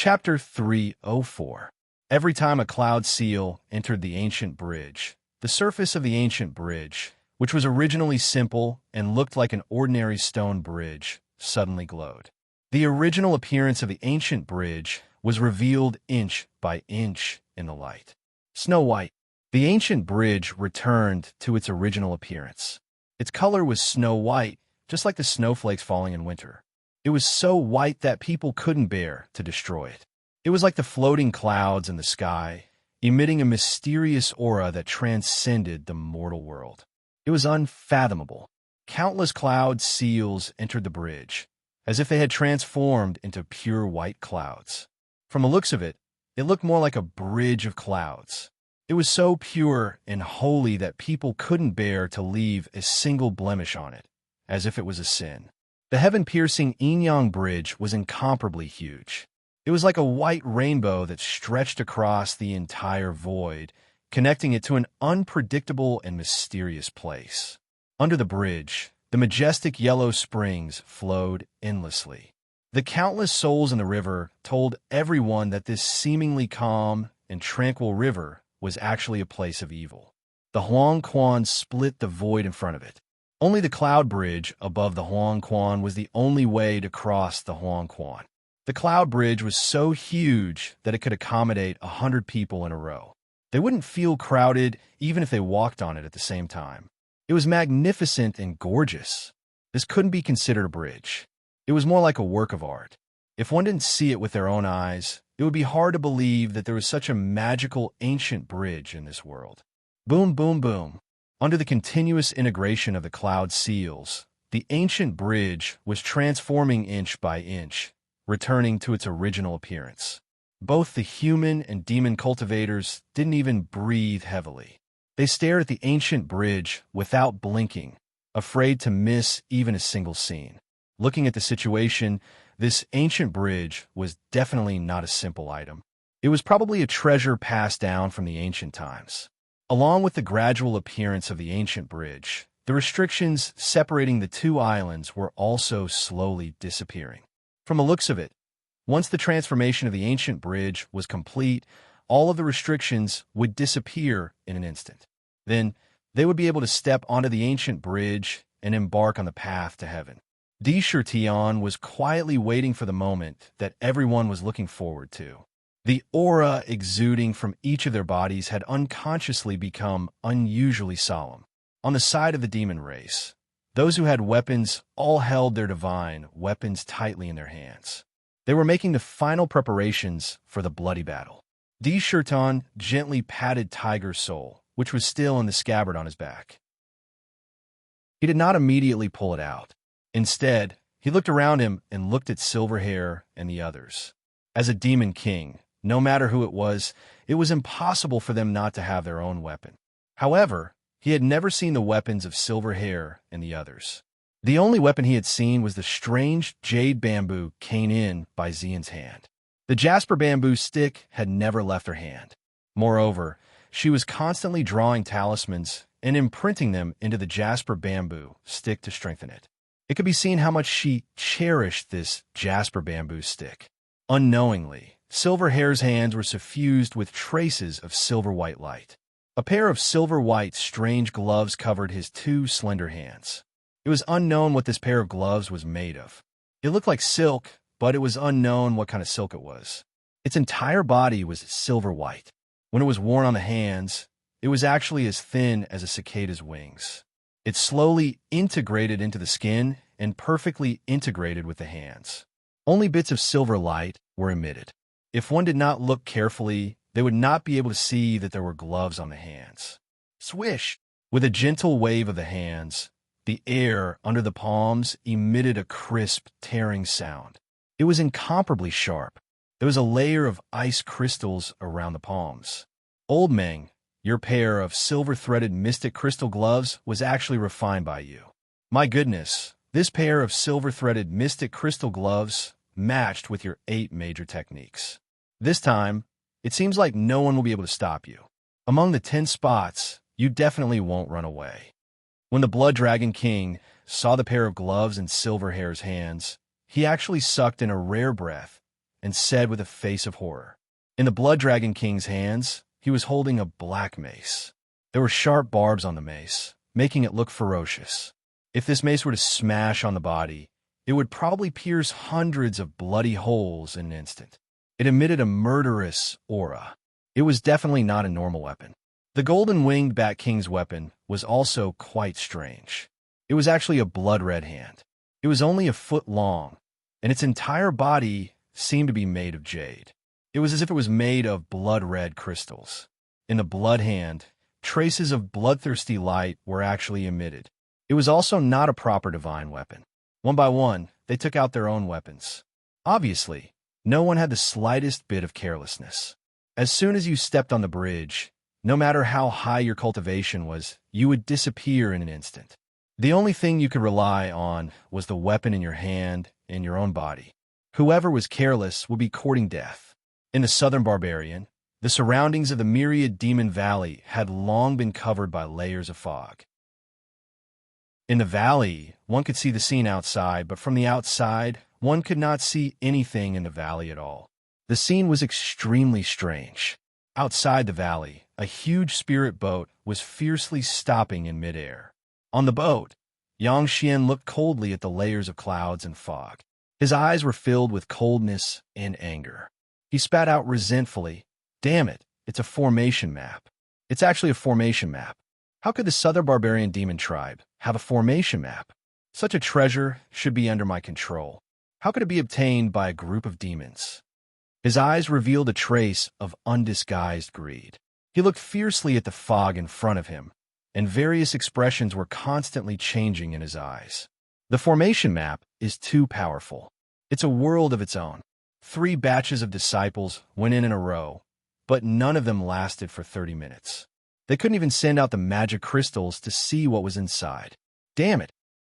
Chapter 304. Every time a cloud seal entered the ancient bridge, the surface of the ancient bridge, which was originally simple and looked like an ordinary stone bridge, suddenly glowed. The original appearance of the ancient bridge was revealed inch by inch in the light. Snow white. The ancient bridge returned to its original appearance. Its color was snow white, just like the snowflakes falling in winter. It was so white that people couldn't bear to destroy it. It was like the floating clouds in the sky, emitting a mysterious aura that transcended the mortal world. It was unfathomable. Countless cloud seals entered the bridge, as if they had transformed into pure white clouds. From the looks of it, it looked more like a bridge of clouds. It was so pure and holy that people couldn't bear to leave a single blemish on it, as if it was a sin. The heaven-piercing yin-yang bridge was incomparably huge. It was like a white rainbow that stretched across the entire void, connecting it to an unpredictable and mysterious place. Under the bridge, the majestic yellow springs flowed endlessly. The countless souls in the river told everyone that this seemingly calm and tranquil river was actually a place of evil. The Huang Quan split the void in front of it. Only the cloud bridge above the Huang Quan was the only way to cross the Huang Quan. The cloud bridge was so huge that it could accommodate 100 people in a row. They wouldn't feel crowded even if they walked on it at the same time. It was magnificent and gorgeous. This couldn't be considered a bridge. It was more like a work of art. If one didn't see it with their own eyes, it would be hard to believe that there was such a magical ancient bridge in this world. Boom, boom, boom. Under the continuous integration of the cloud seals, the ancient bridge was transforming inch by inch, returning to its original appearance. Both the human and demon cultivators didn't even breathe heavily. They stared at the ancient bridge without blinking, afraid to miss even a single scene. Looking at the situation, this ancient bridge was definitely not a simple item. It was probably a treasure passed down from the ancient times. Along with the gradual appearance of the ancient bridge, the restrictions separating the two islands were also slowly disappearing. From the looks of it, once the transformation of the ancient bridge was complete, all of the restrictions would disappear in an instant. Then, they would be able to step onto the ancient bridge and embark on the path to heaven. Di Shirtian was quietly waiting for the moment that everyone was looking forward to. The aura exuding from each of their bodies had unconsciously become unusually solemn. On the side of the demon race, those who had weapons all held their divine weapons tightly in their hands. They were making the final preparations for the bloody battle. Di Shirtan gently patted Tiger's soul, which was still in the scabbard on his back. He did not immediately pull it out. Instead, he looked around him and looked at Silverhair and the others. As a demon king, no matter who it was impossible for them not to have their own weapon. However, he had never seen the weapons of Silverhair and the others. The only weapon he had seen was the strange jade bamboo cane in by Xian's hand. The jasper bamboo stick had never left her hand. Moreover, she was constantly drawing talismans and imprinting them into the jasper bamboo stick to strengthen it. It could be seen how much she cherished this jasper bamboo stick. Unknowingly, Silverhair's hands were suffused with traces of silver-white light. A pair of silver-white strange gloves covered his two slender hands. It was unknown what this pair of gloves was made of. It looked like silk, but it was unknown what kind of silk it was. Its entire body was silver-white. When it was worn on the hands, it was actually as thin as a cicada's wings. It slowly integrated into the skin and perfectly integrated with the hands. Only bits of silver light were emitted. If one did not look carefully, they would not be able to see that there were gloves on the hands. Swish! With a gentle wave of the hands, the air under the palms emitted a crisp, tearing sound. It was incomparably sharp. There was a layer of ice crystals around the palms. Old Meng, your pair of silver-threaded mystic crystal gloves was actually refined by you. My goodness, this pair of silver-threaded mystic crystal gloves matched with your 8 major techniques. This time, it seems like no one will be able to stop you. Among the 10 spots, you definitely won't run away. When the Blood Dragon King saw the pair of gloves in Silverhair's hands, he actually sucked in a rare breath and said with a face of horror. In the Blood Dragon King's hands, he was holding a black mace. There were sharp barbs on the mace, making it look ferocious. If this mace were to smash on the body, it would probably pierce hundreds of bloody holes in an instant. It emitted a murderous aura. It was definitely not a normal weapon. The golden-winged Bat King's weapon was also quite strange. It was actually a blood-red hand. It was only a foot long, and its entire body seemed to be made of jade. It was as if it was made of blood-red crystals. In the blood hand, traces of bloodthirsty light were actually emitted. It was also not a proper divine weapon. One by one, they took out their own weapons. Obviously, no one had the slightest bit of carelessness. As soon as you stepped on the bridge, no matter how high your cultivation was, you would disappear in an instant. The only thing you could rely on was the weapon in your hand and your own body. Whoever was careless would be courting death. In the Southern Barbarian, the surroundings of the myriad demon valley had long been covered by layers of fog. In the valley, one could see the scene outside, but from the outside, one could not see anything in the valley at all. The scene was extremely strange. Outside the valley, a huge spirit boat was fiercely stopping in midair. On the boat, Yang Xian looked coldly at the layers of clouds and fog. His eyes were filled with coldness and anger. He spat out resentfully, "Damn it, it's a formation map. It's actually a formation map. How could the Southern Barbarian Demon Tribe have a formation map? Such a treasure should be under my control. How could it be obtained by a group of demons?" His eyes revealed a trace of undisguised greed. He looked fiercely at the fog in front of him, and various expressions were constantly changing in his eyes. The formation map is too powerful. It's a world of its own. 3 batches of disciples went in a row, but none of them lasted for 30 minutes. They couldn't even send out the magic crystals to see what was inside. Damn it!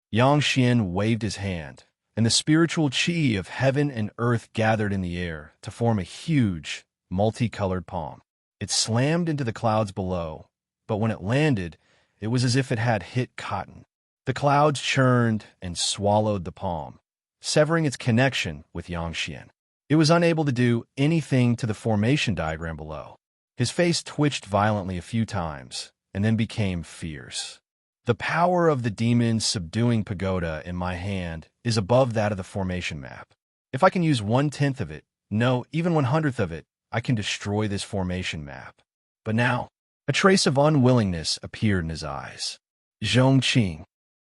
Yang Xian waved his hand, and the spiritual chi of heaven and earth gathered in the air to form a huge, multicolored palm. It slammed into the clouds below, but when it landed, it was as if it had hit cotton. The clouds churned and swallowed the palm, severing its connection with Yang Xian. It was unable to do anything to the formation diagram below. His face twitched violently a few times, and then became fierce. The power of the demons subduing pagoda in my hand is above that of the formation map. If I can use 1/10 of it, no, even 1/100th of it, I can destroy this formation map. But now, a trace of unwillingness appeared in his eyes. "Zhongqing,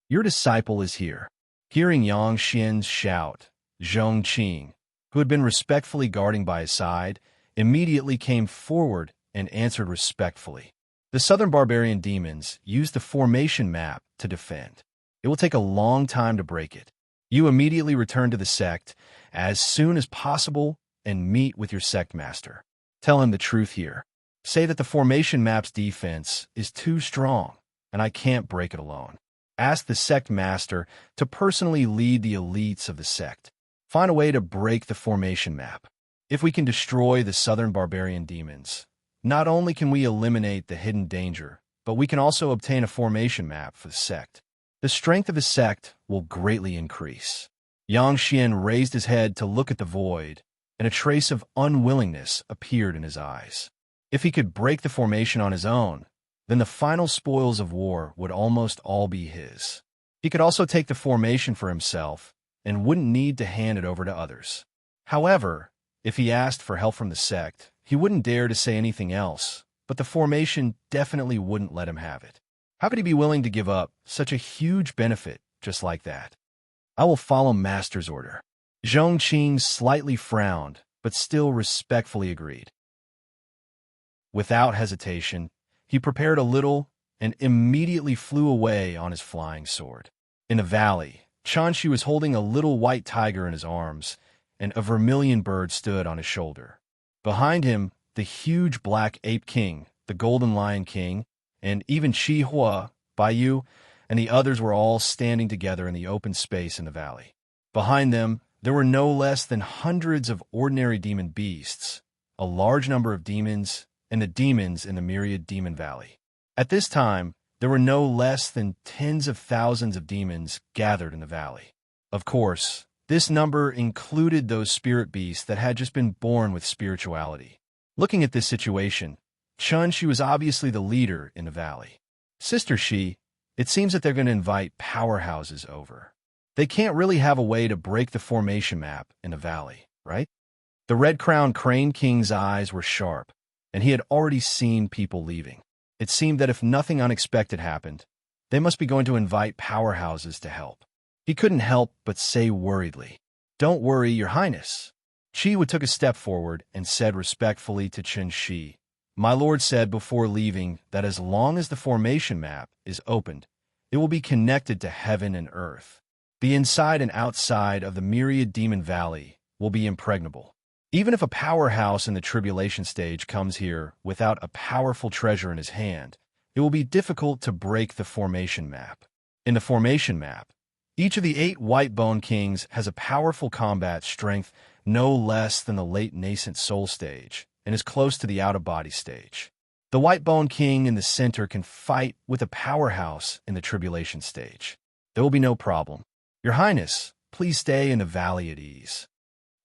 your disciple is here." Hearing Yang Xian's shout, Zhongqing, who had been respectfully guarding by his side, immediately came forward and answered respectfully. The Southern Barbarian demons used the formation map to defend. It will take a long time to break it. You immediately return to the sect as soon as possible and meet with your sect master. Tell him the truth here. Say that the formation map's defense is too strong, and I can't break it alone. Ask the sect master to personally lead the elites of the sect. Find a way to break the formation map. If we can destroy the Southern Barbarian demons, not only can we eliminate the hidden danger, but we can also obtain a formation map for the sect. The strength of the sect will greatly increase. Yang Xian raised his head to look at the void, and a trace of unwillingness appeared in his eyes. If he could break the formation on his own, then the final spoils of war would almost all be his. He could also take the formation for himself and wouldn't need to hand it over to others. However, if he asked for help from the sect, he wouldn't dare to say anything else, but the formation definitely wouldn't let him have it. How could he be willing to give up such a huge benefit just like that? "I will follow Master's order." Zhongqing slightly frowned, but still respectfully agreed. Without hesitation, he prepared a little and immediately flew away on his flying sword. In the valley, Chanshi was holding a little white tiger in his arms, and a vermilion bird stood on his shoulder. Behind him, the huge black ape king, the golden lion king, and even Chi Hua, Baiyu, and the others were all standing together in the open space in the valley. Behind them, there were no less than hundreds of ordinary demon beasts, a large number of demons, and the demons in the myriad demon valley. At this time, there were no less than tens of thousands of demons gathered in the valley. Of course, This number included those spirit beasts that had just been born with spirituality. Looking at this situation, She was obviously the leader in the valley. Sister She, it seems that they're going to invite powerhouses over. They can't really have a way to break the formation map in the valley, right? The red-crowned Crane King's eyes were sharp, and he had already seen people leaving. It seemed that if nothing unexpected happened, they must be going to invite powerhouses to help. He couldn't help but say worriedly, "Don't worry, Your Highness." Chi took a step forward and said respectfully to Chen Shi, "My lord said before leaving that as long as the formation map is opened, it will be connected to heaven and earth. The inside and outside of the myriad demon valley will be impregnable. Even if a powerhouse in the tribulation stage comes here without a powerful treasure in his hand, it will be difficult to break the formation map. In the formation map, each of the 8 white bone kings has a powerful combat strength no less than the late nascent soul stage and is close to the out-of-body stage. The white bone king in the center can fight with a powerhouse in the tribulation stage. There will be no problem. Your Highness, please stay in the valley at ease."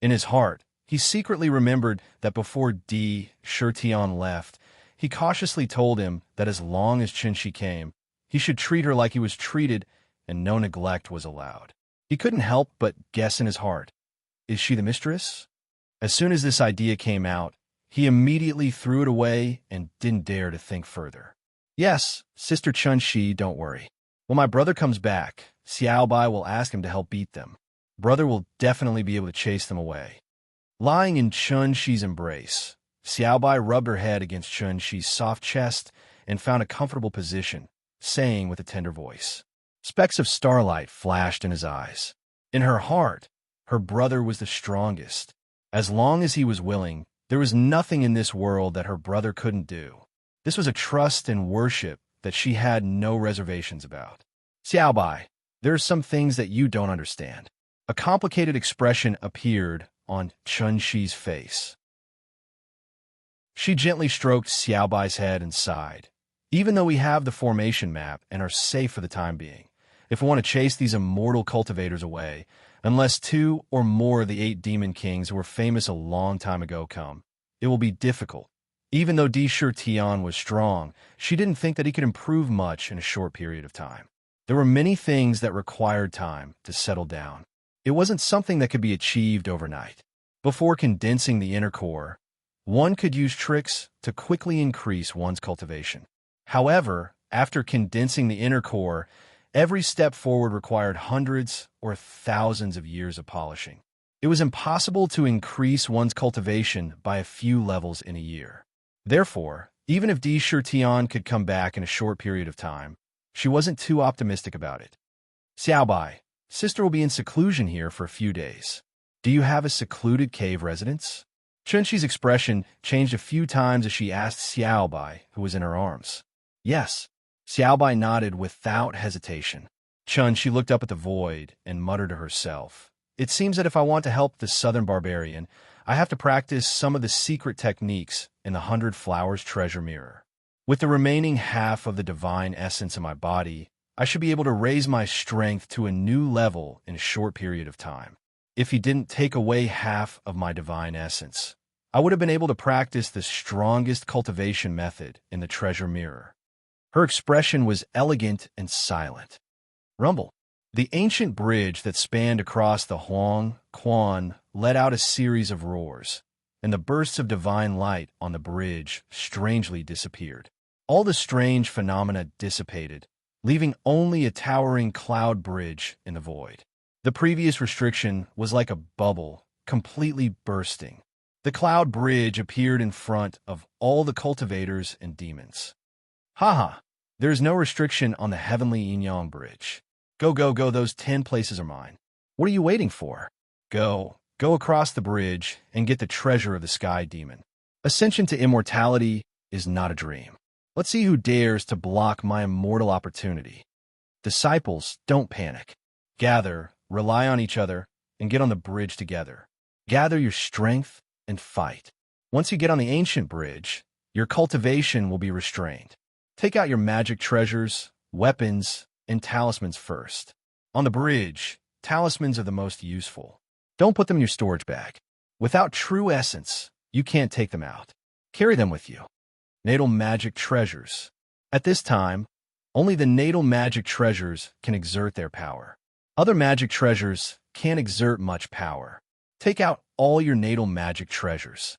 In his heart, he secretly remembered that before Di Shurtian left, he cautiously told him that as long as Qinshi came, he should treat her like he was treated and no neglect was allowed. He couldn't help but guess in his heart, is she the mistress? As soon as this idea came out, he immediately threw it away and didn't dare to think further. "Yes, Sister Chunshi, don't worry. When my brother comes back, Xiaobai will ask him to help beat them. Brother will definitely be able to chase them away." Lying in Chun-Shi's embrace, Xiaobai rubbed her head against Chun-Shi's soft chest and found a comfortable position, saying with a tender voice. Specks of starlight flashed in his eyes. In her heart, her brother was the strongest. As long as he was willing, there was nothing in this world that her brother couldn't do. This was a trust and worship that she had no reservations about. "Xiaobai, there are some things that you don't understand." A complicated expression appeared on Chun-Shi's face. She gently stroked Xiaobai's head and sighed. "Even though we have the formation map and are safe for the time being, if we want to chase these immortal cultivators away, unless 2 or more of the 8 demon kings who were famous a long time ago come, it will be difficult." Even though Di Shurtian was strong, she didn't think that he could improve much in a short period of time. There were many things that required time to settle down. It wasn't something that could be achieved overnight. Before condensing the inner core, one could use tricks to quickly increase one's cultivation. However, after condensing the inner core, every step forward required hundreds or thousands of years of polishing. It was impossible to increase one's cultivation by a few levels in a year. Therefore, even if Di Shurtian could come back in a short period of time, she wasn't too optimistic about it. "Xiaobai, Sister will be in seclusion here for a few days. Do you have a secluded cave residence?" Chun-Shi's expression changed a few times as she asked Xiaobai, who was in her arms. "Yes." Xiaobai nodded without hesitation. Chun-Shi looked up at the void and muttered to herself, "It seems that if I want to help the southern barbarian, I have to practice some of the secret techniques in the 100 Flowers treasure mirror. With the remaining half of the divine essence in my body, I should be able to raise my strength to a new level in a short period of time. If he didn't take away half of my divine essence, I would have been able to practice the strongest cultivation method in the treasure mirror." Her expression was elegant and silent. Rumble. The ancient bridge that spanned across the Huang Quan let out a series of roars, and the bursts of divine light on the bridge strangely disappeared. All the strange phenomena dissipated, leaving only a towering cloud bridge in the void. The previous restriction was like a bubble, completely bursting. The cloud bridge appeared in front of all the cultivators and demons. "Haha, there is no restriction on the heavenly yin-yang bridge. Go, go, go, those 10 places are mine. What are you waiting for? Go across the bridge and get the treasure of the sky demon. Ascension to immortality is not a dream. Let's see who dares to block my immortal opportunity. Disciples, don't panic. Gather, rely on each other, and get on the bridge together. Gather your strength and fight. Once you get on the ancient bridge, your cultivation will be restrained. Take out your magic treasures, weapons, and talismans first. On the bridge, talismans are the most useful. Don't put them in your storage bag. Without true essence, you can't take them out. Carry them with you. Natal magic treasures. At this time, only the natal magic treasures can exert their power. Other magic treasures can't exert much power. Take out all your natal magic treasures.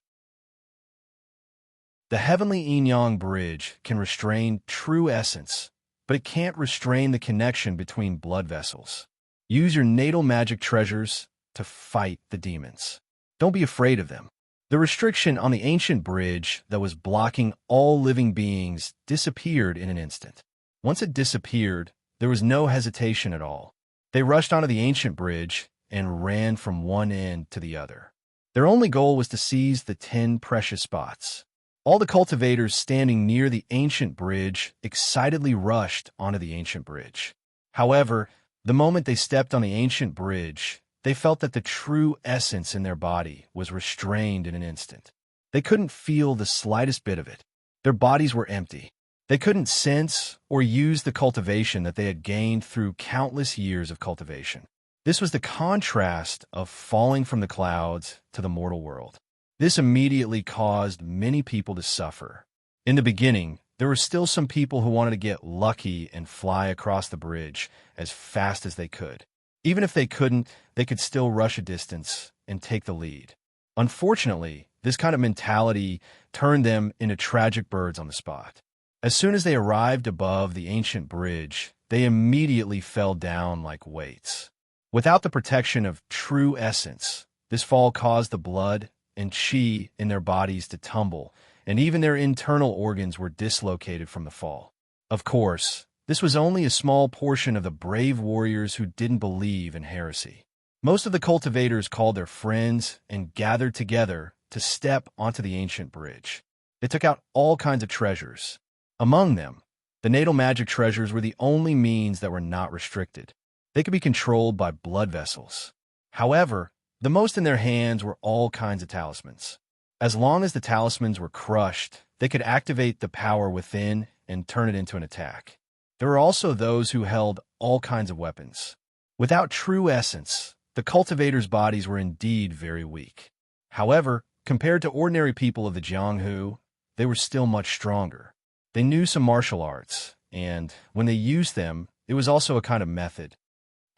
The heavenly yin-yang bridge can restrain true essence, but it can't restrain the connection between blood vessels. Use your natal magic treasures to fight the demons. Don't be afraid of them. The restriction on the ancient bridge that was blocking all living beings disappeared in an instant. Once it disappeared, there was no hesitation at all. They rushed onto the ancient bridge and ran from one end to the other. Their only goal was to seize the 10 precious spots. All the cultivators standing near the ancient bridge excitedly rushed onto the ancient bridge. However, the moment they stepped on the ancient bridge, they felt that the true essence in their body was restrained in an instant. They couldn't feel the slightest bit of it. Their bodies were empty. They couldn't sense or use the cultivation that they had gained through countless years of cultivation. This was the contrast of falling from the clouds to the mortal world. This immediately caused many people to suffer. In the beginning, there were still some people who wanted to get lucky and fly across the bridge as fast as they could. Even if they couldn't, they could still rush a distance and take the lead. Unfortunately, this kind of mentality turned them into tragic birds on the spot. As soon as they arrived above the ancient bridge, they immediately fell down like weights. Without the protection of true essence, this fall caused the blood and chi in their bodies to tumble, and even their internal organs were dislocated from the fall. Of course, this was only a small portion of the brave warriors who didn't believe in heresy. Most of the cultivators called their friends and gathered together to step onto the ancient bridge. They took out all kinds of treasures. Among them, the natal magic treasures were the only means that were not restricted. They could be controlled by blood vessels. However, the most in their hands were all kinds of talismans. As long as the talismans were crushed, they could activate the power within and turn it into an attack. There were also those who held all kinds of weapons. Without true essence, the cultivators' bodies were indeed very weak. However, compared to ordinary people of the Jianghu, they were still much stronger. They knew some martial arts, and when they used them, it was also a kind of method.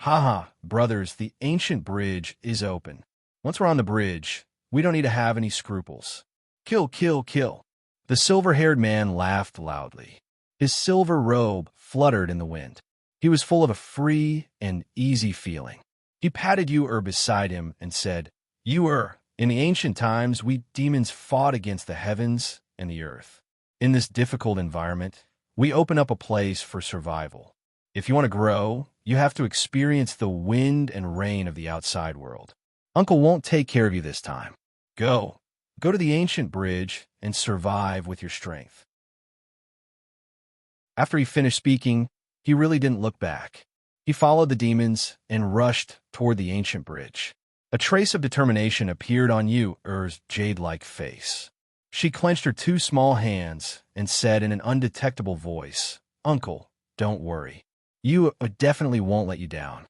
Haha, brothers, the ancient bridge is open. Once we're on the bridge, we don't need to have any scruples. Kill, kill, kill. The silver-haired man laughed loudly. His silver robe fluttered in the wind. He was full of a free and easy feeling. He patted Yu-Er beside him and said, Yu-Er, in the ancient times, we demons fought against the heavens and the earth. In this difficult environment, we open up a place for survival. If you want to grow, you have to experience the wind and rain of the outside world. Uncle won't take care of you this time. Go. Go to the ancient bridge and survive with your strength. After he finished speaking, he really didn't look back. He followed the demons and rushed toward the ancient bridge. A trace of determination appeared on Yu-Er's jade-like face. She clenched her 2 small hands and said in an undetectable voice, Uncle, don't worry. You definitely won't let you down.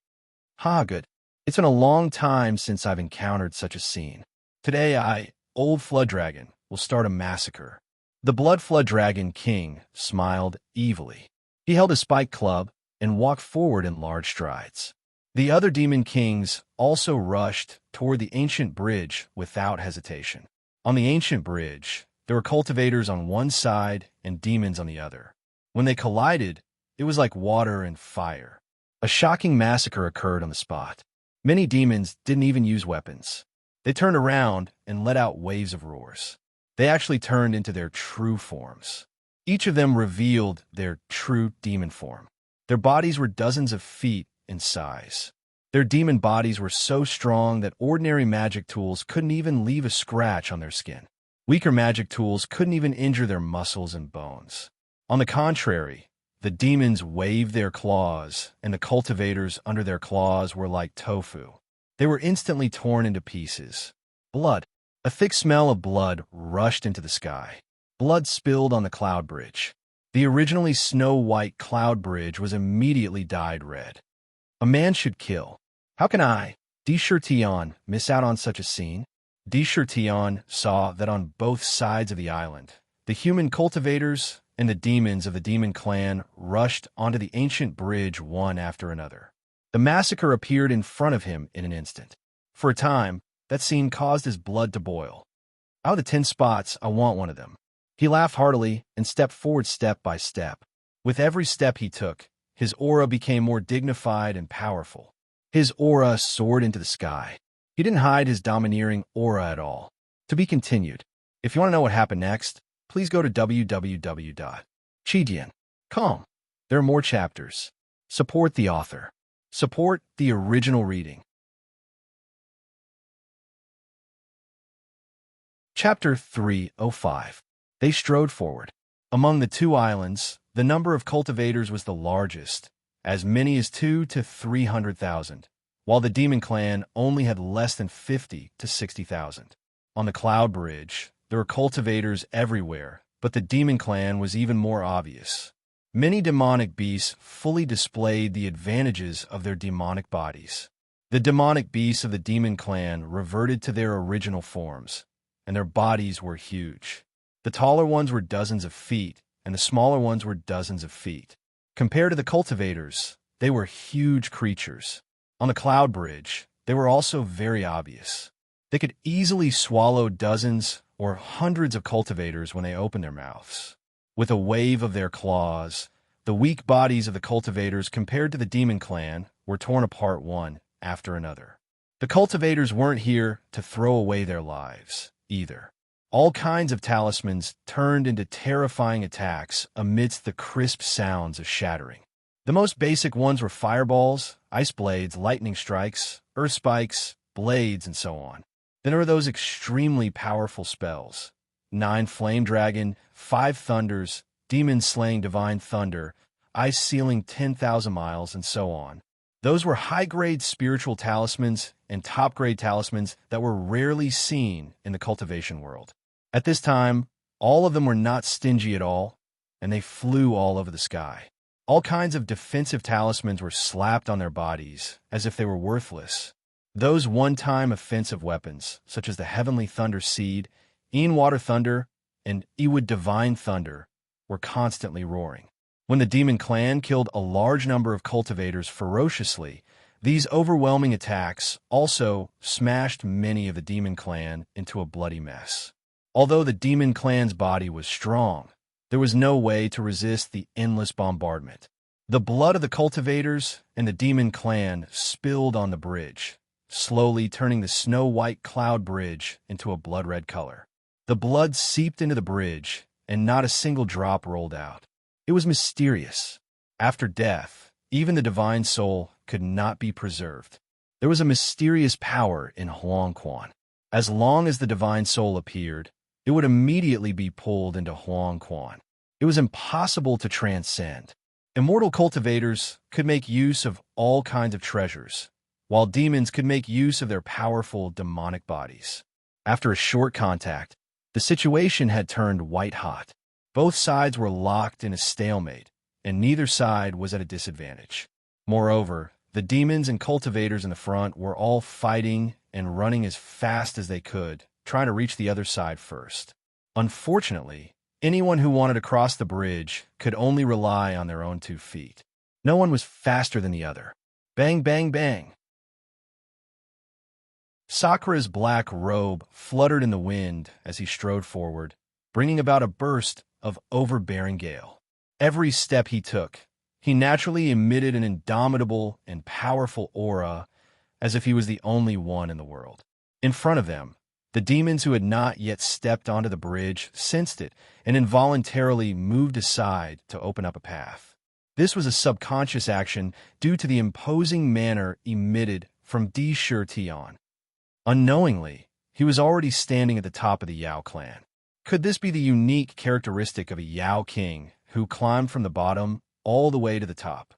Ha, good. It's been a long time since I've encountered such a scene. Today Old Flood Dragon, will start a massacre. The Blood Flood Dragon King smiled evilly. He held a spike club and walked forward in large strides. The other demon kings also rushed toward the ancient bridge without hesitation. On the ancient bridge, there were cultivators on one side and demons on the other. When they collided, it was like water and fire. A shocking massacre occurred on the spot. Many demons didn't even use weapons. They turned around and let out waves of roars. They actually turned into their true forms. Each of them revealed their true demon form. Their bodies were dozens of feet in size. Their demon bodies were so strong that ordinary magic tools couldn't even leave a scratch on their skin. Weaker magic tools couldn't even injure their muscles and bones. On the contrary, the demons waved their claws, and the cultivators under their claws were like tofu. They were instantly torn into pieces. Blood. A thick smell of blood rushed into the sky. Blood spilled on the cloud bridge. The originally snow-white cloud bridge was immediately dyed red. A man should kill. How can I, Tion, miss out on such a scene? Tion saw that on both sides of the island, the human cultivators and the demons of the demon clan rushed onto the ancient bridge one after another. The massacre appeared in front of him in an instant. For a time, that scene caused his blood to boil. Out of the 10 spots, I want one of them. He laughed heartily and stepped forward step by step. With every step he took, his aura became more dignified and powerful. His aura soared into the sky. He didn't hide his domineering aura at all. To be continued. If you want to know what happened next, please go to www.chidian.com. There are more chapters. Support the author. Support the original reading. Chapter 305. They strode forward. Among the 2 islands, the number of cultivators was the largest, as many as 2 to 300,000, while the demon clan only had less than 50 to 60,000. On the Cloud Bridge, there were cultivators everywhere, but the demon clan was even more obvious. Many demonic beasts fully displayed the advantages of their demonic bodies. The demonic beasts of the demon clan reverted to their original forms, and their bodies were huge. The taller ones were dozens of feet, and the smaller ones were dozens of feet. Compared to the cultivators, they were huge creatures. On the Cloud Bridge, they were also very obvious. They could easily swallow dozens or hundreds of cultivators when they opened their mouths. With a wave of their claws, the weak bodies of the cultivators compared to the demon clan were torn apart one after another. The cultivators weren't here to throw away their lives, either. All kinds of talismans turned into terrifying attacks amidst the crisp sounds of shattering. The most basic ones were fireballs, ice blades, lightning strikes, earth spikes, blades, and so on. Then there were those extremely powerful spells. 9 Flame Dragon, 5 Thunders, Demon Slaying Divine Thunder, Ice Sealing 10,000 miles, and so on. Those were high-grade spiritual talismans and top-grade talismans that were rarely seen in the cultivation world. At this time, all of them were not stingy at all, and they flew all over the sky. All kinds of defensive talismans were slapped on their bodies, as if they were worthless. Those one-time offensive weapons, such as the Heavenly Thunder Seed, Ean Water Thunder, and Ewood Divine Thunder, were constantly roaring. When the Demon Clan killed a large number of cultivators ferociously, these overwhelming attacks also smashed many of the Demon Clan into a bloody mess. Although the Demon Clan's body was strong, there was no way to resist the endless bombardment. The blood of the cultivators and the Demon Clan spilled on the bridge, slowly turning the snow-white cloud bridge into a blood-red color. The blood seeped into the bridge, and not a single drop rolled out. It was mysterious. After death, even the divine soul could not be preserved. There was a mysterious power in Huang Quan. As long as the divine soul appeared, it would immediately be pulled into Huang Quan. It was impossible to transcend. Immortal cultivators could make use of all kinds of treasures, while demons could make use of their powerful demonic bodies. After a short contact, the situation had turned white-hot. Both sides were locked in a stalemate, and neither side was at a disadvantage. Moreover, the demons and cultivators in the front were all fighting and running as fast as they could, trying to reach the other side first. Unfortunately, anyone who wanted to cross the bridge could only rely on their own 2 feet. No one was faster than the other. Bang, bang, bang. Sakura's black robe fluttered in the wind as he strode forward, bringing about a burst of overbearing gale. Every step he took, he naturally emitted an indomitable and powerful aura, as if he was the only one in the world. In front of them, the demons who had not yet stepped onto the bridge sensed it and involuntarily moved aside to open up a path. This was a subconscious action due to the imposing manner emitted from Tion. Unknowingly, he was already standing at the top of the Yao clan. Could this be the unique characteristic of a Yao king who climbed from the bottom all the way to the top?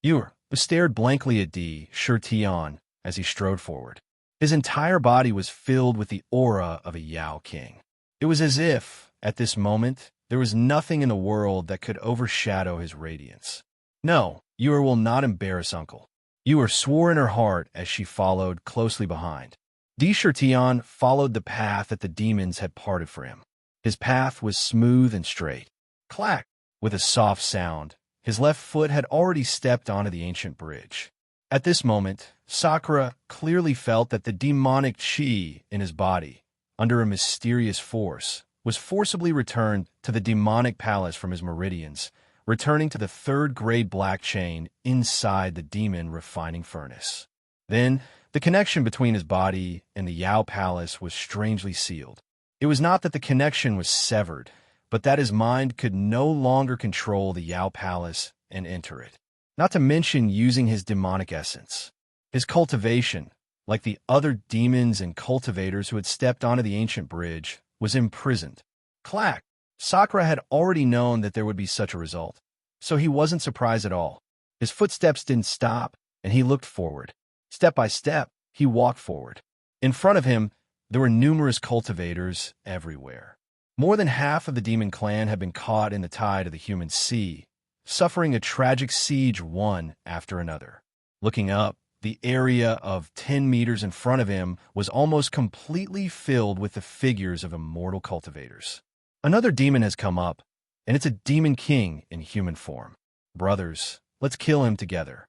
Yu stared blankly at Tion as he strode forward. His entire body was filled with the aura of a Yao king. It was as if, at this moment, there was nothing in the world that could overshadow his radiance. No, Yu will not embarrass Uncle. Ewer swore in her heart as she followed closely behind. Tion followed the path that the demons had parted for him. His path was smooth and straight. Clack! With a soft sound, his left foot had already stepped onto the ancient bridge. At this moment, Sakura clearly felt that the demonic chi in his body, under a mysterious force, was forcibly returned to the demonic palace from his meridians, returning to the third-grade black chain inside the demon refining furnace. Then, the connection between his body and the Yao Palace was strangely sealed. It was not that the connection was severed, but that his mind could no longer control the Yao Palace and enter it. Not to mention using his demonic essence. His cultivation, like the other demons and cultivators who had stepped onto the ancient bridge, was imprisoned. Clack! Sakura had already known that there would be such a result, so he wasn't surprised at all. His footsteps didn't stop, and he looked forward. Step by step, he walked forward. In front of him, there were numerous cultivators everywhere. More than half of the demon clan had been caught in the tide of the human sea, suffering a tragic siege one after another. Looking up, the area of 10 meters in front of him was almost completely filled with the figures of immortal cultivators. Another demon has come up, and it's a demon king in human form. Brothers, let's kill him together.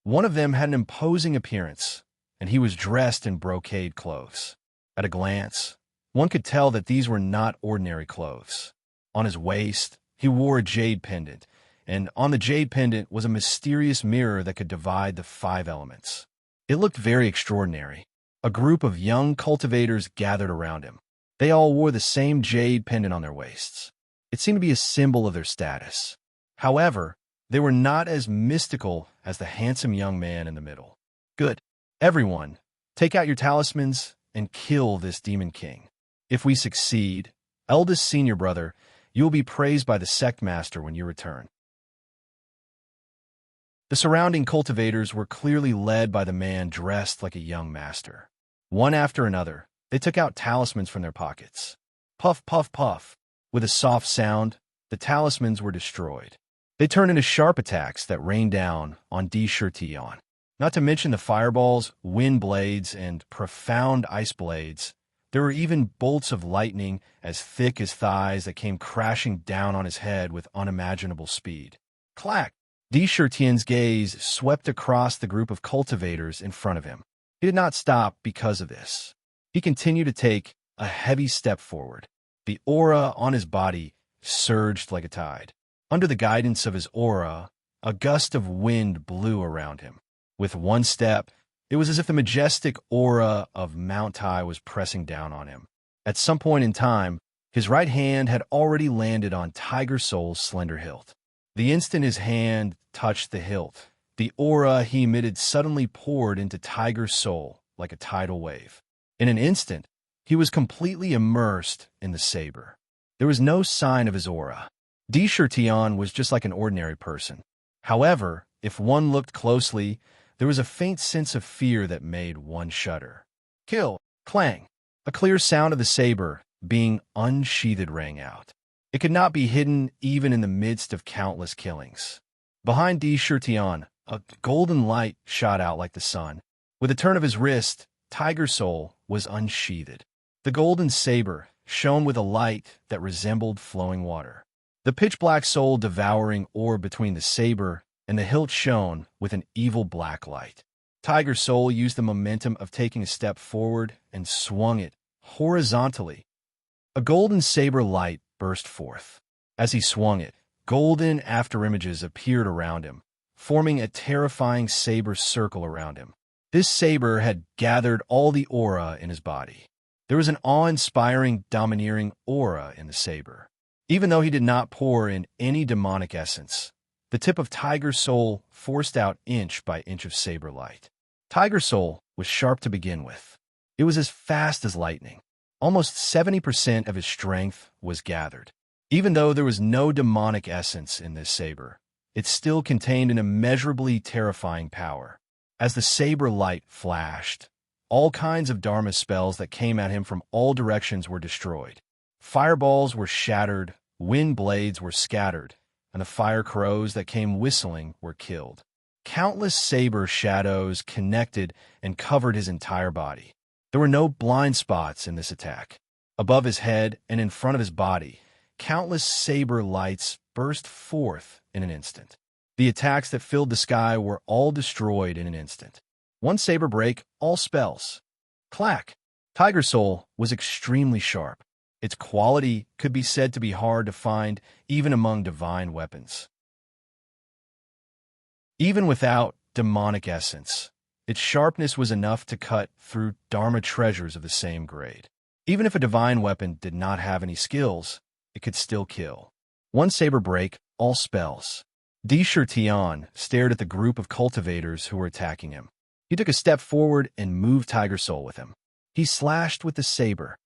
One of them had an imposing appearance, and he was dressed in brocade clothes. At a glance, one could tell that these were not ordinary clothes. On his waist, he wore a jade pendant, and on the jade pendant was a mysterious mirror that could divide the 5 elements. It looked very extraordinary. A group of young cultivators gathered around him. They all wore the same jade pendant on their waists. It seemed to be a symbol of their status. However, they were not as mystical as the handsome young man in the middle. Good. Everyone, take out your talismans and kill this demon king. If we succeed, eldest senior brother, you will be praised by the sect master when you return. The surrounding cultivators were clearly led by the man dressed like a young master. One after another, they took out talismans from their pockets. Puff, puff, puff. With a soft sound, the talismans were destroyed. They turned into sharp attacks that rained down on Tion. Not to mention the fireballs, wind blades, and profound ice blades. There were even bolts of lightning as thick as thighs that came crashing down on his head with unimaginable speed. Clack! Tian's gaze swept across the group of cultivators in front of him. He did not stop because of this. He continued to take a heavy step forward. The aura on his body surged like a tide. Under the guidance of his aura, a gust of wind blew around him. With one step, it was as if the majestic aura of Mount Tai was pressing down on him. At some point in time, his right hand had already landed on Tiger Soul's slender hilt. The instant his hand touched the hilt, the aura he emitted suddenly poured into Tiger Soul like a tidal wave. In an instant, he was completely immersed in the saber. There was no sign of his aura. Tion was just like an ordinary person. However, if one looked closely, there was a faint sense of fear that made one shudder. Kill! Clang! A clear sound of the saber being unsheathed rang out. It could not be hidden even in the midst of countless killings. Behind Tion, a golden light shot out like the sun. With a turn of his wrist, Tiger Soul was unsheathed. The golden saber shone with a light that resembled flowing water. The pitch-black soul-devouring orb between the saber and the hilt shone with an evil black light. Tiger Soul used the momentum of taking a step forward and swung it horizontally. A golden saber light burst forth. As he swung it, golden afterimages appeared around him, forming a terrifying saber circle around him. This saber had gathered all the aura in his body. There was an awe-inspiring, domineering aura in the saber. Even though he did not pour in any demonic essence, the tip of Tiger Soul forced out inch by inch of saber light. Tiger Soul was sharp to begin with. It was as fast as lightning. Almost 70% of his strength was gathered. Even though there was no demonic essence in this saber, it still contained an immeasurably terrifying power. As the saber light flashed, all kinds of Dharma spells that came at him from all directions were destroyed. Fireballs were shattered, wind blades were scattered, and the fire crows that came whistling were killed. Countless saber shadows connected and covered his entire body. There were no blind spots in this attack. Above his head and in front of his body, countless saber lights burst forth in an instant. The attacks that filled the sky were all destroyed in an instant. One saber break, all spells. Clack! Tiger Soul was extremely sharp. Its quality could be said to be hard to find even among divine weapons. Even without demonic essence, its sharpness was enough to cut through Dharma treasures of the same grade. Even if a divine weapon did not have any skills, it could still kill. One saber break, all spells. Tian stared at the group of cultivators who were attacking him. He took a step forward and moved Tiger Soul with him. He slashed with the saber.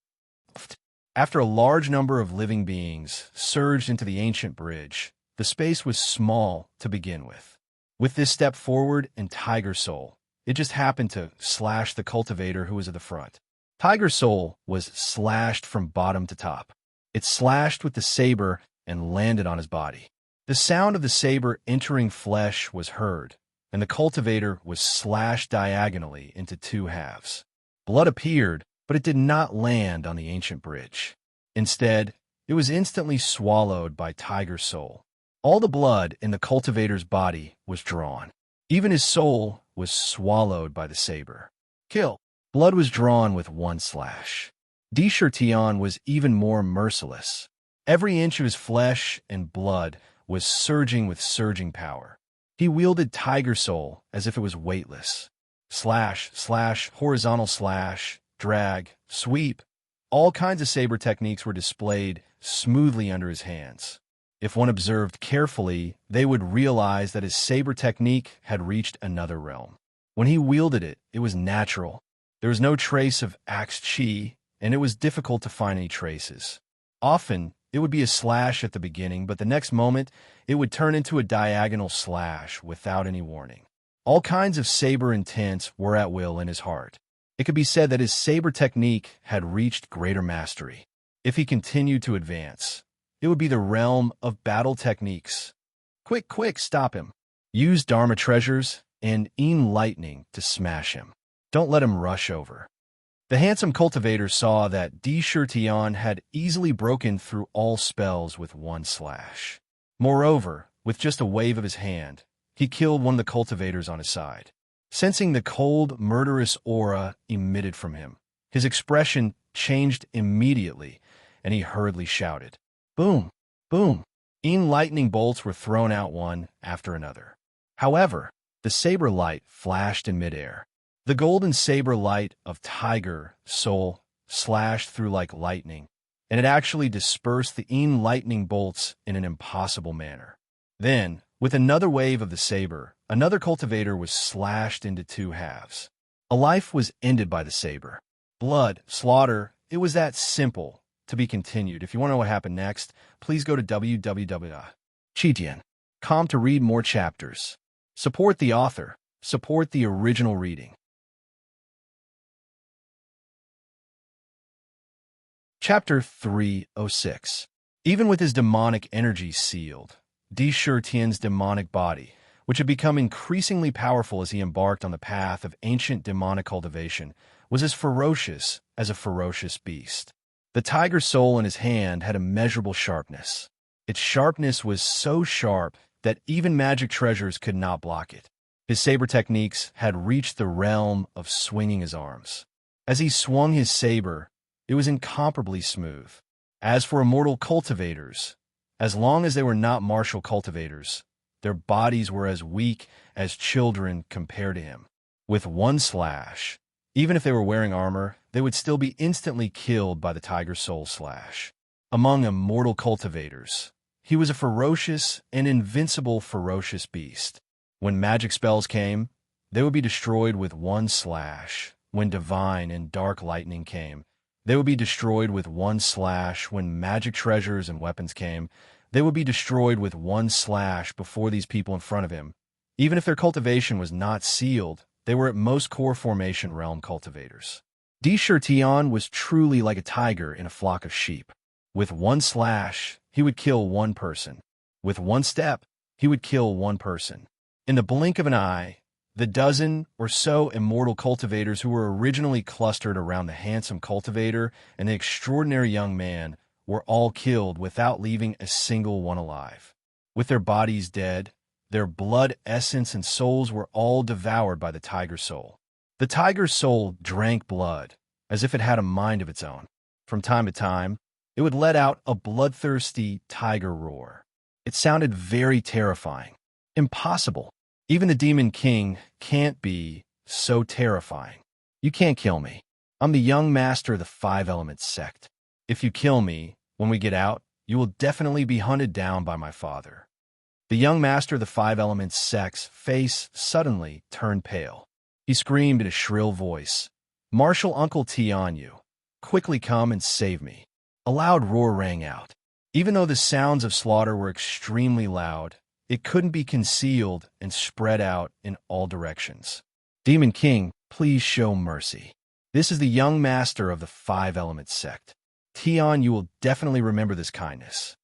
After a large number of living beings surged into the ancient bridge, the space was small to begin with. With this step forward and Tiger Soul, it just happened to slash the cultivator who was at the front. Tiger Soul was slashed from bottom to top. It slashed with the saber and landed on his body. The sound of the saber entering flesh was heard, and the cultivator was slashed diagonally into two halves. Blood appeared, but it did not land on the ancient bridge. Instead, it was instantly swallowed by Tiger Soul. All the blood in the cultivator's body was drawn. Even his soul was swallowed by the saber. Kill. Blood was drawn with one slash. Tian was even more merciless. Every inch of his flesh and blood was surging with surging power. He wielded Tiger Soul as if it was weightless. Slash, slash, horizontal slash, drag, sweep. All kinds of saber techniques were displayed smoothly under his hands. If one observed carefully, they would realize that his saber technique had reached another realm. When he wielded it, it was natural. There was no trace of axe chi, and it was difficult to find any traces. Often, it would be a slash at the beginning, but the next moment, it would turn into a diagonal slash without any warning. All kinds of saber intents were at will in his heart. It could be said that his saber technique had reached greater mastery. If he continued to advance, it would be the realm of battle techniques. Quick, quick, stop him. Use Dharma treasures and lightning to smash him. Don't let him rush over. The handsome cultivator saw that Tian had easily broken through all spells with one slash. Moreover, with just a wave of his hand, he killed one of the cultivators on his side. Sensing the cold, murderous aura emitted from him, his expression changed immediately, and he hurriedly shouted, "Boom! Boom!" Lightning bolts were thrown out one after another. However, the saber light flashed in midair. The golden saber light of Tiger Soul slashed through like lightning, and it actually dispersed the lightning bolts in an impossible manner. Then, with another wave of the saber, another cultivator was slashed into two halves. A life was ended by the saber. Blood, slaughter, it was that simple. To be continued. If you want to know what happened next, please go to www.chitian.com to read more chapters. Support the author. Support the original reading. Chapter 306. Even with his demonic energy sealed, Tian's demonic body, which had become increasingly powerful as he embarked on the path of ancient demonic cultivation, was as ferocious as a ferocious beast. The Tiger Soul in his hand had immeasurable sharpness. Its sharpness was so sharp that even magic treasures could not block it. His saber techniques had reached the realm of swinging his arms. As he swung his saber, it was incomparably smooth. As for immortal cultivators, as long as they were not martial cultivators, their bodies were as weak as children compared to him. With one slash, even if they were wearing armor, they would still be instantly killed by the Tiger Soul slash. Among immortal cultivators, he was a ferocious and invincible ferocious beast. When magic spells came, they would be destroyed with one slash. When divine and dark lightning came, they would be destroyed with one slash. When magic treasures and weapons came, they would be destroyed with one slash before these people in front of him. Even if their cultivation was not sealed, they were at most core formation realm cultivators. Tian was truly like a tiger in a flock of sheep. With one slash, he would kill one person. With one step, he would kill one person. In the blink of an eye, the dozen or so immortal cultivators who were originally clustered around the handsome cultivator and the extraordinary young man were all killed without leaving a single one alive. With their bodies dead, their blood essence and souls were all devoured by the tiger soul. The tiger soul drank blood, as if it had a mind of its own. From time to time, it would let out a bloodthirsty tiger roar. It sounded very terrifying. Impossible. Even the Demon King can't be so terrifying. You can't kill me. I'm the young master of the Five Elements sect. If you kill me, when we get out, you will definitely be hunted down by my father. The young master of the Five Elements sect's face suddenly turned pale. He screamed in a shrill voice, "Marshal Uncle Tianyu, quickly come and save me." A loud roar rang out. Even though the sounds of slaughter were extremely loud, it couldn't be concealed and spread out in all directions. Demon King, please show mercy. This is the young master of the Five Elements sect. Tian, you will definitely remember this kindness.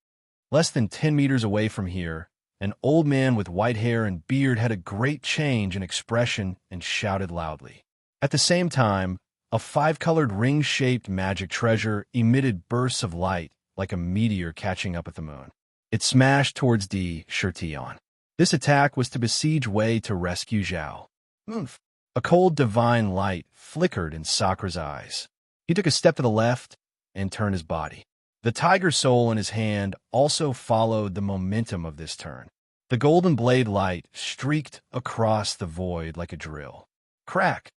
Less than 10 meters away from here, an old man with white hair and beard had a great change in expression and shouted loudly. At the same time, a five-colored ring-shaped magic treasure emitted bursts of light like a meteor catching up at the moon. It smashed towards D. Shirtion. This attack was to besiege Wei to rescue Zhao. Oomph! A cold divine light flickered in Sakura's eyes. He took a step to the left and turned his body. The tiger soul in his hand also followed the momentum of this turn. The golden blade light streaked across the void like a drill. Crack!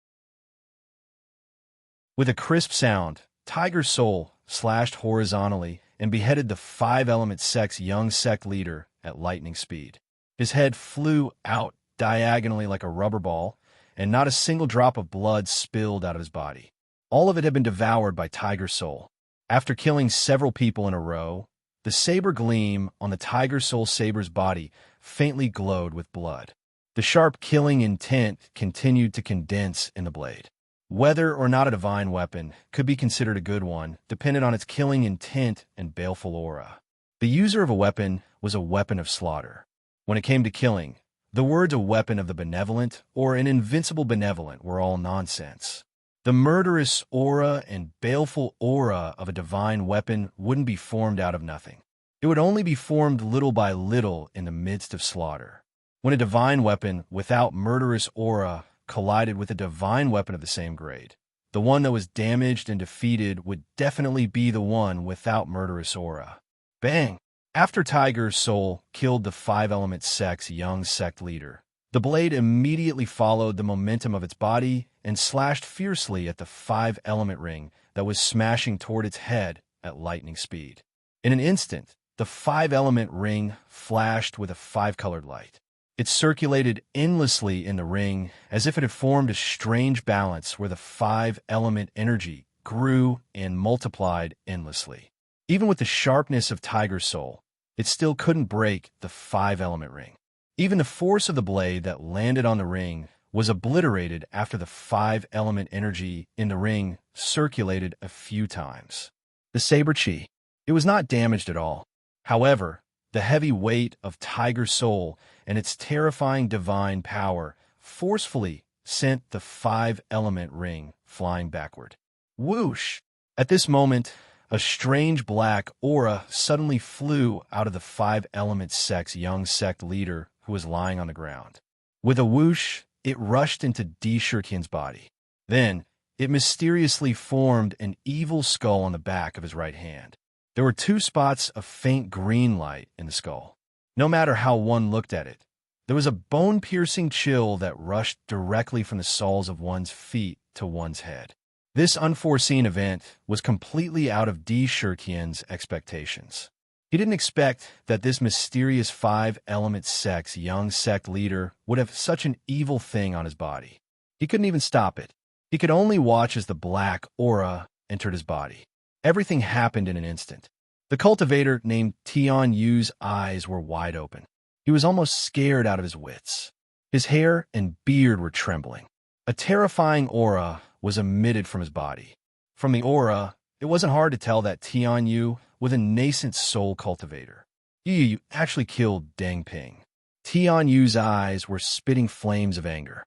With a crisp sound, Tiger Soul slashed horizontally and beheaded the Five Elements sect's young sect leader at lightning speed. His head flew out diagonally like a rubber ball, and not a single drop of blood spilled out of his body. All of it had been devoured by Tiger Soul. After killing several people in a row, the saber gleam on the Tiger Soul saber's body faintly glowed with blood. The sharp killing intent continued to condense in the blade. Whether or not a divine weapon could be considered a good one depended on its killing intent and baleful aura. The user of a weapon was a weapon of slaughter. When it came to killing, the words "a weapon of the benevolent" or "an invincible benevolent" were all nonsense. The murderous aura and baleful aura of a divine weapon wouldn't be formed out of nothing. It would only be formed little by little in the midst of slaughter. When a divine weapon without murderous aura collided with a divine weapon of the same grade, the one that was damaged and defeated would definitely be the one without murderous aura. Bang! After Tiger's Soul killed the Five Elements sect's young sect leader, the blade immediately followed the momentum of its body and slashed fiercely at the Five Element ring that was smashing toward its head at lightning speed. In an instant, the Five Element ring flashed with a five-colored light. It circulated endlessly in the ring as if it had formed a strange balance where the Five Element energy grew and multiplied endlessly. Even with the sharpness of Tiger Soul, it still couldn't break the Five Element ring. Even the force of the blade that landed on the ring was obliterated after the Five Element energy in the ring circulated a few times. The saber chi. It was not damaged at all. However, the heavy weight of Tiger Soul and its terrifying divine power forcefully sent the Five Element ring flying backward. Whoosh! At this moment, a strange black aura suddenly flew out of the Five Elements sect's young sect leader who was lying on the ground. With a whoosh, it rushed into D. Shirkin's body. Then, it mysteriously formed an evil skull on the back of his right hand. There were two spots of faint green light in the skull. No matter how one looked at it, there was a bone-piercing chill that rushed directly from the soles of one's feet to one's head. This unforeseen event was completely out of D. Shirkin's expectations. He didn't expect that this mysterious Five Elements sect's young sect leader would have such an evil thing on his body. He couldn't even stop it. He could only watch as the black aura entered his body. Everything happened in an instant. The cultivator named Tian Yu's eyes were wide open. He was almost scared out of his wits. His hair and beard were trembling. A terrifying aura was emitted from his body. From the aura, it wasn't hard to tell that Tian Yu was a nascent soul cultivator. You actually killed Deng Ping. Tian Yu's eyes were spitting flames of anger.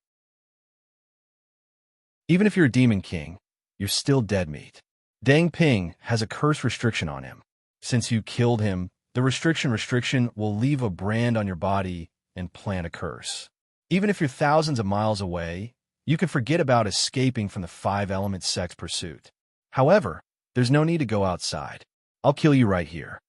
Even if you're a demon king, you're still dead meat. Deng Ping has a curse restriction on him. Since you killed him, the restriction will leave a brand on your body and plant a curse. Even if you're thousands of miles away, you can forget about escaping from the five-element sect's pursuit. However, there's no need to go outside. I'll kill you right here.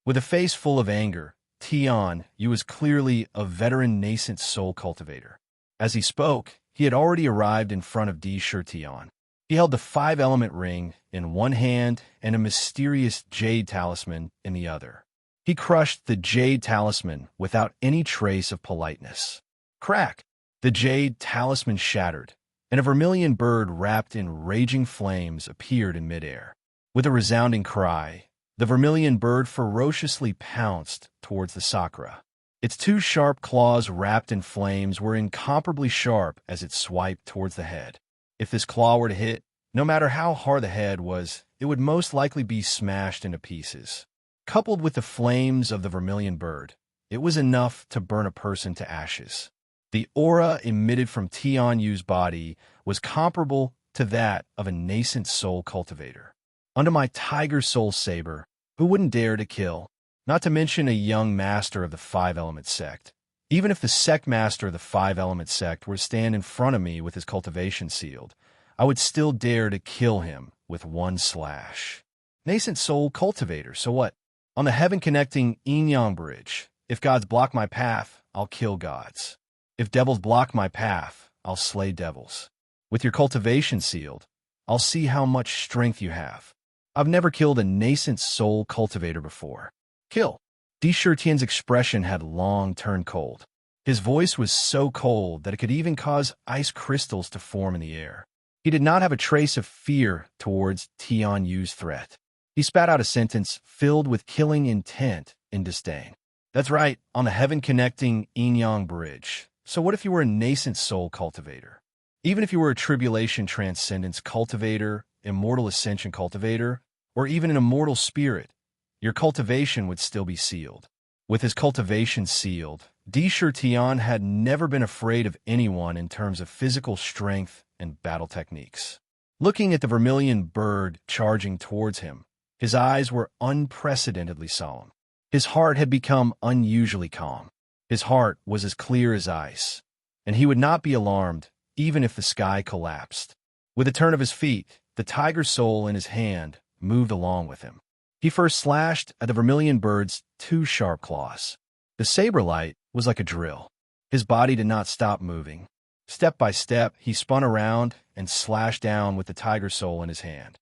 With a face full of anger, Tian Yu was clearly a veteran nascent soul cultivator. As he spoke, he had already arrived in front of Di Shutian. He held the five-element ring in one hand and a mysterious jade talisman in the other. He crushed the jade talisman without any trace of politeness. Crack! The jade talisman shattered, and a vermilion bird wrapped in raging flames appeared in midair. With a resounding cry, the vermilion bird ferociously pounced towards the Sakura. Its two sharp claws wrapped in flames were incomparably sharp as it swiped towards the head. If this claw were to hit, no matter how hard the head was, it would most likely be smashed into pieces. Coupled with the flames of the vermilion bird, it was enough to burn a person to ashes. The aura emitted from Tian Yu's body was comparable to that of a nascent soul cultivator. Under my tiger soul saber, who wouldn't dare to kill? Not to mention a young master of the five-element sect. Even if the sect master of the five-element sect were to stand in front of me with his cultivation sealed, I would still dare to kill him with one slash. Nascent soul cultivator, so what? On the heaven-connecting yin-yang bridge, if gods block my path, I'll kill gods. If devils block my path, I'll slay devils. With your cultivation sealed, I'll see how much strength you have. I've never killed a nascent soul cultivator before. Kill. Di Shutian's expression had long turned cold. His voice was so cold that it could even cause ice crystals to form in the air. He did not have a trace of fear towards Tian Yu's threat. He spat out a sentence filled with killing intent and disdain. That's right, on the heaven-connecting yin-yang bridge. So what if you were a nascent soul cultivator? Even if you were a tribulation transcendence cultivator, immortal ascension cultivator, or even an immortal spirit, your cultivation would still be sealed. With his cultivation sealed, Di Shutian had never been afraid of anyone in terms of physical strength and battle techniques. Looking at the vermilion bird charging towards him, his eyes were unprecedentedly solemn. His heart had become unusually calm. His heart was as clear as ice, and he would not be alarmed even if the sky collapsed. With a turn of his feet, the tiger soul in his hand moved along with him. He first slashed at the vermilion bird's two sharp claws. The saber light was like a drill. His body did not stop moving. Step by step, he spun around and slashed down with the tiger soul in his hand.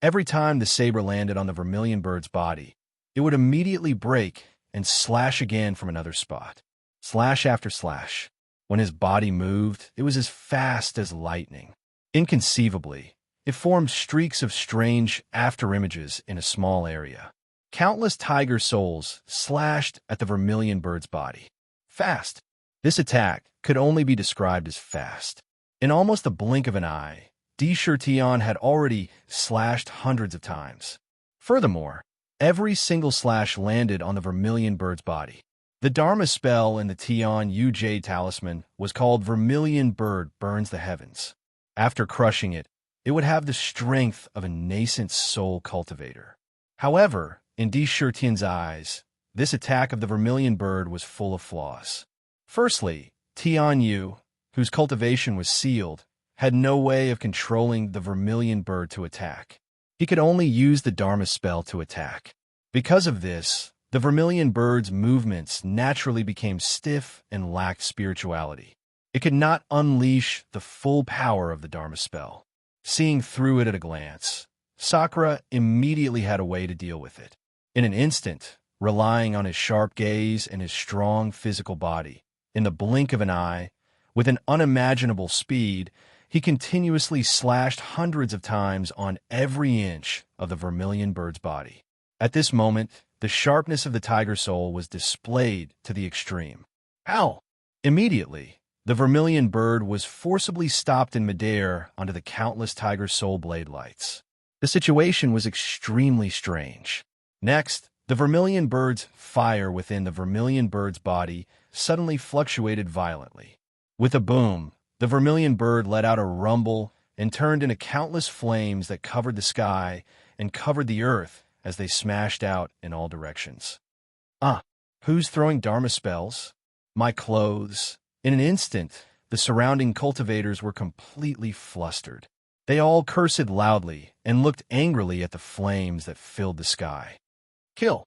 Every time the saber landed on the vermilion bird's body, it would immediately break and slash again from another spot. Slash after slash. When his body moved, it was as fast as lightning. Inconceivably, it formed streaks of strange afterimages in a small area. Countless tiger souls slashed at the vermilion bird's body. Fast. This attack could only be described as fast. In almost the blink of an eye, Di Shutian had already slashed hundreds of times. Furthermore, every single slash landed on the vermilion bird's body. The Dharma spell in the Tian Yu Jade Talisman was called Vermilion Bird Burns the Heavens. After crushing it, it would have the strength of a nascent soul cultivator. However, in Di Shutian's eyes, this attack of the vermilion bird was full of flaws. Firstly, Tian Yu, whose cultivation was sealed, had no way of controlling the vermilion bird to attack. He could only use the Dharma spell to attack. Because of this, the vermilion bird's movements naturally became stiff and lacked spirituality. It could not unleash the full power of the Dharma spell. Seeing through it at a glance, Sakura immediately had a way to deal with it. In an instant, relying on his sharp gaze and his strong physical body, in the blink of an eye, with an unimaginable speed, he continuously slashed hundreds of times on every inch of the vermilion bird's body. At this moment, the sharpness of the tiger soul was displayed to the extreme. How? Immediately, the vermilion bird was forcibly stopped in midair under the countless tiger soul blade lights. The situation was extremely strange. Next, The vermilion bird's fire within the vermilion bird's body suddenly fluctuated violently. With a boom, the vermilion bird let out a rumble and turned into countless flames that covered the sky and covered the earth as they smashed out in all directions. Who's throwing Dharma spells? My clothes. In an instant, the surrounding cultivators were completely flustered. They all cursed loudly and looked angrily at the flames that filled the sky. Kill!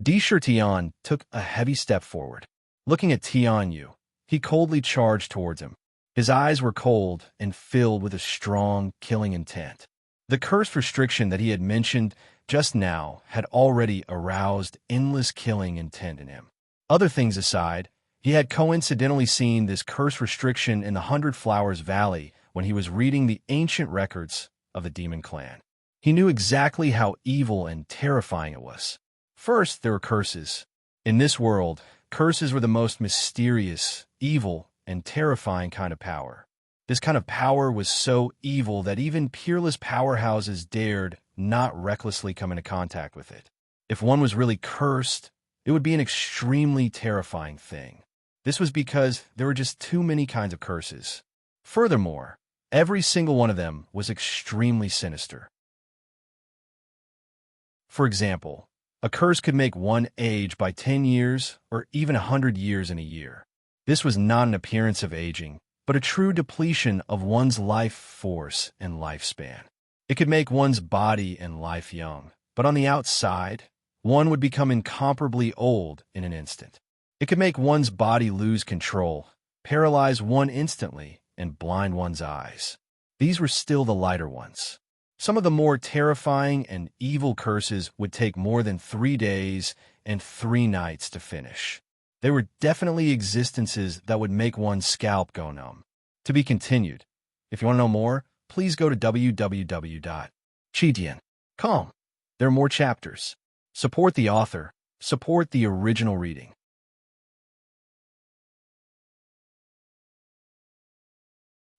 Tion took a heavy step forward. Looking at Tianyu, he coldly charged towards him. His eyes were cold and filled with a strong, killing intent. The cursed restriction that he had mentioned just now had already aroused endless killing intent in him. Other things aside, he had coincidentally seen this cursed restriction in the 100 Flowers Valley when he was reading the ancient records of the demon clan. He knew exactly how evil and terrifying it was. First, there were curses. In this world, curses were the most mysterious, evil, and terrifying kind of power. This kind of power was so evil that even peerless powerhouses dared not recklessly come into contact with it. If one was really cursed, it would be an extremely terrifying thing. This was because there were just too many kinds of curses. Furthermore, every single one of them was extremely sinister. For example, a curse could make one age by 10 years or even 100 years in a year. This was not an appearance of aging, but a true depletion of one's life force and lifespan. It could make one's body and life young, but on the outside, one would become incomparably old in an instant. It could make one's body lose control, paralyze one instantly, and blind one's eyes. These were still the lighter ones. Some of the more terrifying and evil curses would take more than 3 days and 3 nights to finish. They were definitely existences that would make one's scalp go numb. To be continued. If you want to know more, please go to www.chidian.com. There are more chapters. Support the author. Support the original reading.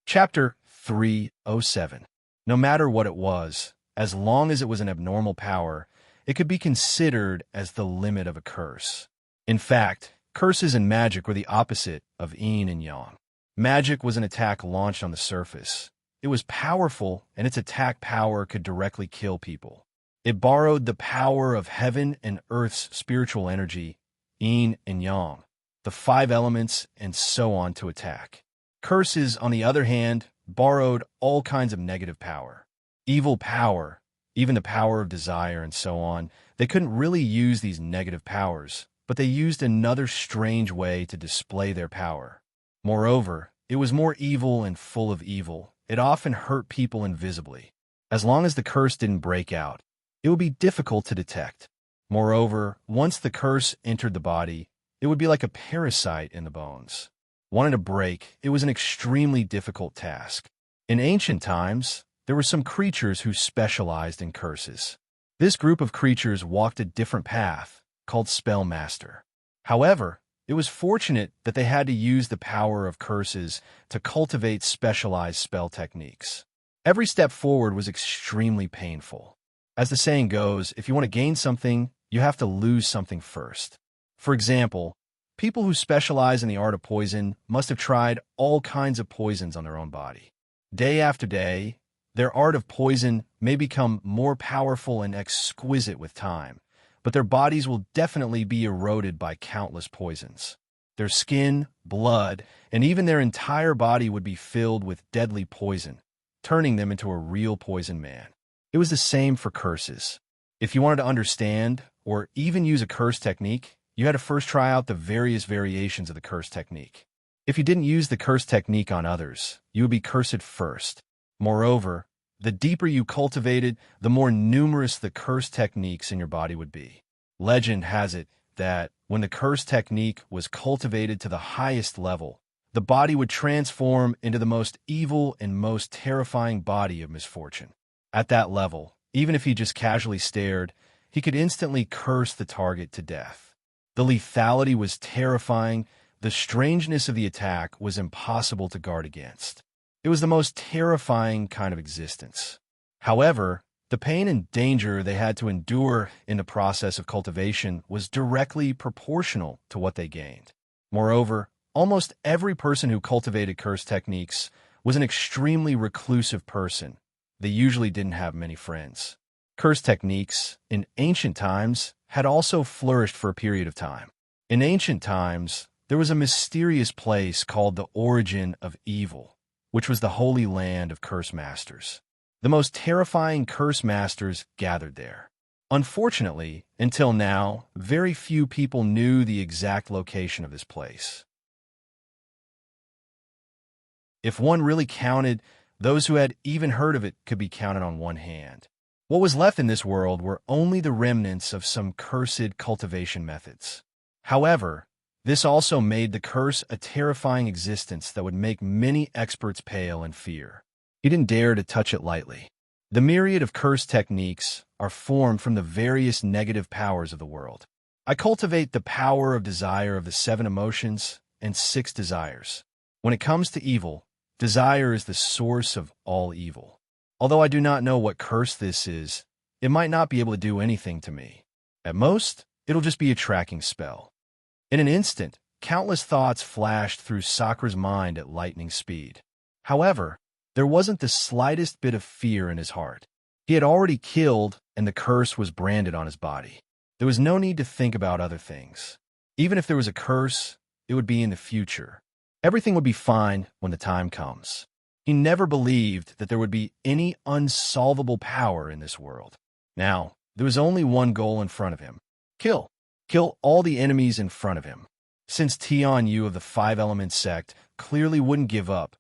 Chapter 307. No matter what it was, as long as it was an abnormal power, it could be considered as the limit of a curse. In fact, curses and magic were the opposite of yin and yang. Magic was an attack launched on the surface. It was powerful, and its attack power could directly kill people. It borrowed the power of heaven and earth's spiritual energy, yin and yang, the 5 elements, and so on to attack. Curses, on the other hand, borrowed all kinds of negative power. Evil power, even the power of desire and so on. They couldn't really use these negative powers, but they used another strange way to display their power. Moreover, it was more evil and full of evil. It often hurt people invisibly. As long as the curse didn't break out, it would be difficult to detect. Moreover, once the curse entered the body, it would be like a parasite in the bones. Wanting to break, it was an extremely difficult task. In ancient times, there were some creatures who specialized in curses. This group of creatures walked a different path, called Spellmaster. However, it was fortunate that they had to use the power of curses to cultivate specialized spell techniques. Every step forward was extremely painful. As the saying goes, if you want to gain something, you have to lose something first. For example, people who specialize in the art of poison must have tried all kinds of poisons on their own body. Day after day, their art of poison may become more powerful and exquisite with time, but their bodies will definitely be eroded by countless poisons. Their skin, blood, and even their entire body would be filled with deadly poison, turning them into a real poison man. It was the same for curses. If you wanted to understand or even use a curse technique, you had to first try out the various variations of the curse technique. If you didn't use the curse technique on others, you would be cursed first. Moreover, the deeper you cultivated, the more numerous the curse techniques in your body would be. Legend has it that when the curse technique was cultivated to the highest level, the body would transform into the most evil and most terrifying body of misfortune. At that level, even if he just casually stared, he could instantly curse the target to death. The lethality was terrifying. The strangeness of the attack was impossible to guard against. It was the most terrifying kind of existence. However, The pain and danger they had to endure in the process of cultivation was directly proportional to what they gained. Moreover, almost every person who cultivated curse techniques was an extremely reclusive person. They usually didn't have many friends. Curse techniques, in ancient times, had also flourished for a period of time. In ancient times, there was a mysterious place called the origin of evil, which was the holy land of curse masters. The most terrifying curse masters gathered there. Unfortunately, until now, very few people knew the exact location of this place. If one really counted, those who had even heard of it could be counted on one hand. What was left in this world were only the remnants of some cursed cultivation methods. However, this also made the curse a terrifying existence that would make many experts pale in fear. He didn't dare to touch it lightly. The myriad of curse techniques are formed from the various negative powers of the world. I cultivate the power of desire of the 7 emotions and 6 desires. When it comes to evil, desire is the source of all evil. Although I do not know what curse this is, it might not be able to do anything to me. At most, it'll just be a tracking spell. In an instant, countless thoughts flashed through Sakra's mind at lightning speed. However, there wasn't the slightest bit of fear in his heart. He had already killed, and the curse was branded on his body. There was no need to think about other things. Even if there was a curse, it would be in the future. Everything would be fine when the time comes. He never believed that there would be any unsolvable power in this world. Now, there was only one goal in front of him. Kill. Kill all the enemies in front of him. Since Tian Yu of the 5 Element sect clearly wouldn't give up,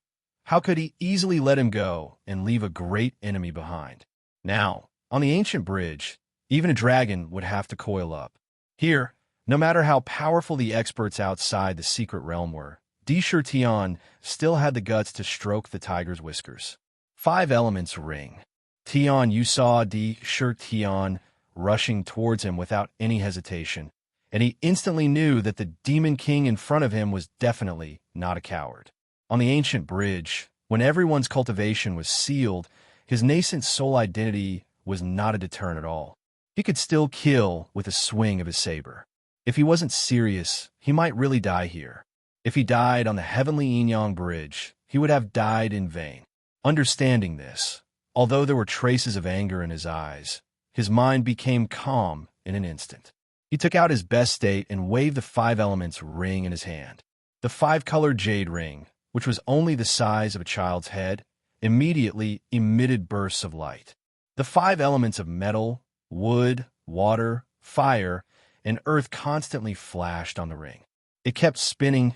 how could he easily let him go and leave a great enemy behind? Now, on the ancient bridge, even a dragon would have to coil up. Here, no matter how powerful the experts outside the secret realm were, Di Tian still had the guts to stroke the tiger's whiskers. 5 Elements ring. Tian Yu saw Di Tian rushing towards him without any hesitation, and he instantly knew that the demon king in front of him was definitely not a coward. On the ancient bridge, when everyone's cultivation was sealed, his nascent soul identity was not a deterrent at all. He could still kill with a swing of his saber. If he wasn't serious, he might really die here. If he died on the heavenly Yin-Yang bridge, he would have died in vain. Understanding this, although there were traces of anger in his eyes, his mind became calm in an instant. He took out his best state and waved the 5 Elements ring in his hand. The 5-colored jade ring, which was only the size of a child's head, immediately emitted bursts of light. The 5 elements of metal, wood, water, fire, and earth constantly flashed on the ring. It kept spinning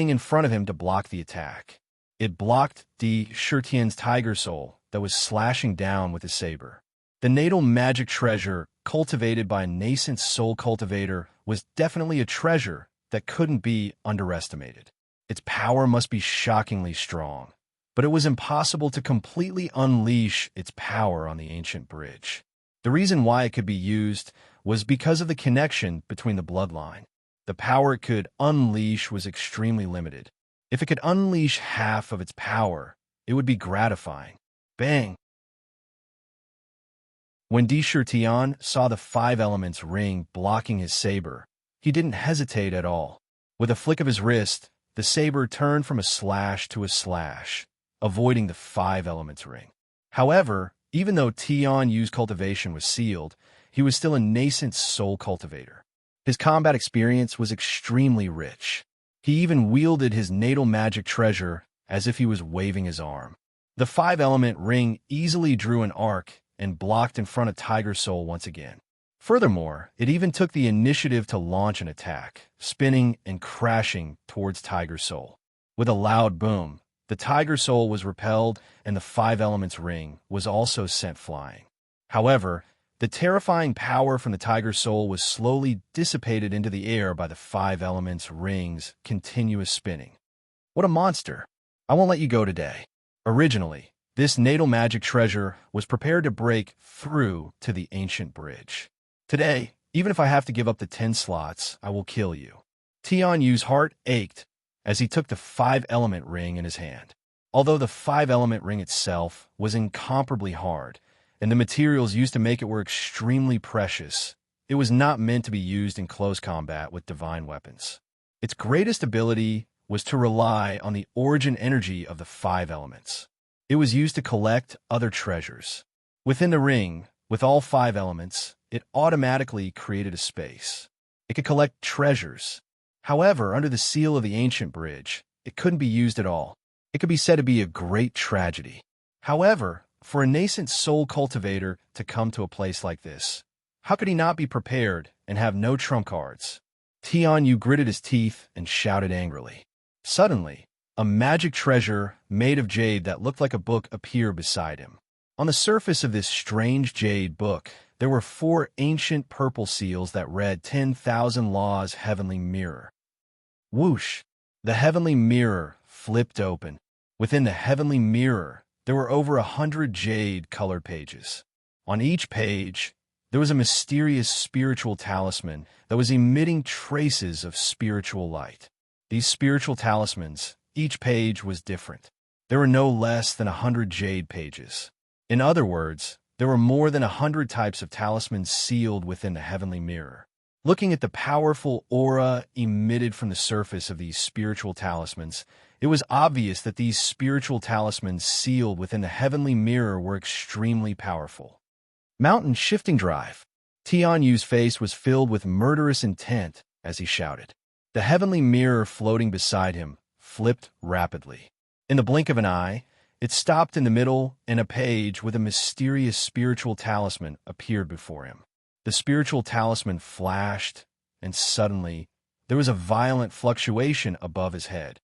in front of him to block the attack. It blocked Di Tian's tiger soul that was slashing down with his saber. The natal magic treasure, cultivated by a nascent soul cultivator, was definitely a treasure that couldn't be underestimated. Its power must be shockingly strong, but it was impossible to completely unleash its power on the ancient bridge. The reason why it could be used was because of the connection between the bloodline. The power it could unleash was extremely limited. If it could unleash half of its power, it would be gratifying. Bang! When Di Tian saw the 5 Elements ring blocking his saber, he didn't hesitate at all. With a flick of his wrist, the saber turned from a slash to a slash, avoiding the 5 Elements ring. However, even though Tian Yu's cultivation was sealed, he was still a nascent soul cultivator. His combat experience was extremely rich. He even wielded his natal magic treasure as if he was waving his arm. The 5-element ring easily drew an arc and blocked in front of Tiger Soul once again. Furthermore, it even took the initiative to launch an attack, spinning and crashing towards Tiger Soul. With a loud boom, the Tiger Soul was repelled and the 5 Elements ring was also sent flying. However, the terrifying power from the Tiger Soul was slowly dissipated into the air by the 5 Elements ring's continuous spinning. What a monster! I won't let you go today. Originally, this natal magic treasure was prepared to break through to the ancient bridge. Today, even if I have to give up the 10 slots, I will kill you. Tian Yu's heart ached as he took the 5-element ring in his hand. Although the 5-element ring itself was incomparably hard, and the materials used to make it were extremely precious. It was not meant to be used in close combat with divine weapons. Its greatest ability was to rely on the origin energy of the 5 elements. It was used to collect other treasures. Within the ring, with all 5 elements, it automatically created a space. It could collect treasures. However, under the seal of the ancient bridge, it couldn't be used at all. It could be said to be a great tragedy. However, for a nascent soul cultivator to come to a place like this, how could he not be prepared and have no trump cards? Tianyu gritted his teeth and shouted angrily. Suddenly, a magic treasure made of jade that looked like a book appeared beside him. On the surface of this strange jade book, there were 4 ancient purple seals that read 10,000 Laws Heavenly Mirror. Whoosh! The heavenly mirror flipped open. Within the heavenly mirror, there were over 100 jade-colored pages. On each page, there was a mysterious spiritual talisman that was emitting traces of spiritual light. These spiritual talismans, each page was different. There were no less than 100 jade pages. In other words, there were more than 100 types of talismans sealed within the heavenly mirror. Looking at the powerful aura emitted from the surface of these spiritual talismans, it was obvious that these spiritual talismans sealed within the heavenly mirror were extremely powerful. Mountain shifting drive. Tianyu's face was filled with murderous intent as he shouted. The heavenly mirror floating beside him flipped rapidly. In the blink of an eye, it stopped in the middle, and a page with a mysterious spiritual talisman appeared before him. The spiritual talisman flashed, and suddenly, there was a violent fluctuation above his head.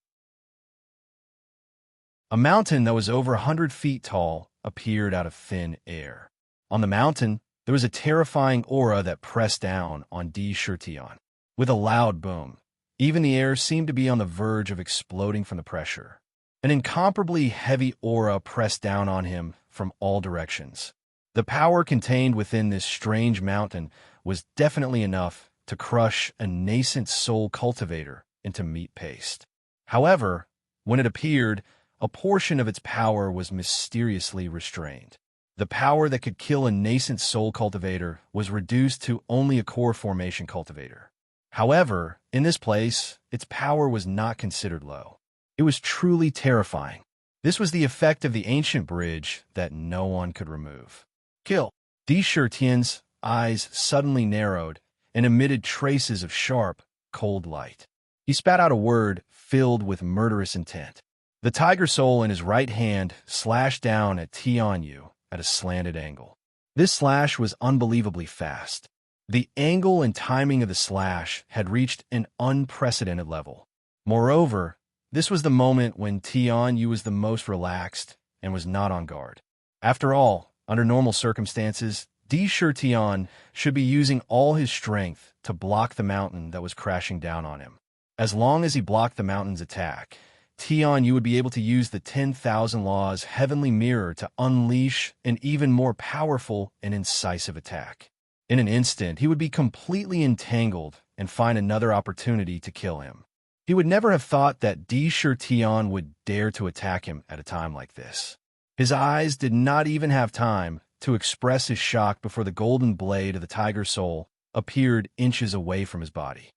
A mountain that was over 100 feet tall appeared out of thin air. On the mountain, there was a terrifying aura that pressed down on Di Shirtion. With a loud boom, even the air seemed to be on the verge of exploding from the pressure. An incomparably heavy aura pressed down on him from all directions. The power contained within this strange mountain was definitely enough to crush a nascent soul cultivator into meat paste. However, when it appeared, a portion of its power was mysteriously restrained. The power that could kill a nascent soul cultivator was reduced to only a core formation cultivator. However, in this place, its power was not considered low. It was truly terrifying. This was the effect of the ancient bridge that no one could remove. Kill! Di Shirtian's eyes suddenly narrowed and emitted traces of sharp, cold light. He spat out a word filled with murderous intent. The tiger soul in his right hand slashed down at Tianyu at a slanted angle. This slash was unbelievably fast. The angle and timing of the slash had reached an unprecedented level. Moreover, this was the moment when Tianyu was the most relaxed and was not on guard. After all, under normal circumstances, Di Shirtian should be using all his strength to block the mountain that was crashing down on him. As long as he blocked the mountain's attack, Tianyu would be able to use the 10,000 Laws Heavenly Mirror to unleash an even more powerful and incisive attack. In an instant, he would be completely entangled and find another opportunity to kill him. He would never have thought that Di Shirtian would dare to attack him at a time like this. His eyes did not even have time to express his shock before the golden blade of the tiger soul appeared inches away from his body.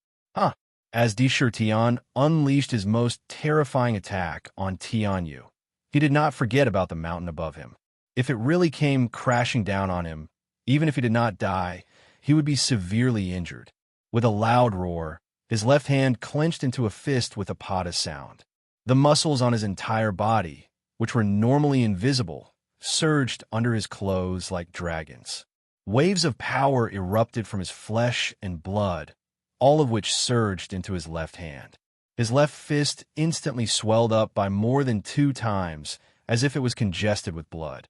As Di Shirtian unleashed his most terrifying attack on Tianyu, he did not forget about the mountain above him. If it really came crashing down on him, even if he did not die, he would be severely injured. With a loud roar, his left hand clenched into a fist with a pada sound. The muscles on his entire body, which were normally invisible, surged under his clothes like dragons. Waves of power erupted from his flesh and blood, all of which surged into his left hand. His left fist instantly swelled up by more than 2 times, as if it was congested with blood.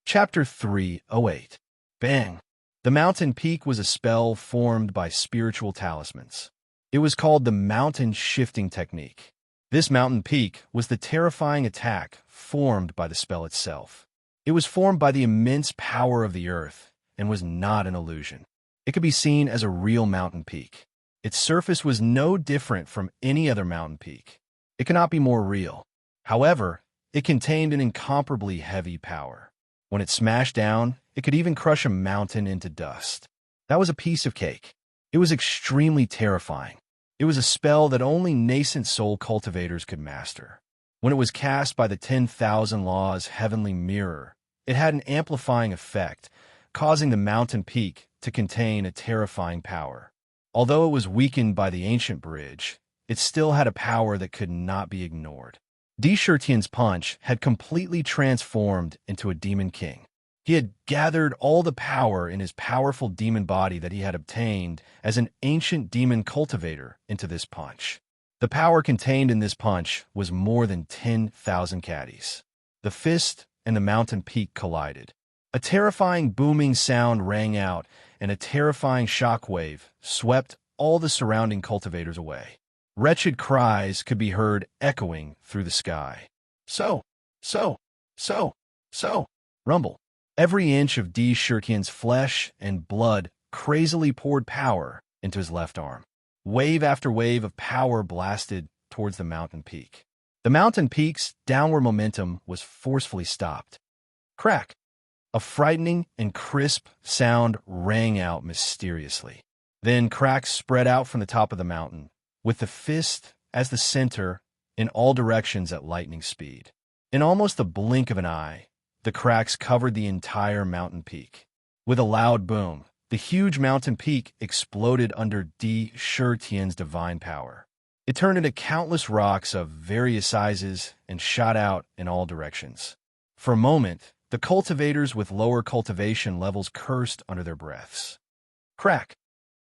Chapter 308. Bang! The mountain peak was a spell formed by spiritual talismans. It was called the mountain shifting technique. This mountain peak was the terrifying attack formed by the spell itself. It was formed by the immense power of the earth and was not an illusion. It could be seen as a real mountain peak. Its surface was no different from any other mountain peak. It cannot be more real. However, it contained an incomparably heavy power. When it smashed down, it could even crush a mountain into dust. That was a piece of cake. It was extremely terrifying. It was a spell that only nascent soul cultivators could master. When it was cast by the 10,000 Laws heavenly mirror, it had an amplifying effect, causing the mountain peak to contain a terrifying power. Although it was weakened by the ancient bridge, it still had a power that could not be ignored. Shurtian's punch had completely transformed into a demon king. He had gathered all the power in his powerful demon body that he had obtained as an ancient demon cultivator into this punch. The power contained in this punch was more than 10,000 caddies. The fist and the mountain peak collided. A terrifying booming sound rang out, and a terrifying shockwave swept all the surrounding cultivators away. Wretched cries could be heard echoing through the sky. So, rumble. Every inch of Shurtian's flesh and blood crazily poured power into his left arm. Wave after wave of power blasted towards the mountain peak. The mountain peak's downward momentum was forcefully stopped. Crack! A frightening and crisp sound rang out mysteriously. Then cracks spread out from the top of the mountain, with the fist as the center in all directions at lightning speed. In almost the blink of an eye, the cracks covered the entire mountain peak. With a loud boom, the huge mountain peak exploded under Shurtian's divine power. It turned into countless rocks of various sizes and shot out in all directions. For a moment, the cultivators with lower cultivation levels cursed under their breaths. Crack!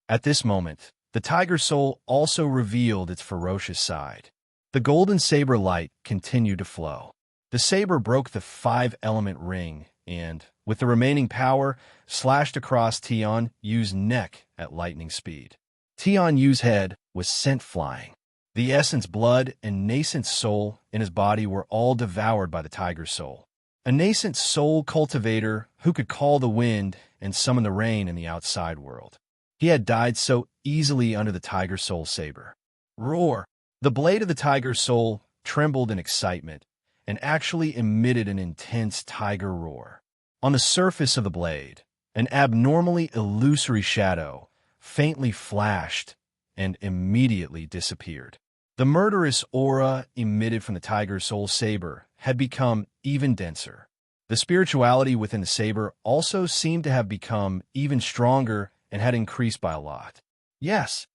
At this moment, the tiger soul also revealed its ferocious side. The golden saber light continued to flow. The saber broke the 5-element ring and, with the remaining power, slashed across Tian Yu's neck at lightning speed. Tian Yu's head was sent flying. The essence, blood, and nascent soul in his body were all devoured by the tiger soul. A nascent soul cultivator who could call the wind and summon the rain in the outside world. He had died so easily under the tiger soul saber. Roar! The blade of the tiger soul trembled in excitement and actually emitted an intense tiger roar. On the surface of the blade, an abnormally illusory shadow faintly flashed and immediately disappeared. The murderous aura emitted from the tiger soul saber had become even denser. The spirituality within the saber also seemed to have become even stronger and had increased by a lot. Yes.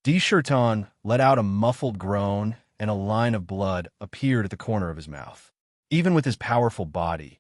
Shurtian let out a muffled groan, and a line of blood appeared at the corner of his mouth. Even with his powerful body,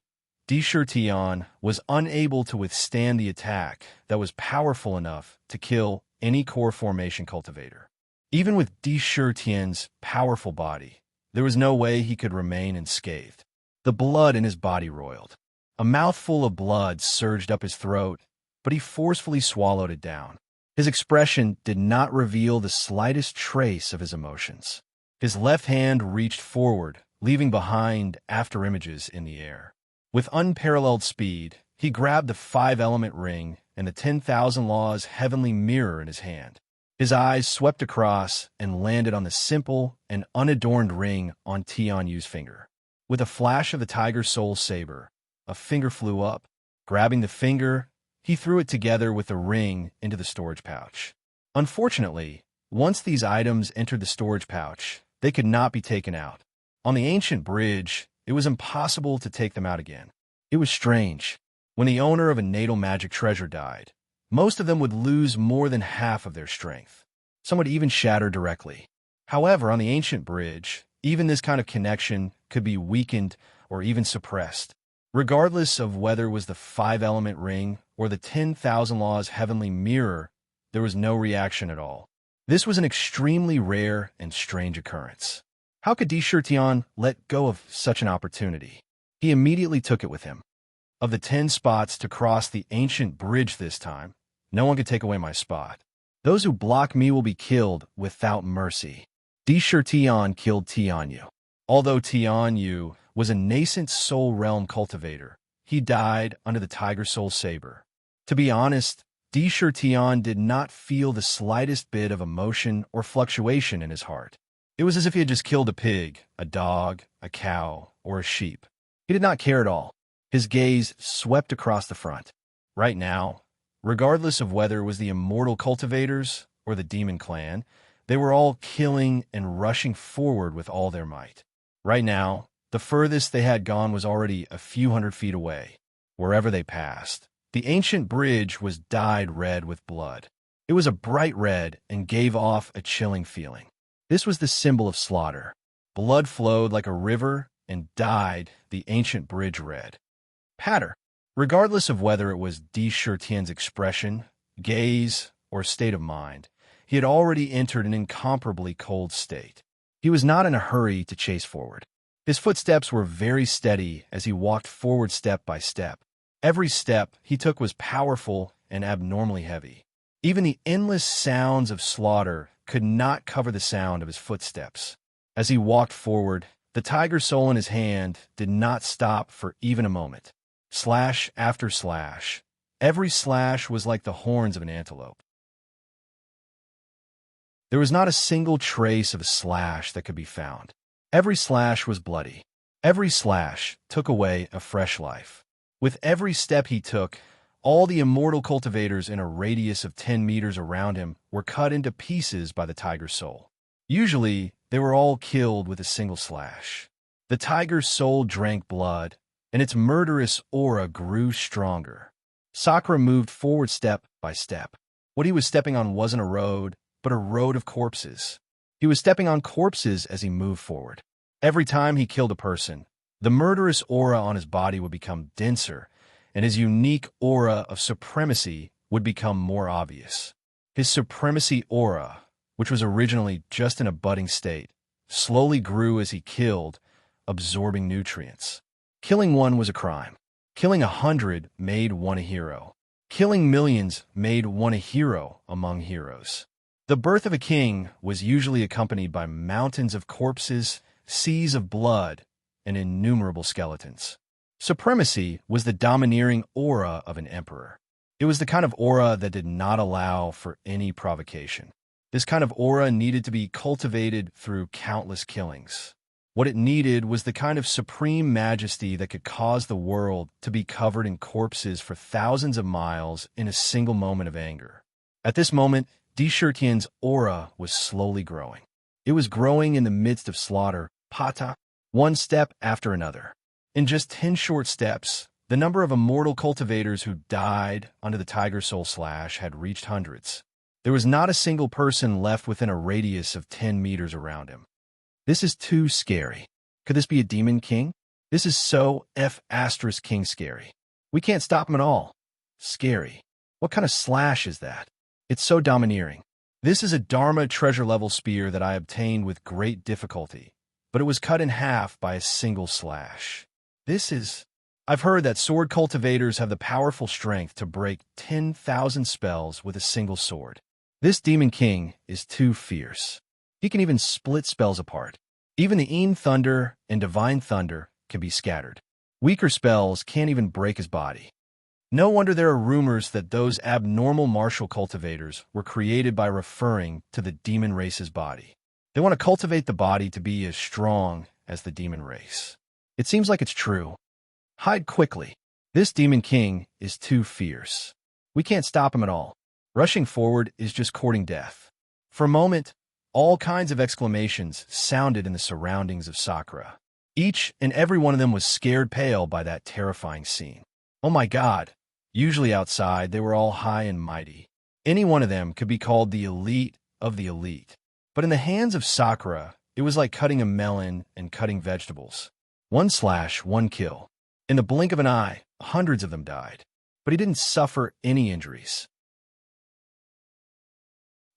Shurtian was unable to withstand the attack that was powerful enough to kill any core formation cultivator. Even with Shurtian's powerful body, there was no way he could remain unscathed. The blood in his body roiled. A mouthful of blood surged up his throat, but he forcefully swallowed it down. His expression did not reveal the slightest trace of his emotions. His left hand reached forward, leaving behind afterimages in the air. With unparalleled speed, he grabbed the 5-element ring and the 10,000 Laws heavenly mirror in his hand. His eyes swept across and landed on the simple and unadorned ring on Tian Yu's finger. With a flash of the tiger soul saber, a finger flew up. Grabbing the finger, he threw it together with the ring into the storage pouch. Unfortunately, once these items entered the storage pouch, they could not be taken out. On the ancient bridge, it was impossible to take them out again. It was strange. When the owner of a natal magic treasure died, most of them would lose more than half of their strength. Some would even shatter directly. However, on the ancient bridge, even this kind of connection could be weakened or even suppressed. Regardless of whether it was the 5-element ring or the 10,000 Laws heavenly mirror, there was no reaction at all. This was an extremely rare and strange occurrence. How could Shurtian let go of such an opportunity? He immediately took it with him. Of the 10 spots to cross the ancient bridge this time, no one could take away my spot. Those who block me will be killed without mercy. Shurtian killed Tian Yu. Although Tian Yu was a nascent soul realm cultivator, he died under the tiger soul saber. To be honest, Shurtian did not feel the slightest bit of emotion or fluctuation in his heart. It was as if he had just killed a pig, a dog, a cow, or a sheep. He did not care at all. His gaze swept across the front. Right now, regardless of whether it was the immortal cultivators or the demon clan, they were all killing and rushing forward with all their might. Right now, the furthest they had gone was already a few hundred feet away. Wherever they passed, the ancient bridge was dyed red with blood. It was a bright red and gave off a chilling feeling. This was the symbol of slaughter. Blood flowed like a river and dyed the ancient bridge red. Patter. Regardless of whether it was De Chertien's expression, gaze, or state of mind, he had already entered an incomparably cold state. He was not in a hurry to chase forward. His footsteps were very steady as he walked forward step by step. Every step he took was powerful and abnormally heavy. Even the endless sounds of slaughter could not cover the sound of his footsteps. As he walked forward, the tiger soul in his hand did not stop for even a moment. Slash after slash. Every slash was like the horns of an antelope. There was not a single trace of a slash that could be found. Every slash was bloody. Every slash took away a fresh life. With every step he took, all the immortal cultivators in a radius of 10 meters around him were cut into pieces by the tiger's soul. Usually, they were all killed with a single slash. The tiger's soul drank blood, and its murderous aura grew stronger. Sakura moved forward step by step. What he was stepping on wasn't a road, but a road of corpses. He was stepping on corpses as he moved forward. Every time he killed a person, the murderous aura on his body would become denser, and his unique aura of supremacy would become more obvious. His supremacy aura, which was originally just in a budding state, slowly grew as he killed, absorbing nutrients. Killing one was a crime. Killing 100 made one a hero. Killing millions made one a hero among heroes. The birth of a king was usually accompanied by mountains of corpses, seas of blood, and innumerable skeletons. Supremacy was the domineering aura of an emperor. It was the kind of aura that did not allow for any provocation. This kind of aura needed to be cultivated through countless killings. What it needed was the kind of supreme majesty that could cause the world to be covered in corpses for thousands of miles in a single moment of anger. At this moment, De Chertien's aura was slowly growing. It was growing in the midst of slaughter, pata, one step after another. In just 10 short steps, the number of immortal cultivators who died under the Tiger Soul Slash had reached hundreds. There was not a single person left within a radius of 10 meters around him. This is too scary. Could this be a demon king? This is so F***king scary. We can't stop him at all. Scary. What kind of slash is that? It's so domineering. This is a Dharma treasure-level spear that I obtained with great difficulty, but it was cut in half by a single slash. I've heard that sword cultivators have the powerful strength to break 10,000 spells with a single sword. This demon king is too fierce. He can even split spells apart. Even the Een Thunder and Divine Thunder can be scattered. Weaker spells can't even break his body. No wonder there are rumors that those abnormal martial cultivators were created by referring to the demon race's body. They want to cultivate the body to be as strong as the demon race. It seems like it's true. Hide quickly. This demon king is too fierce. We can't stop him at all. Rushing forward is just courting death. For a moment, all kinds of exclamations sounded in the surroundings of Sakura. Each and every one of them was scared pale by that terrifying scene. Oh my God! Usually outside, they were all high and mighty. Any one of them could be called the elite of the elite. But in the hands of Sakura, it was like cutting a melon and cutting vegetables. One slash, one kill. In the blink of an eye, hundreds of them died. But he didn't suffer any injuries.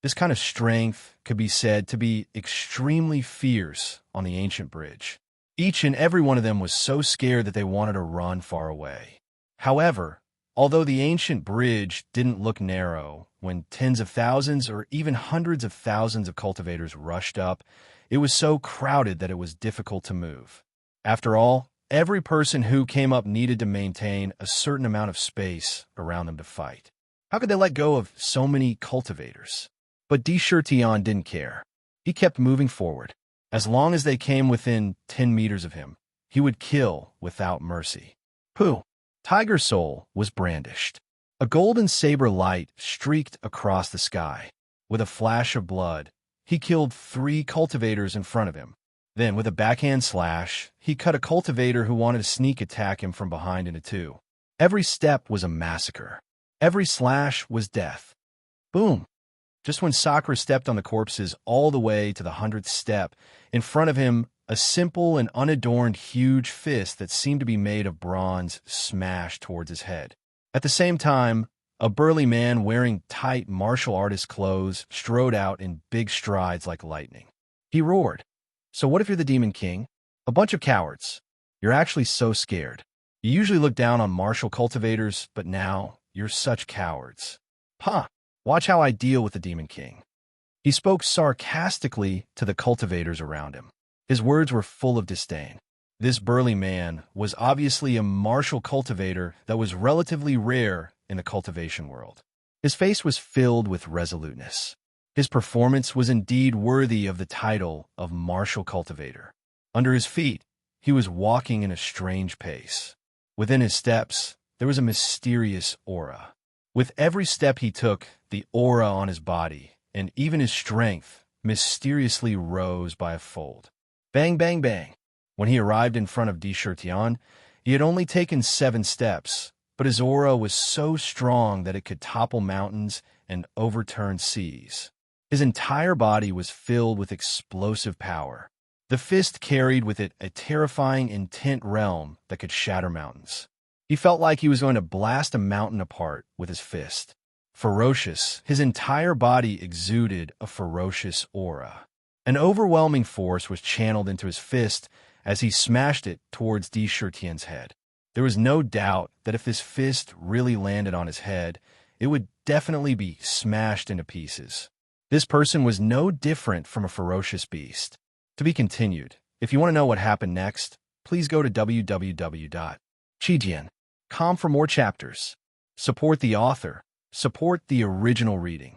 This kind of strength could be said to be extremely fierce on the ancient bridge. Each and every one of them was so scared that they wanted to run far away. However, although the ancient bridge didn't look narrow, when tens of thousands or even hundreds of thousands of cultivators rushed up, it was so crowded that it was difficult to move. After all, every person who came up needed to maintain a certain amount of space around them to fight. How could they let go of so many cultivators? But De Chertien didn't care. He kept moving forward. As long as they came within 10 meters of him, he would kill without mercy. Pooh! Tiger Soul was brandished. A golden saber light streaked across the sky. With a flash of blood, he killed 3 cultivators in front of him. Then, with a backhand slash, he cut a cultivator who wanted to sneak attack him from behind into 2. Every step was a massacre. Every slash was death. Boom! Just when Sakura stepped on the corpses all the way to the 100th step, in front of him, a simple and unadorned huge fist that seemed to be made of bronze smashed towards his head. At the same time, a burly man wearing tight martial artist clothes strode out in big strides like lightning. He roared, "So what if you're the Demon King? A bunch of cowards. You're actually so scared. You usually look down on martial cultivators, but now you're such cowards. Huh, watch how I deal with the Demon King." He spoke sarcastically to the cultivators around him. His words were full of disdain. This burly man was obviously a martial cultivator that was relatively rare in the cultivation world. His face was filled with resoluteness. His performance was indeed worthy of the title of martial cultivator. Under his feet, he was walking in a strange pace. Within his steps, there was a mysterious aura. With every step he took, the aura on his body, and even his strength, mysteriously rose by a fold. Bang, bang, bang. When he arrived in front of Deshirtian, he had only taken 7 steps, but his aura was so strong that it could topple mountains and overturn seas. His entire body was filled with explosive power. The fist carried with it a terrifying intent realm that could shatter mountains. He felt like he was going to blast a mountain apart with his fist. Ferocious, his entire body exuded a ferocious aura. An overwhelming force was channeled into his fist as he smashed it towards Deshirtian's head. There was no doubt that if this fist really landed on his head, it would definitely be smashed into pieces. This person was no different from a ferocious beast. To be continued. If you want to know what happened next, please go to www.chijian.com for more chapters. Support the author. Support the original reading.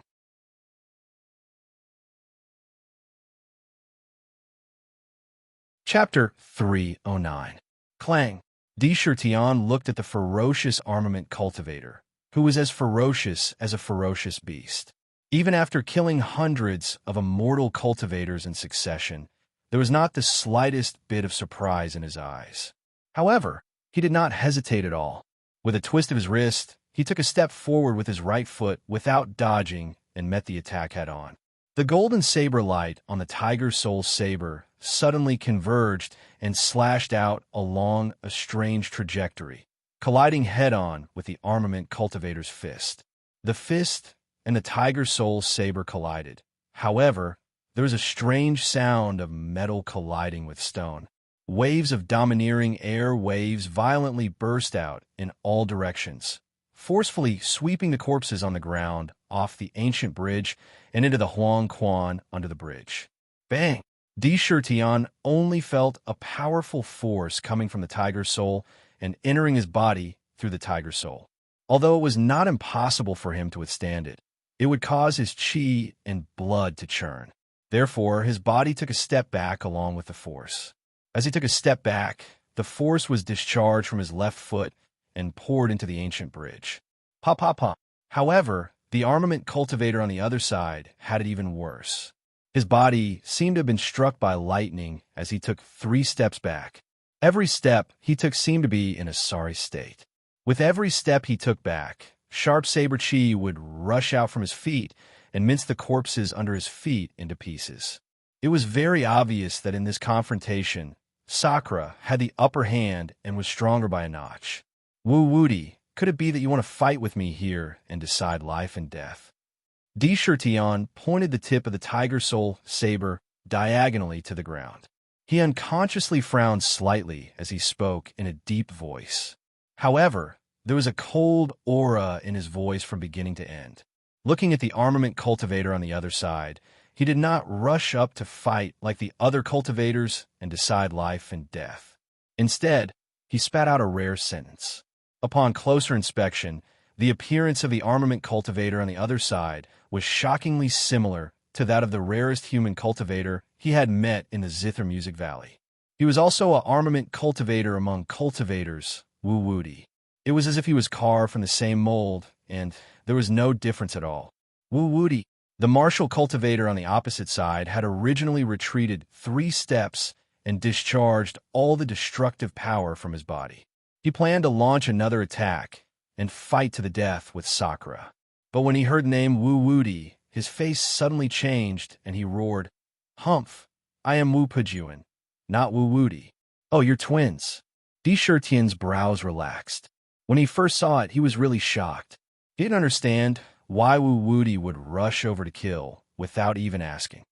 Chapter 309. Clang. Deshirtian looked at the ferocious armament cultivator, who was as ferocious as a ferocious beast. Even after killing hundreds of immortal cultivators in succession, there was not the slightest bit of surprise in his eyes. However, he did not hesitate at all. With a twist of his wrist, he took a step forward with his right foot without dodging and met the attack head-on. The golden saber light on the Tiger Soul saber suddenly converged and slashed out along a strange trajectory, colliding head-on with the armament cultivator's fist. The fist and the Tiger Soul saber collided. However, there was a strange sound of metal colliding with stone. Waves of domineering air waves violently burst out in all directions, forcefully sweeping the corpses on the ground off the ancient bridge and into the Huang Quan under the bridge. Bang! Deshirtian only felt a powerful force coming from the Tiger Soul and entering his body through the Tiger Soul. Although it was not impossible for him to withstand it, it would cause his chi and blood to churn. Therefore, his body took a step back along with the force. As he took a step back, the force was discharged from his left foot and poured into the ancient bridge. Pop, pop, pop. However, the armament cultivator on the other side had it even worse. His body seemed to have been struck by lightning as he took 3 steps back. Every step he took seemed to be in a sorry state. With every step he took back, sharp saber chi would rush out from his feet and mince the corpses under his feet into pieces. It was very obvious that in this confrontation, Sakura had the upper hand and was stronger by a notch. Wu Woody, could it be that you want to fight with me here and decide life and death? Deshirtian pointed the tip of the Tiger Soul saber diagonally to the ground. He unconsciously frowned slightly as he spoke in a deep voice. However, there was a cold aura in his voice from beginning to end. Looking at the armament cultivator on the other side, he did not rush up to fight like the other cultivators and decide life and death. Instead, he spat out a rare sentence. Upon closer inspection, the appearance of the armament cultivator on the other side was shockingly similar to that of the rarest human cultivator he had met in the Zither Music Valley. He was also an armament cultivator among cultivators, Wu Wudi. It was as if he was carved from the same mold, and there was no difference at all. Wu Wudi, the martial cultivator on the opposite side, had originally retreated 3 steps and discharged all the destructive power from his body. He planned to launch another attack and fight to the death with Sakura. But when he heard the name Wu Wudi, his face suddenly changed and he roared, "Humph, I am Wu Pujuan, not Wu Wudi." "Oh, you're twins." Di Shirtian's brows relaxed. When he first saw it, he was really shocked. He didn't understand why Wu Wudi would rush over to kill without even asking.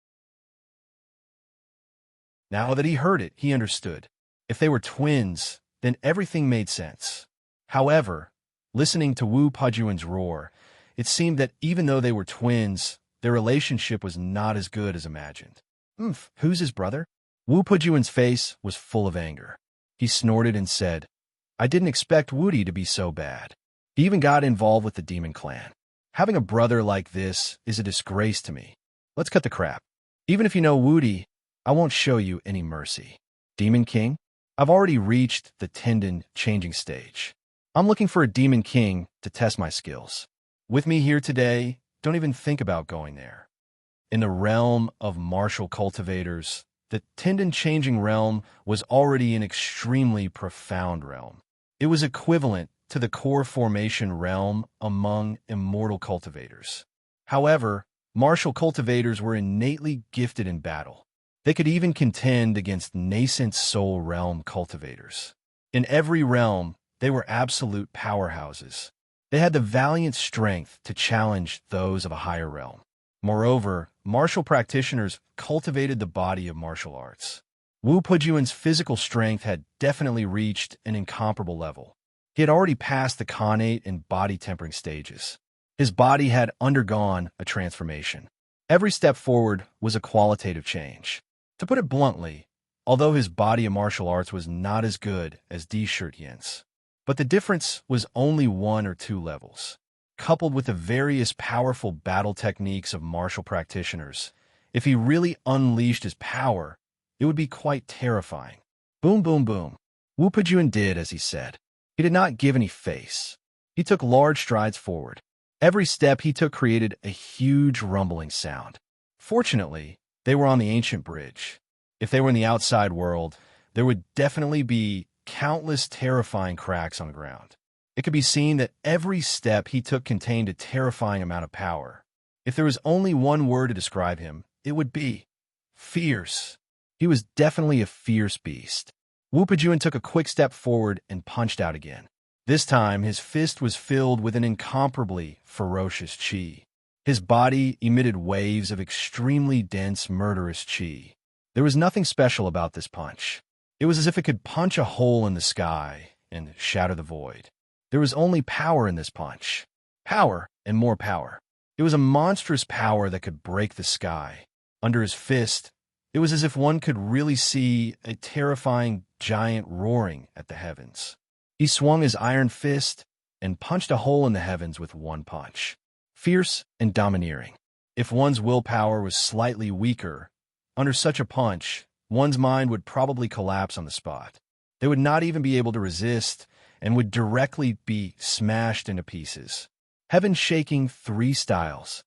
Now that he heard it, he understood. If they were twins, then everything made sense. However, listening to Wu Pujuan's roar, it seemed that even though they were twins, their relationship was not as good as imagined. Who's his brother? Wu Pujuan's face was full of anger. He snorted and said, "I didn't expect Wudi to be so bad. He even got involved with the demon clan. Having a brother like this is a disgrace to me. Let's cut the crap. Even if you know Wudi, I won't show you any mercy." "Demon King? I've already reached the tendon changing stage. I'm looking for a Demon King to test my skills. With me here today, don't even think about going there." In the realm of martial cultivators, the tendon-changing realm was already an extremely profound realm. It was equivalent to the core formation realm among immortal cultivators. However, martial cultivators were innately gifted in battle. They could even contend against nascent soul realm cultivators. In every realm, they were absolute powerhouses. They had the valiant strength to challenge those of a higher realm. Moreover, martial practitioners cultivated the body of martial arts. Wu Pujuan's physical strength had definitely reached an incomparable level. He had already passed the Khanate and body tempering stages. His body had undergone a transformation. Every step forward was a qualitative change. To put it bluntly, although his body of martial arts was not as good as Di Shirtian's, but the difference was only 1 or 2 levels. Coupled with the various powerful battle techniques of martial practitioners, if he really unleashed his power, it would be quite terrifying. Boom, boom, boom. Wu Pujuan did as he said. He did not give any face. He took large strides forward. Every step he took created a huge rumbling sound. Fortunately, they were on the ancient bridge. If they were in the outside world, there would definitely be countless terrifying cracks on the ground. It could be seen that every step he took contained a terrifying amount of power. If there was only one word to describe him, it would be fierce. He was definitely a fierce beast. Wu Pujuan took a quick step forward and punched out again. This time, his fist was filled with an incomparably ferocious chi. His body emitted waves of extremely dense, murderous chi. There was nothing special about this punch. It was as if it could punch a hole in the sky and shatter the void. There was only power in this punch. Power and more power. It was a monstrous power that could break the sky. Under his fist, it was as if one could really see a terrifying giant roaring at the heavens. He swung his iron fist and punched a hole in the heavens with one punch. Fierce and domineering. If one's willpower was slightly weaker, under such a punch, one's mind would probably collapse on the spot. They would not even be able to resist and would directly be smashed into pieces. Heaven-shaking 3 styles.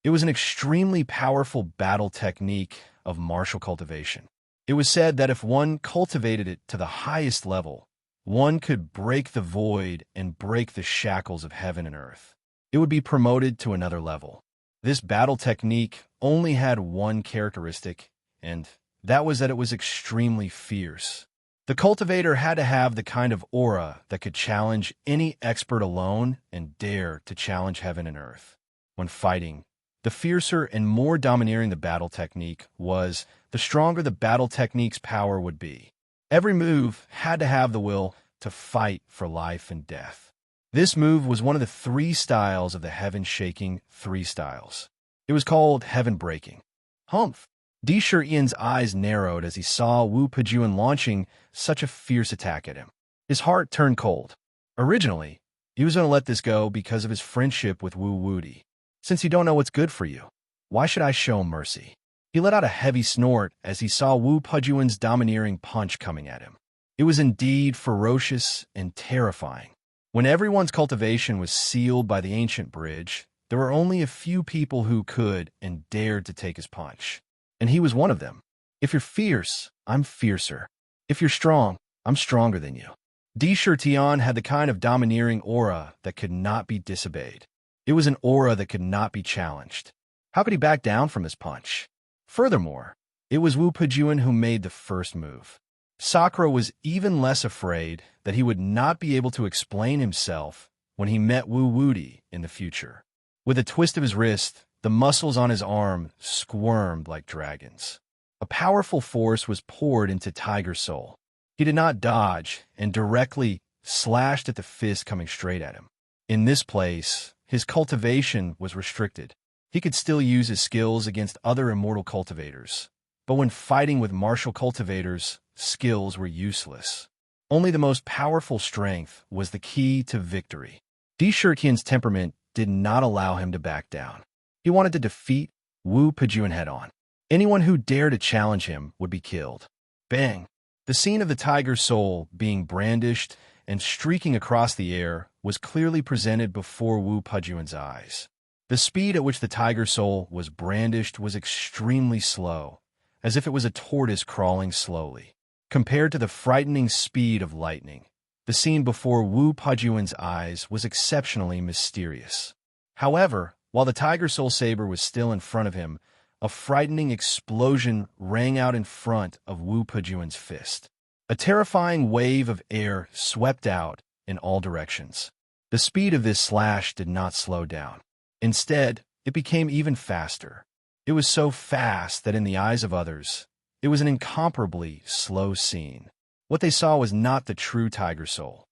It was an extremely powerful battle technique of martial cultivation. It was said that if one cultivated it to the highest level, one could break the void and break the shackles of heaven and earth. It would be promoted to another level. This battle technique only had one characteristic, and that was that it was extremely fierce. The cultivator had to have the kind of aura that could challenge any expert alone and dare to challenge heaven and earth. When fighting, the fiercer and more domineering the battle technique was, the stronger the battle technique's power would be. Every move had to have the will to fight for life and death. This move was one of the 3 styles of the heaven-shaking 3 styles. It was called heaven-breaking. Humph! Di Shirtian's eyes narrowed as he saw Wu Pujuan launching such a fierce attack at him. His heart turned cold. Originally, he was going to let this go because of his friendship with Wu Wudi. Since you don't know what's good for you, Why should I show mercy? He let out a heavy snort as he saw Wu Pujuan's domineering punch coming at him. It was indeed ferocious and terrifying. When everyone's cultivation was sealed by the ancient bridge, there were only a few people who could and dared to take his punch. And he was one of them. If you're fierce, I'm fiercer. If you're strong, I'm stronger than you. Di Shirtian had the kind of domineering aura that could not be disobeyed. It was an aura that could not be challenged. How could he back down from his punch? Furthermore, it was Wu Pujuan who made the first move. Sakura was even less afraid that he would not be able to explain himself when he met Wu Wudi in the future. With a twist of his wrist, the muscles on his arm squirmed like dragons. A powerful force was poured into Tiger Soul. He did not dodge and directly slashed at the fist coming straight at him. In this place, his cultivation was restricted. He could still use his skills against other immortal cultivators, but when fighting with martial cultivators, skills were useless. Only the most powerful strength was the key to victory. Di Shirtian's temperament did not allow him to back down. He wanted to defeat Wu Pujuan head-on. Anyone who dared to challenge him would be killed. Bang! The scene of the Tiger Soul being brandished and streaking across the air was clearly presented before Wu Pujuan's eyes. The speed at which the Tiger Soul was brandished was extremely slow, as if it was a tortoise crawling slowly. Compared to the frightening speed of lightning, the scene before Wu Pujuan's eyes was exceptionally mysterious. However, while the Tiger Soul saber was still in front of him, a frightening explosion rang out in front of Wu Pujuan's fist. A terrifying wave of air swept out in all directions. The speed of this slash did not slow down. Instead, it became even faster. It was so fast that in the eyes of others, it was an incomparably slow scene. What they saw was not the true Tiger Soul.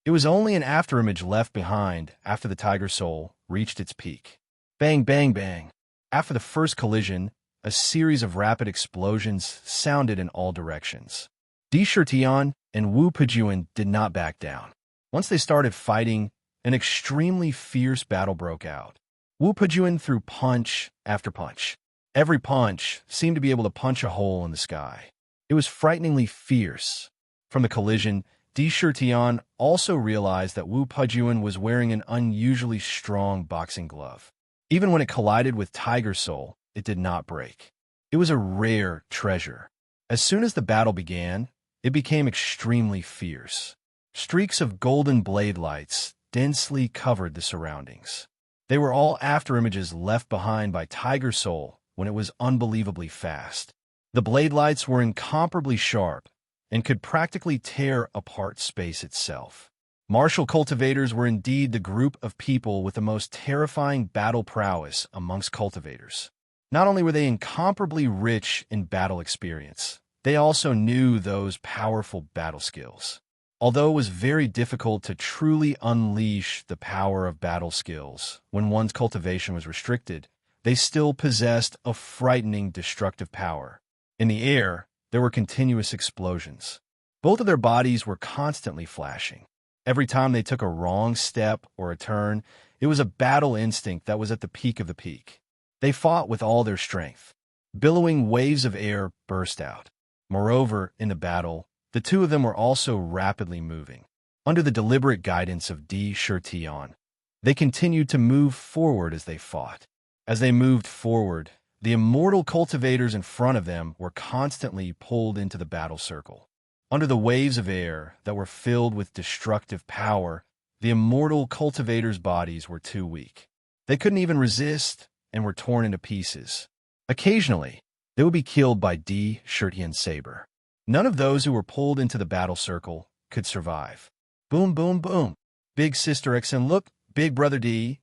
It was only an afterimage left behind after the Tiger Soul reached its peak. Bang, bang, bang. After the first collision, a series of rapid explosions sounded in all directions. Di Shirtian and Wu Pujuan did not back down. Once they started fighting, an extremely fierce battle broke out. Wu Pujuan threw punch after punch. Every punch seemed to be able to punch a hole in the sky. It was frighteningly fierce. From the collision, Di Shirtian also realized that Wu Pujuan was wearing an unusually strong boxing glove. Even when it collided with Tiger Soul, it did not break. It was a rare treasure. As soon as the battle began, it became extremely fierce. Streaks of golden blade lights densely covered the surroundings. They were all afterimages left behind by Tiger Soul when it was unbelievably fast. The blade lights were incomparably sharp and could practically tear apart space itself. Martial cultivators were indeed the group of people with the most terrifying battle prowess amongst cultivators. Not only were they incomparably rich in battle experience, they also knew those powerful battle skills. Although it was very difficult to truly unleash the power of battle skills when one's cultivation was restricted, they still possessed a frightening destructive power. In the air, there were continuous explosions. Both of their bodies were constantly flashing. Every time they took a wrong step or a turn, it was a battle instinct that was at the peak of the peak. They fought with all their strength. Billowing waves of air burst out. Moreover, in the battle, the two of them were also rapidly moving. Under the deliberate guidance of Di Shirtian, they continued to move forward as they fought. As they moved forward, the immortal cultivators in front of them were constantly pulled into the battle circle. Under the waves of air that were filled with destructive power, the immortal cultivators' bodies were too weak. They couldn't even resist and were torn into pieces. Occasionally, they would be killed by Di Shirtian's saber. None of those who were pulled into the battle circle could survive. Boom, boom, boom. Big Sister X and look, Big Brother D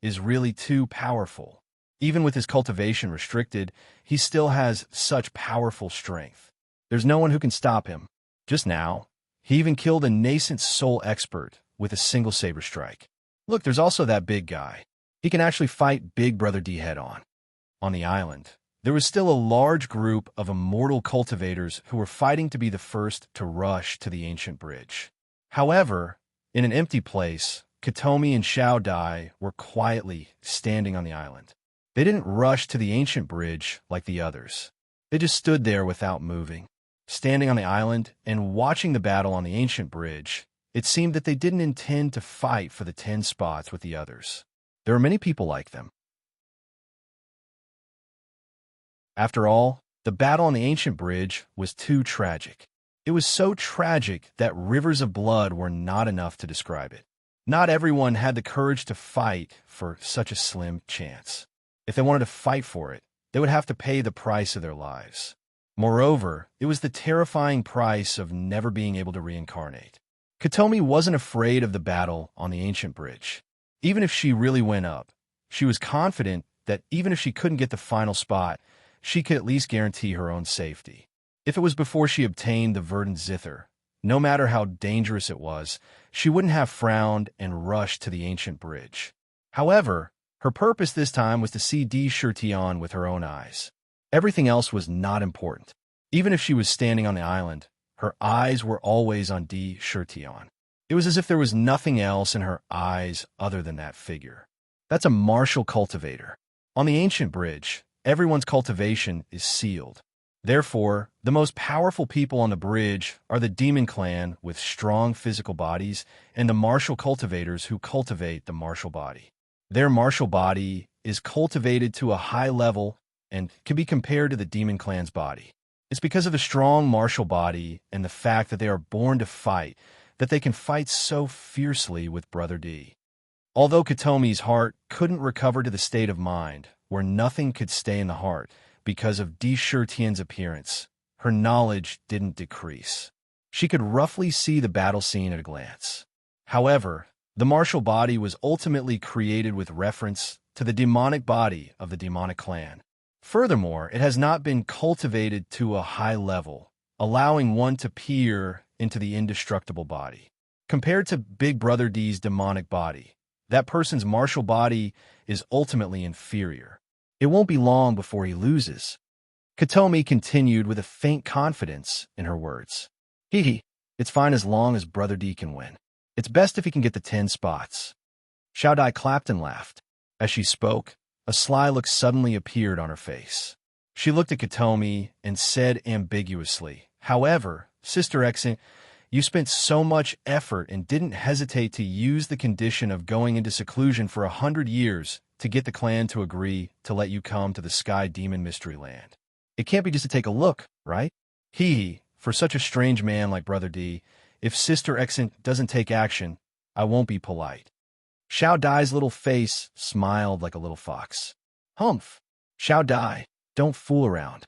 is really too powerful. Even with his cultivation restricted, he still has such powerful strength. There's no one who can stop him. Just now, he even killed a nascent soul expert with a single saber strike. Look, there's also that big guy. He can actually fight Big Brother D head-on. On the island, there was still a large group of immortal cultivators who were fighting to be the first to rush to the ancient bridge. However, in an empty place, Katomi and Xiao Dai were quietly standing on the island. They didn't rush to the ancient bridge like the others. They just stood there without moving. Standing on the island and watching the battle on the ancient bridge, it seemed that they didn't intend to fight for the 10 spots with the others. There are many people like them. After all, the battle on the ancient bridge was too tragic. It was so tragic that rivers of blood were not enough to describe it. Not everyone had the courage to fight for such a slim chance. If they wanted to fight for it, they would have to pay the price of their lives. Moreover, it was the terrifying price of never being able to reincarnate. Katomi wasn't afraid of the battle on the ancient bridge. Even if she really went up, she was confident that even if she couldn't get the final spot, she could at least guarantee her own safety. If it was before she obtained the verdant zither, no matter how dangerous it was, she wouldn't have frowned and rushed to the ancient bridge. However, her purpose this time was to see Di Shirtion with her own eyes. Everything else was not important. Even if she was standing on the island, her eyes were always on Di Shirtion. It was as if there was nothing else in her eyes other than that figure. That's a martial cultivator. On the ancient bridge, everyone's cultivation is sealed. Therefore, the most powerful people on the bridge are the demon clan with strong physical bodies and the martial cultivators who cultivate the martial body. Their martial body is cultivated to a high level and can be compared to the demon clan's body. It's because of the strong martial body and the fact that they are born to fight that they can fight so fiercely with Brother D. Although Katomi's heart couldn't recover to the state of mind where nothing could stay in the heart because of Di Shirtian's appearance, her knowledge didn't decrease. She could roughly see the battle scene at a glance. However, the martial body was ultimately created with reference to the demonic body of the demonic clan. Furthermore, it has not been cultivated to a high level, allowing one to peer into the indestructible body. Compared to Big Brother D's demonic body, that person's martial body is ultimately inferior. It won't be long before he loses. Katomi continued with a faint confidence in her words. It's fine as long as Brother D can win. It's best if he can get the 10 spots. Xiao Dai clapped and laughed. As she spoke, a sly look suddenly appeared on her face. She looked at Katomi and said ambiguously, "However, Sister Exant, you spent so much effort and didn't hesitate to use the condition of going into seclusion for 100 years to get the clan to agree to let you come to the Sky Demon Mystery Land. It can't be just to take a look, right? For such a strange man like Brother D, if Sister Exant doesn't take action, I won't be polite." Xiao Dai's little face smiled like a little fox. Humph! Xiao Dai, don't fool around.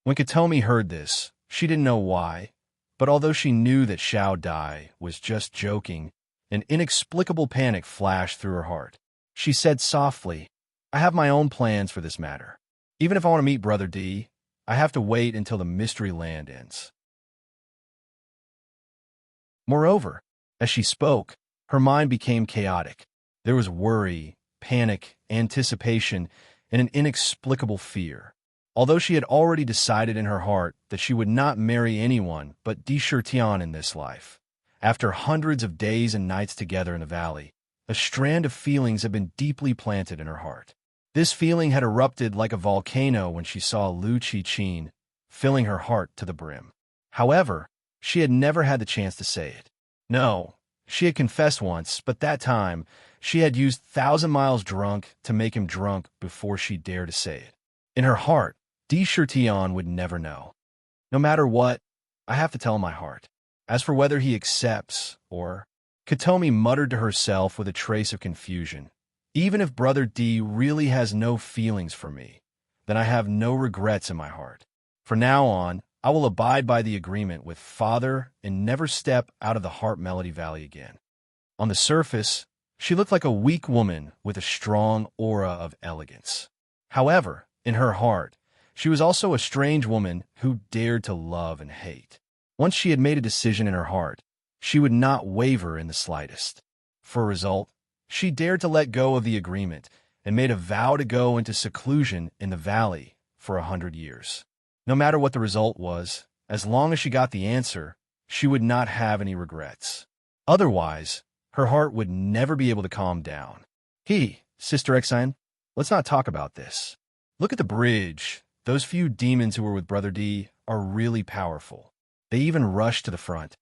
When Katomi heard this, she didn't know why, but although she knew that Xiao Dai was just joking, an inexplicable panic flashed through her heart. She said softly, "I have my own plans for this matter. Even if I want to meet Brother D, I have to wait until the Mystery Land ends." Moreover, as she spoke, her mind became chaotic. There was worry, panic, anticipation, and an inexplicable fear. Although she had already decided in her heart that she would not marry anyone but Di Shirtian in this life, after hundreds of days and nights together in the valley, a strand of feelings had been deeply planted in her heart. This feeling had erupted like a volcano when she saw Lu Qi-Qin, filling her heart to the brim. However, she had never had the chance to say it. No, she had confessed once, but that time, she had used 1,000 miles drunk to make him drunk before she dared to say it. In her heart, Di Shirtion would never know. No matter what, I have to tell my heart. As for whether he accepts or... Katomi muttered to herself with a trace of confusion. Even if Brother D really has no feelings for me, then I have no regrets in my heart. From now on, I will abide by the agreement with Father and never step out of the Heart Melody Valley again. On the surface, she looked like a weak woman with a strong aura of elegance. However, in her heart, she was also a strange woman who dared to love and hate. Once she had made a decision in her heart, she would not waver in the slightest. For a result, she dared to let go of the agreement and made a vow to go into seclusion in the valley for 100 years. No matter what the result was, as long as she got the answer, she would not have any regrets. Otherwise, her heart would never be able to calm down. Sister Exine, let's not talk about this. Look at the bridge. Those few demons who were with Brother D are really powerful. They even rushed to the front.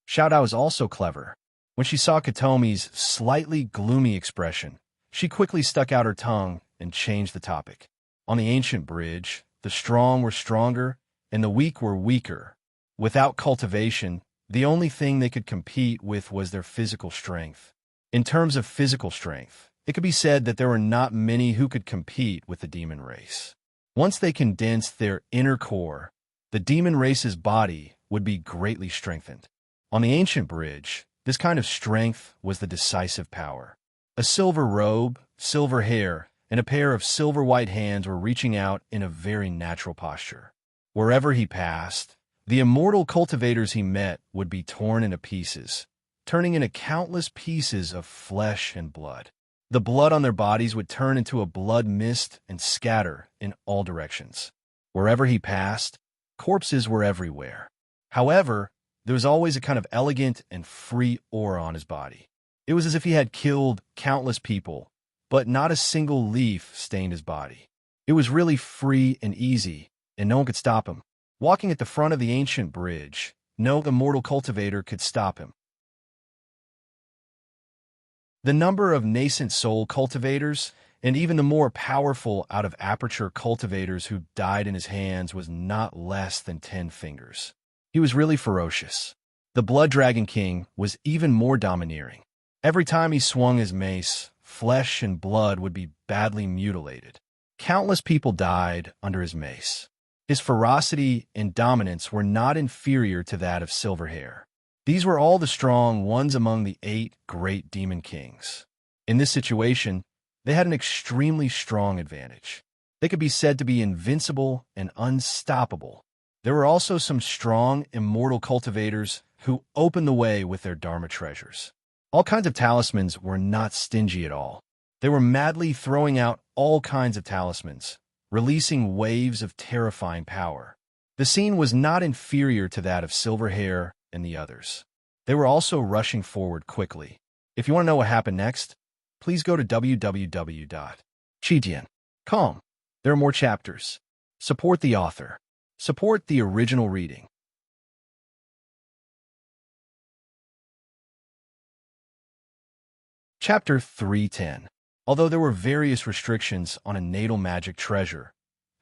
Shout-out was also clever. When she saw Katomi's slightly gloomy expression, she quickly stuck out her tongue and changed the topic. On the ancient bridge, the strong were stronger and the weak were weaker. Without cultivation, the only thing they could compete with was their physical strength. In terms of physical strength, it could be said that there were not many who could compete with the demon race. Once they condensed their inner core, the demon race's body would be greatly strengthened. On the ancient bridge, this kind of strength was the decisive power. A silver robe, silver hair, and a pair of silver-white hands were reaching out in a very natural posture. Wherever he passed, the immortal cultivators he met would be torn into pieces, turning into countless pieces of flesh and blood. The blood on their bodies would turn into a blood mist and scatter in all directions. Wherever he passed, corpses were everywhere. However, there was always a kind of elegant and free aura on his body. It was as if he had killed countless people, but not a single leaf stained his body. It was really free and easy, and no one could stop him. Walking at the front of the ancient bridge, no immortal cultivator could stop him. The number of nascent soul cultivators, and even the more powerful out-of-aperture cultivators who died in his hands was not less than 10 fingers. He was really ferocious. The Blood Dragon King was even more domineering. Every time he swung his mace, flesh and blood would be badly mutilated. Countless people died under his mace. His ferocity and dominance were not inferior to that of Silverhair. These were all the strong ones among the 8 great demon kings. In this situation, they had an extremely strong advantage. They could be said to be invincible and unstoppable. There were also some strong, immortal cultivators who opened the way with their Dharma treasures. All kinds of talismans were not stingy at all. They were madly throwing out all kinds of talismans, releasing waves of terrifying power. The scene was not inferior to that of Silverhair and the others. They were also rushing forward quickly. If you want to know what happened next, please go to www.chijian.com. There are more chapters. Support the author. Support the original reading. Chapter 310. Although there were various restrictions on a natal magic treasure,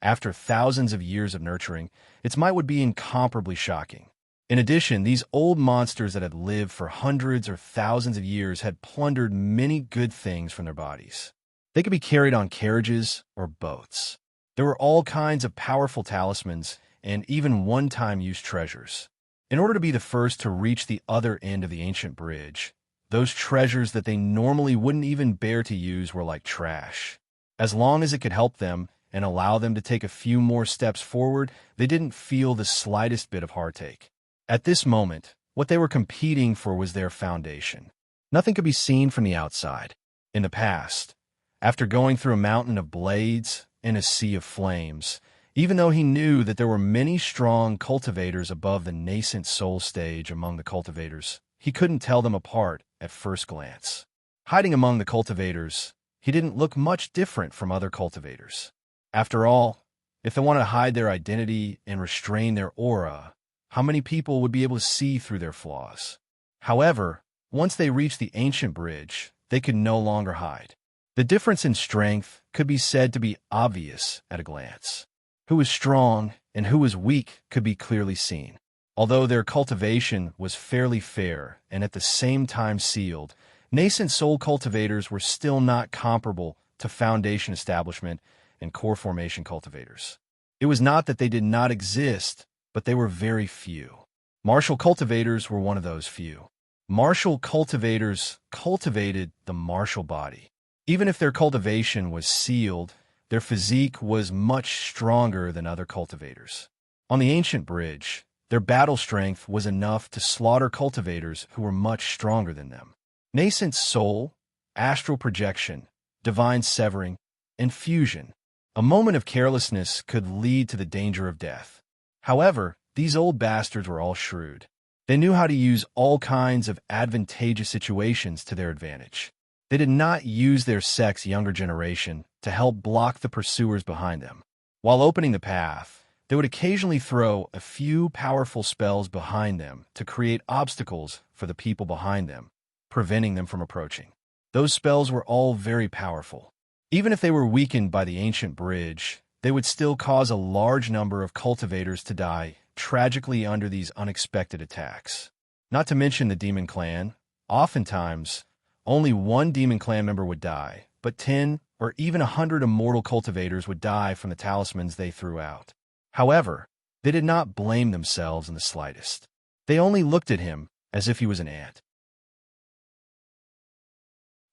after thousands of years of nurturing, its might would be incomparably shocking. In addition, these old monsters that had lived for hundreds or thousands of years had plundered many good things from their bodies. They could be carried on carriages or boats. There were all kinds of powerful talismans and even one-time use treasures. In order to be the first to reach the other end of the ancient bridge, those treasures that they normally wouldn't even bear to use were like trash. As long as it could help them and allow them to take a few more steps forward, they didn't feel the slightest bit of heartache. At this moment, what they were competing for was their foundation. Nothing could be seen from the outside. In the past, after going through a mountain of blades and a sea of flames, even though he knew that there were many strong cultivators above the nascent soul stage among the cultivators, he couldn't tell them apart at first glance. Hiding among the cultivators, he didn't look much different from other cultivators. After all, if they wanted to hide their identity and restrain their aura, how many people would be able to see through their flaws? However, once they reached the ancient bridge, they could no longer hide. The difference in strength could be said to be obvious at a glance. Who was strong and who was weak could be clearly seen. Although their cultivation was fairly fair and at the same time sealed, nascent soul cultivators were still not comparable to foundation establishment and core formation cultivators. It was not that they did not exist, but they were very few. Martial cultivators were one of those few. Martial cultivators cultivated the martial body. Even if their cultivation was sealed, their physique was much stronger than other cultivators. On the ancient bridge, their battle strength was enough to slaughter cultivators who were much stronger than them. Nascent soul, astral projection, divine severing, and fusion. A moment of carelessness could lead to the danger of death. However, these old bastards were all shrewd. They knew how to use all kinds of advantageous situations to their advantage. They did not use their sex younger generation to help block the pursuers behind them. While opening the path, they would occasionally throw a few powerful spells behind them to create obstacles for the people behind them, preventing them from approaching. Those spells were all very powerful. Even if they were weakened by the ancient bridge, they would still cause a large number of cultivators to die tragically under these unexpected attacks. Not to mention the demon clan. Oftentimes, only one demon clan member would die, but 10 or even 100 immortal cultivators would die from the talismans they threw out. However, they did not blame themselves in the slightest. They only looked at him as if he was an ant.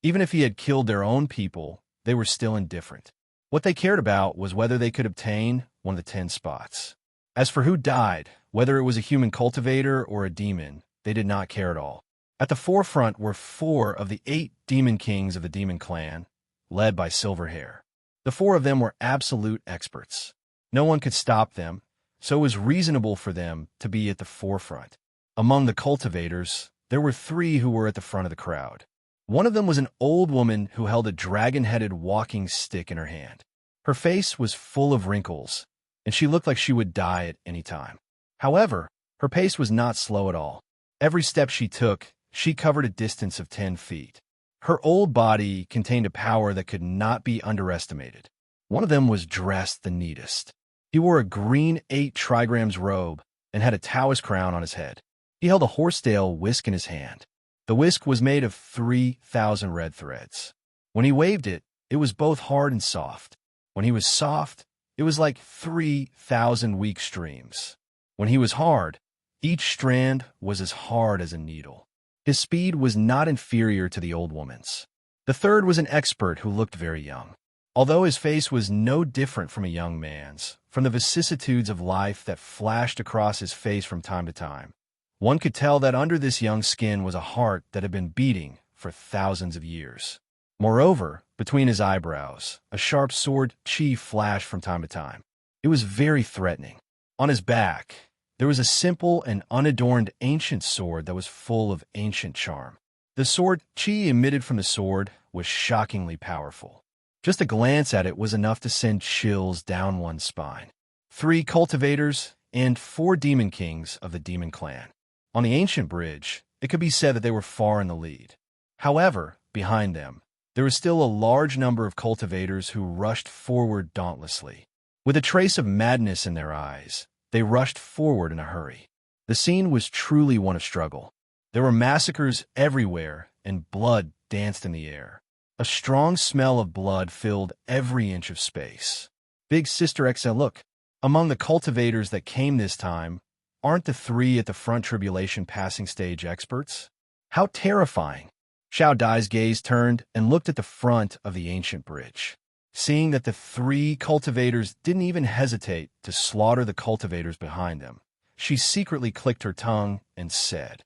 Even if he had killed their own people, they were still indifferent. What they cared about was whether they could obtain one of the 10 spots. As for who died, whether it was a human cultivator or a demon, they did not care at all. At the forefront were 4 of the 8 demon kings of the demon clan, led by Silverhair. The 4 of them were absolute experts. No one could stop them, so it was reasonable for them to be at the forefront. Among the cultivators, there were 3 who were at the front of the crowd. One of them was an old woman who held a dragon-headed walking stick in her hand. Her face was full of wrinkles, and she looked like she would die at any time. However, her pace was not slow at all. Every step she took, she covered a distance of 10 feet. Her old body contained a power that could not be underestimated. One of them was dressed the neatest. He wore a green 8 trigrams robe and had a Taoist crown on his head. He held a horsetail whisk in his hand. The whisk was made of 3,000 red threads. When he waved it, it was both hard and soft. When he was soft, it was like 3,000 weak streams. When he was hard, each strand was as hard as a needle. His speed was not inferior to the old woman's. The third was an expert who looked very young. Although his face was no different from a young man's, from the vicissitudes of life that flashed across his face from time to time, one could tell that under this young skin was a heart that had been beating for thousands of years. Moreover, between his eyebrows, a sharp sword chi flashed from time to time. It was very threatening. On his back, there was a simple and unadorned ancient sword that was full of ancient charm. The sword chi emitted from the sword was shockingly powerful. Just a glance at it was enough to send chills down one's spine. 3 cultivators and 4 demon kings of the demon clan. On the ancient bridge, it could be said that they were far in the lead. However, behind them, there was still a large number of cultivators who rushed forward dauntlessly. With a trace of madness in their eyes, they rushed forward in a hurry. The scene was truly one of struggle. There were massacres everywhere, and blood danced in the air. A strong smell of blood filled every inch of space. Big Sister XL, look. Among the cultivators that came this time, aren't the 3 at the front tribulation passing stage experts? How terrifying! Xiao Dai's gaze turned and looked at the front of the ancient bridge. Seeing that the 3 cultivators didn't even hesitate to slaughter the cultivators behind them, she secretly clicked her tongue and said,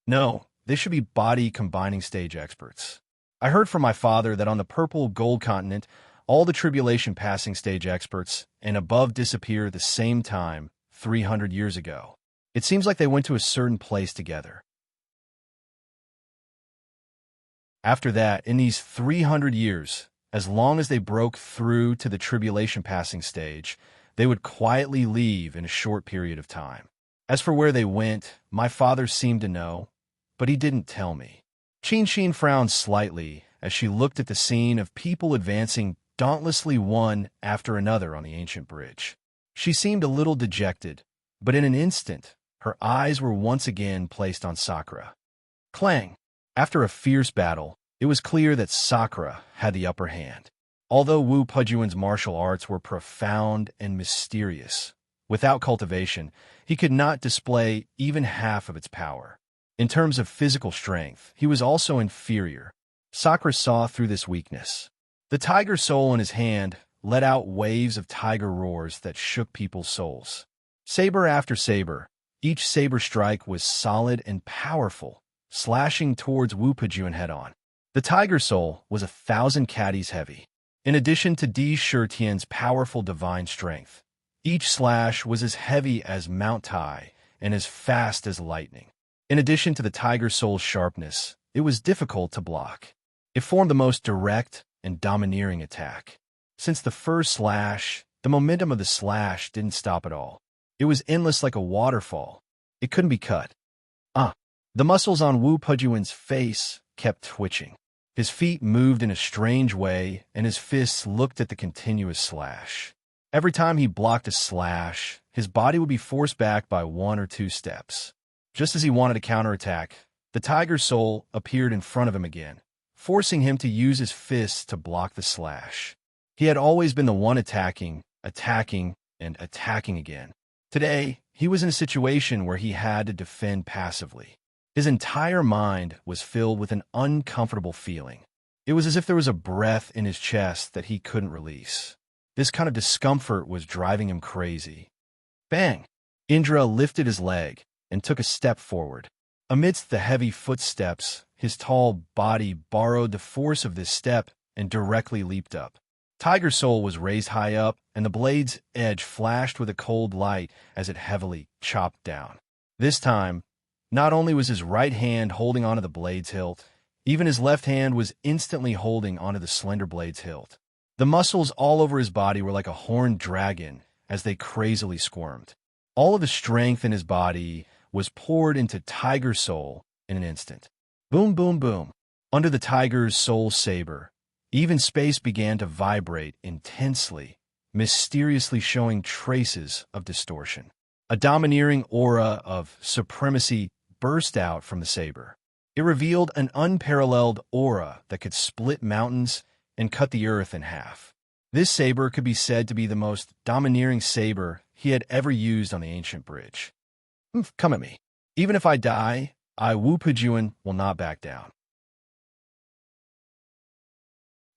"No, they should be body combining stage experts. I heard from my father that on the purple gold continent, all the tribulation passing stage experts and above disappear at the same time 300 years ago. It seems like they went to a certain place together. After that, in these 300 years, as long as they broke through to the tribulation passing stage, they would quietly leave in a short period of time. As for where they went, my father seemed to know, but he didn't tell me." Qin Xin frowned slightly as she looked at the scene of people advancing dauntlessly one after another on the ancient bridge. She seemed a little dejected, but in an instant, her eyes were once again placed on Sakura. Clang! After a fierce battle, it was clear that Sakura had the upper hand. Although Wu Pujuan's martial arts were profound and mysterious, without cultivation, he could not display even half of its power. In terms of physical strength, he was also inferior. Sakura saw through this weakness. The tiger soul in his hand let out waves of tiger roars that shook people's souls. Saber after saber, each saber strike was solid and powerful, slashing towards Wu Pujuan head-on. The tiger soul was 1,000 caddies heavy. In addition to Di Shitian's powerful divine strength, each slash was as heavy as Mount Tai and as fast as lightning. In addition to the tiger soul's sharpness, it was difficult to block. It formed the most direct and domineering attack. Since the first slash, the momentum of the slash didn't stop at all. It was endless like a waterfall. It couldn't be cut. The muscles on Wu Pejuan's face kept twitching. His feet moved in a strange way, and his fists looked at the continuous slash. Every time he blocked a slash, his body would be forced back by 1 or 2 steps. Just as he wanted to counterattack, the tiger soul appeared in front of him again, forcing him to use his fists to block the slash. He had always been the one attacking, and attacking again. Today, he was in a situation where he had to defend passively. His entire mind was filled with an uncomfortable feeling. It was as if there was a breath in his chest that he couldn't release. This kind of discomfort was driving him crazy. Bang! Indra lifted his leg and took a step forward. Amidst the heavy footsteps, his tall body borrowed the force of this step and directly leaped up. Tiger Soul was raised high up, and the blade's edge flashed with a cold light as it heavily chopped down. This time, not only was his right hand holding onto the blade's hilt, even his left hand was instantly holding onto the slender blade's hilt. The muscles all over his body were like a horned dragon as they crazily squirmed. All of the strength in his body was poured into Tiger Soul in an instant. Boom, boom, boom. Under the tiger's soul saber, even space began to vibrate intensely, mysteriously showing traces of distortion. A domineering aura of supremacy burst out from the saber. It revealed an unparalleled aura that could split mountains and cut the earth in half. This saber could be said to be the most domineering saber he had ever used on the ancient bridge. Come at me. Even if I die, I, Wu Pejuan, will not back down.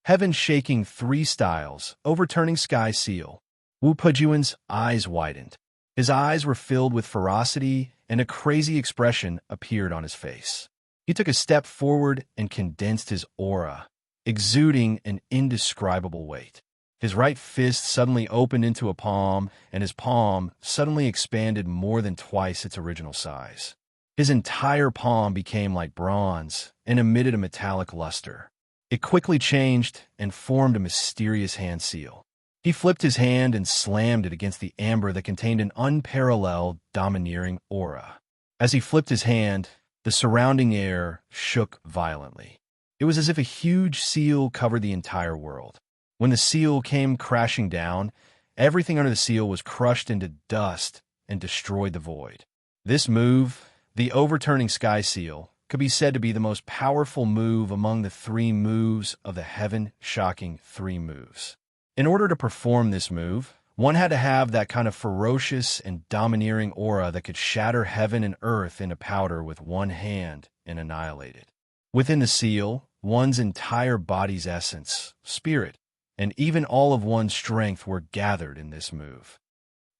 Heaven shaking 3 styles, overturning sky seal. Wu Pejuan's eyes widened. His eyes were filled with ferocity, and a crazy expression appeared on his face. He took a step forward and condensed his aura, exuding an indescribable weight. His right fist suddenly opened into a palm, and his palm suddenly expanded more than twice its original size. His entire palm became like bronze and emitted a metallic luster. It quickly changed and formed a mysterious hand seal. He flipped his hand and slammed it against the amber that contained an unparalleled, domineering aura. As he flipped his hand, the surrounding air shook violently. It was as if a huge seal covered the entire world. When the seal came crashing down, everything under the seal was crushed into dust and destroyed the void. This move, the overturning sky seal, could be said to be the most powerful move among the 3 moves of the heaven-shocking 3 moves. In order to perform this move, one had to have that kind of ferocious and domineering aura that could shatter heaven and earth into powder with one hand and annihilate it. Within the seal, one's entire body's essence, spirit, and even all of one's strength were gathered in this move.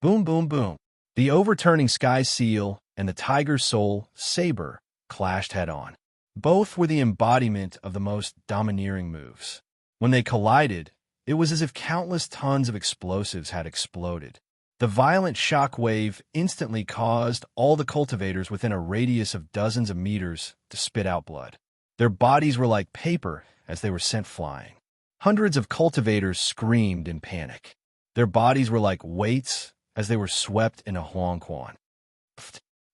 Boom, boom, boom. The overturning sky seal and the tiger soul saber clashed head-on. Both were the embodiment of the most domineering moves. When they collided, it was as if countless tons of explosives had exploded. The violent shock wave instantly caused all the cultivators within a radius of dozens of meters to spit out blood. Their bodies were like paper as they were sent flying. Hundreds of cultivators screamed in panic. Their bodies were like weights as they were swept in a huangquan.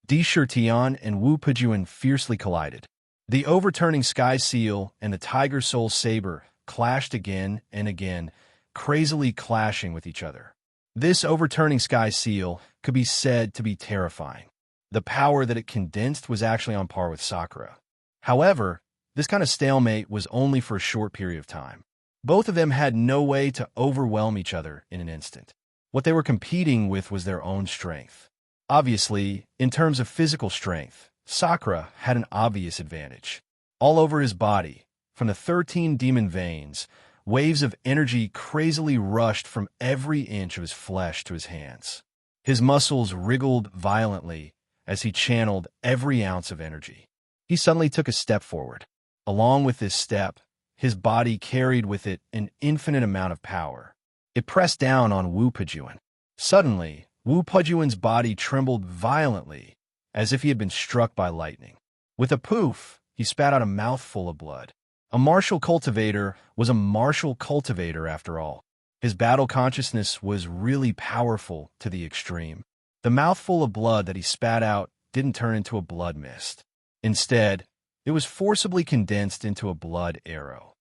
Di Shirtian and Wu Pejuan fiercely collided. The overturning sky seal and the tiger soul saber clashed again and again, crazily clashing with each other. This overturning sky seal could be said to be terrifying. The power that it condensed was actually on par with Sakura. However, this kind of stalemate was only for a short period of time. Both of them had no way to overwhelm each other in an instant. What they were competing with was their own strength. Obviously, in terms of physical strength, Sakura had an obvious advantage. All over his body, from the 13 demon veins, waves of energy crazily rushed from every inch of his flesh to his hands. His muscles wriggled violently as he channeled every ounce of energy. He suddenly took a step forward. Along with this step, his body carried with it an infinite amount of power. It pressed down on Wu Pejuan. Suddenly, Wu Pejuan's body trembled violently, as if he had been struck by lightning. With a poof, he spat out a mouthful of blood. A martial cultivator was a martial cultivator after all. His battle consciousness was really powerful to the extreme. The mouthful of blood that he spat out didn't turn into a blood mist. Instead, it was forcibly condensed into a blood arrow.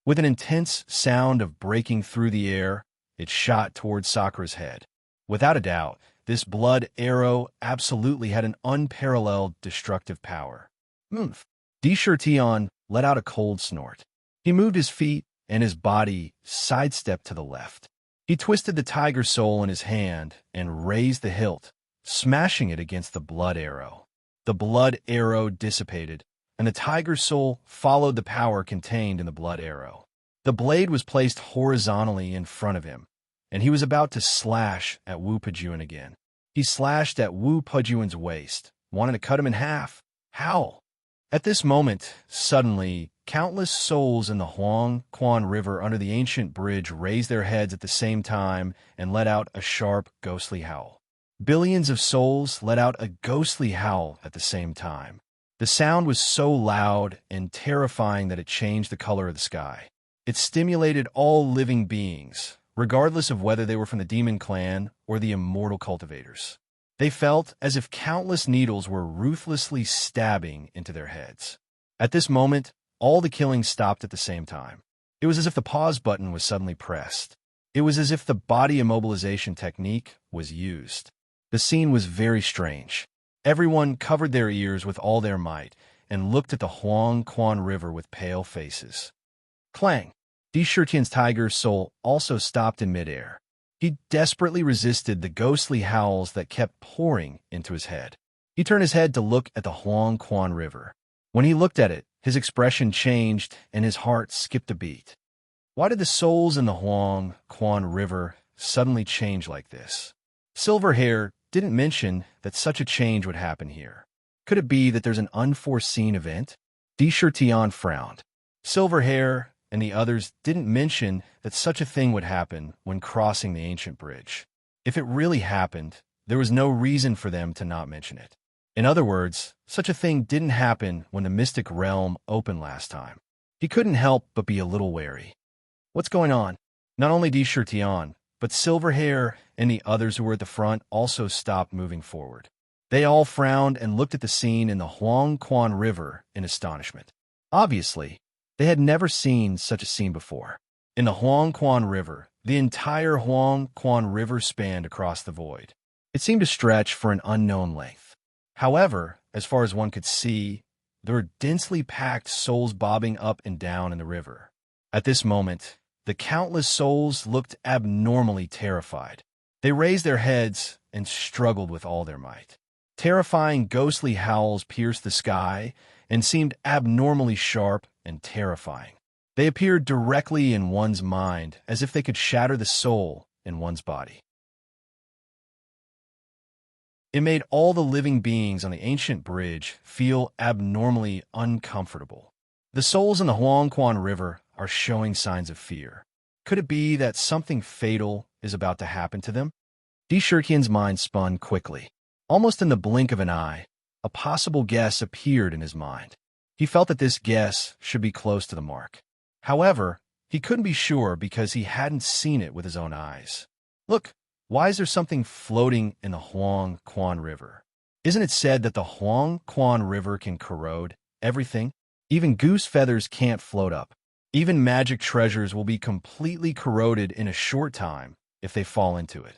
With an intense sound of breaking through the air, it shot towards Sakura's head. Without a doubt, this blood arrow absolutely had an unparalleled destructive power. Oomph! Tion let out a cold snort. He moved his feet, and his body sidestepped to the left. He twisted the tiger soul in his hand and raised the hilt, smashing it against the blood arrow. The blood arrow dissipated, and the tiger soul followed the power contained in the blood arrow. The blade was placed horizontally in front of him, and he was about to slash at Wu Pejuan again. He slashed at Wu Pejuan's waist, wanting to cut him in half. Howl! At this moment, suddenly, countless souls in the Huang Quan River under the ancient bridge raised their heads at the same time and let out a sharp, ghostly howl. Billions of souls let out a ghostly howl at the same time. The sound was so loud and terrifying that it changed the color of the sky. It stimulated all living beings, regardless of whether they were from the demon clan or the immortal cultivators. They felt as if countless needles were ruthlessly stabbing into their heads. At this moment, all the killing stopped at the same time. It was as if the pause button was suddenly pressed. It was as if the body immobilization technique was used. The scene was very strange. Everyone covered their ears with all their might and looked at the Huang Quan River with pale faces. Clang! Tion's tiger soul also stopped in midair. He desperately resisted the ghostly howls that kept pouring into his head. He turned his head to look at the Huang Quan River. When he looked at it, his expression changed and his heart skipped a beat. Why did the souls in the Huang Quan River suddenly change like this? Silverhair didn't mention that such a change would happen here. Could it be that there's an unforeseen event? Tion frowned. Silverhair and the others didn't mention that such a thing would happen when crossing the ancient bridge. If it really happened, there was no reason for them to not mention it. In other words, such a thing didn't happen when the mystic realm opened last time. He couldn't help but be a little wary. What's going on? Not only Tion, but Silverhair and the others who were at the front also stopped moving forward. They all frowned and looked at the scene in the Huang Quan River in astonishment. Obviously, they had never seen such a scene before. In the Huang Quan River, the entire Huang Quan River spanned across the void. It seemed to stretch for an unknown length. However, as far as one could see, there were densely packed souls bobbing up and down in the river. At this moment, the countless souls looked abnormally terrified. They raised their heads and struggled with all their might. Terrifying ghostly howls pierced the sky and seemed abnormally sharp and terrifying. They appeared directly in one's mind, as if they could shatter the soul in one's body. It made all the living beings on the ancient bridge feel abnormally uncomfortable. The souls in the Huang Quan River are showing signs of fear. Could it be that something fatal is about to happen to them? Tion's mind spun quickly. Almost in the blink of an eye, a possible guess appeared in his mind. He felt that this guess should be close to the mark. However, he couldn't be sure because he hadn't seen it with his own eyes. Look, why is there something floating in the Huang Quan River? Isn't it said that the Huang Quan River can corrode everything? Even goose feathers can't float up. Even magic treasures will be completely corroded in a short time if they fall into it.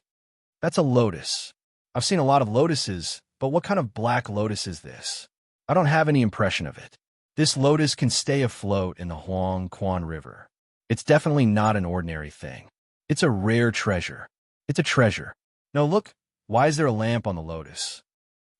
That's a lotus. I've seen a lot of lotuses, but what kind of black lotus is this? I don't have any impression of it. This lotus can stay afloat in the Huang Quan River. It's definitely not an ordinary thing. It's a rare treasure. It's a treasure. No, look, why is there a lamp on the lotus?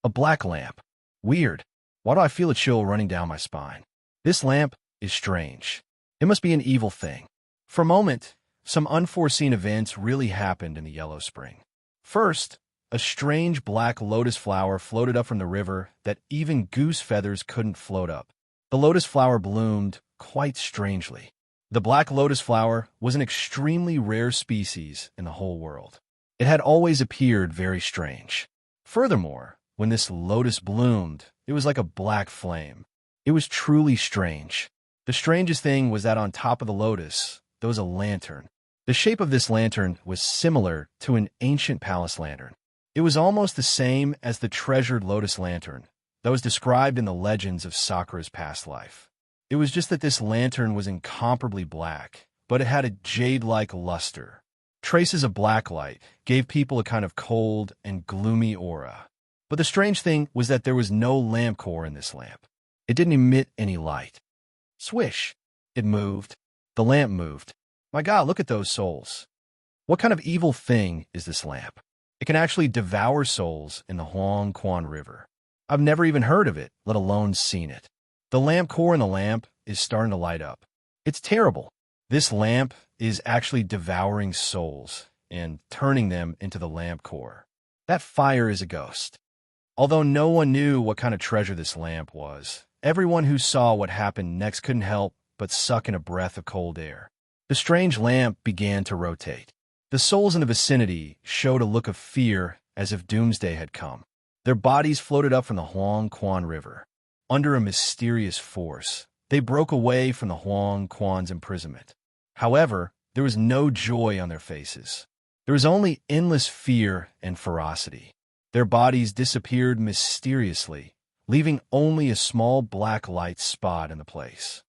A black lamp. Weird. Why do I feel a chill running down my spine? This lamp is strange. It must be an evil thing. For a moment, some unforeseen events really happened in the Yellow Spring. First, a strange black lotus flower floated up from the river that even goose feathers couldn't float up. The lotus flower bloomed quite strangely. The black lotus flower was an extremely rare species in the whole world. It had always appeared very strange. Furthermore, when this lotus bloomed, it was like a black flame. It was truly strange. The strangest thing was that on top of the lotus, there was a lantern. The shape of this lantern was similar to an ancient palace lantern. It was almost the same as the treasured lotus lantern that was described in the legends of Sakura's past life. It was just that this lantern was incomparably black, but it had a jade-like luster. Traces of black light gave people a kind of cold and gloomy aura. But the strange thing was that there was no lamp core in this lamp. It didn't emit any light. Swish! It moved. The lamp moved. My God, look at those souls. What kind of evil thing is this lamp? It can actually devour souls in the Huang Quan River. I've never even heard of it, let alone seen it. The lamp core in the lamp is starting to light up. It's terrible. This lamp is actually devouring souls and turning them into the lamp core. That fire is a ghost. Although no one knew what kind of treasure this lamp was, everyone who saw what happened next couldn't help but suck in a breath of cold air. The strange lamp began to rotate. The souls in the vicinity showed a look of fear as if doomsday had come. Their bodies floated up from the Huang Quan River. Under a mysterious force, they broke away from the Huang Quan's imprisonment. However, there was no joy on their faces. There was only endless fear and ferocity. Their bodies disappeared mysteriously, leaving only a small black light spot in the place.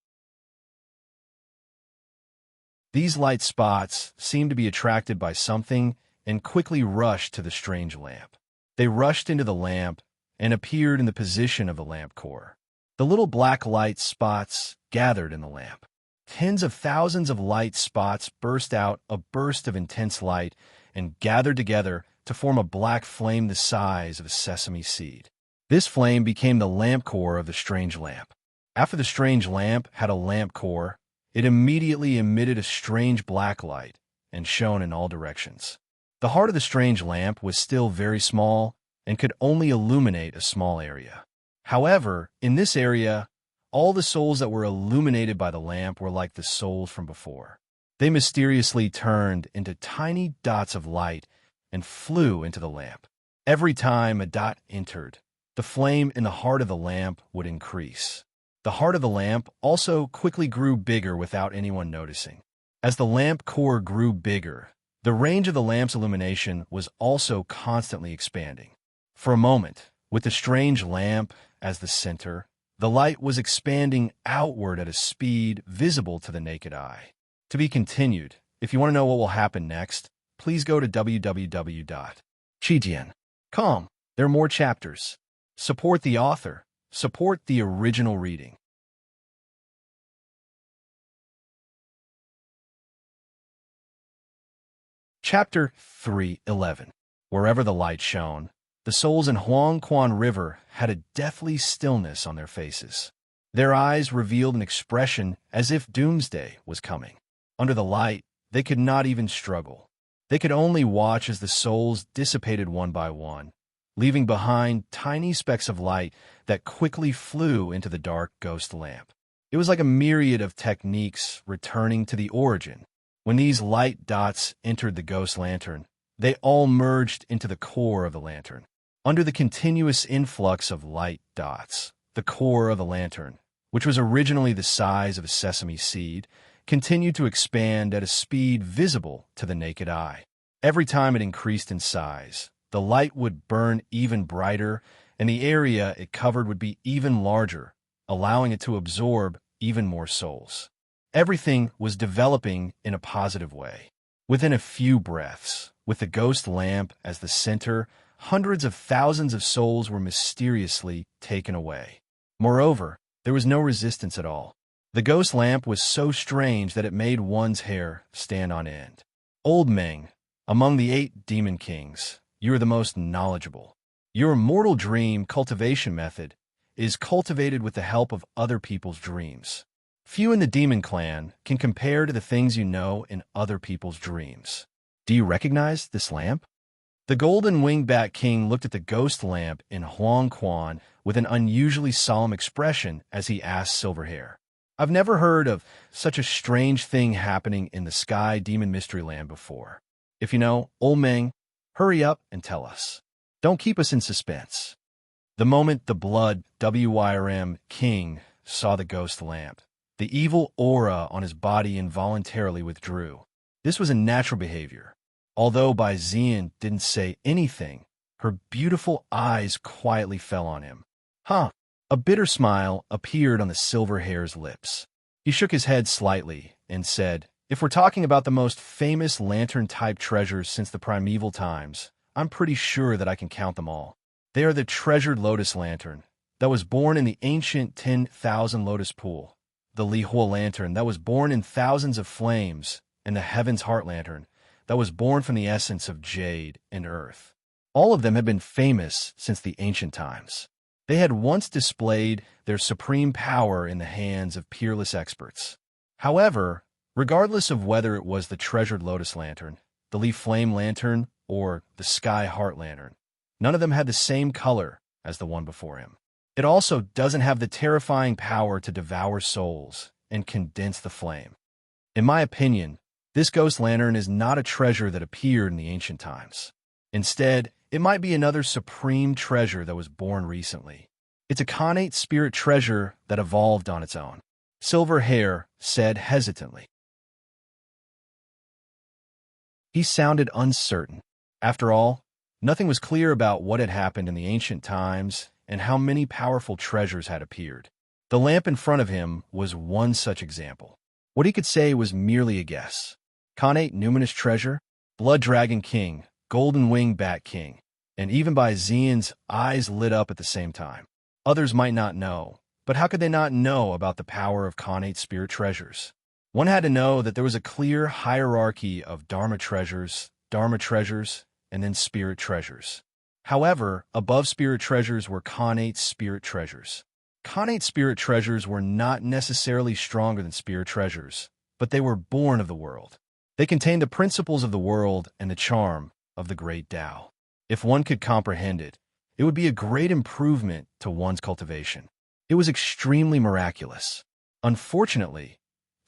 These light spots seemed to be attracted by something and quickly rushed to the strange lamp. They rushed into the lamp and appeared in the position of the lamp core. The little black light spots gathered in the lamp. Tens of thousands of light spots burst out a burst of intense light and gathered together to form a black flame the size of a sesame seed. This flame became the lamp core of the strange lamp. After the strange lamp had a lamp core, it immediately emitted a strange black light and shone in all directions. The heart of the strange lamp was still very small and could only illuminate a small area. However, in this area, all the souls that were illuminated by the lamp were like the souls from before. They mysteriously turned into tiny dots of light and flew into the lamp. Every time a dot entered, the flame in the heart of the lamp would increase. The heart of the lamp also quickly grew bigger without anyone noticing. As the lamp core grew bigger, the range of the lamp's illumination was also constantly expanding. For a moment, with the strange lamp as the center, the light was expanding outward at a speed visible to the naked eye. To be continued. If you want to know what will happen next, please go to www.chijian.com. There are more chapters. Support the author. Support the original reading. Chapter 3:11. Wherever the light shone, the souls in Huang Quan River had a deathly stillness on their faces. Their eyes revealed an expression as if doomsday was coming. Under the light, they could not even struggle. They could only watch as the souls dissipated one by one, leaving behind tiny specks of light that quickly flew into the dark ghost lamp. It was like a myriad of techniques returning to the origin. When these light dots entered the ghost lantern, they all merged into the core of the lantern. Under the continuous influx of light dots, the core of the lantern, which was originally the size of a sesame seed, continued to expand at a speed visible to the naked eye. Every time it increased in size, the light would burn even brighter, and the area it covered would be even larger, allowing it to absorb even more souls. Everything was developing in a positive way. Within a few breaths, with the ghost lamp as the center, hundreds of thousands of souls were mysteriously taken away. Moreover, there was no resistance at all. The ghost lamp was so strange that it made one's hair stand on end. Old Meng, among the 8 demon kings, you are the most knowledgeable. Your immortal dream cultivation method is cultivated with the help of other people's dreams. Few in the demon clan can compare to the things you know in other people's dreams. Do you recognize this lamp? The golden wingbat king looked at the ghost lamp in Huang Quan with an unusually solemn expression as he asked Silverhair, I've never heard of such a strange thing happening in the Sky Demon Mystery Land before. If you know, Old Meng, Hurry up and tell us. Don't keep us in suspense." The moment the blood WYRM king saw the ghost lamp, the evil aura on his body involuntarily withdrew. This was a natural behavior. Although Xian didn't say anything, her beautiful eyes quietly fell on him. Huh. A bitter smile appeared on the silver hair's lips. He shook his head slightly and said, "If we're talking about the most famous lantern-type treasures since the primeval times, I'm pretty sure that I can count them all. They are the treasured lotus lantern that was born in the ancient 10,000 lotus pool, the Lihua lantern that was born in thousands of flames, and the heaven's heart lantern that was born from the essence of jade and earth. All of them have been famous since the ancient times. They had once displayed their supreme power in the hands of peerless experts. However, regardless of whether it was the treasured lotus lantern, the leaf flame lantern, or the sky heart lantern, none of them had the same color as the one before him. It also doesn't have the terrifying power to devour souls and condense the flame. In my opinion, this ghost lantern is not a treasure that appeared in the ancient times. Instead, it might be another supreme treasure that was born recently. It's a connate spirit treasure that evolved on its own," Silver Hair said hesitantly. He sounded uncertain. After all, nothing was clear about what had happened in the ancient times and how many powerful treasures had appeared. The lamp in front of him was one such example. What he could say was merely a guess. Connate numinous treasure, blood dragon king, golden wing bat king, and even by Xian's eyes lit up at the same time. Others might not know, but how could they not know about the power of connate spirit treasures? One had to know that there was a clear hierarchy of dharma treasures, and then spirit treasures. However, above spirit treasures were connate spirit treasures. Connate spirit treasures were not necessarily stronger than spirit treasures, but they were born of the world. They contained the principles of the world and the charm of the great Tao. If one could comprehend it, it would be a great improvement to one's cultivation. It was extremely miraculous. Unfortunately,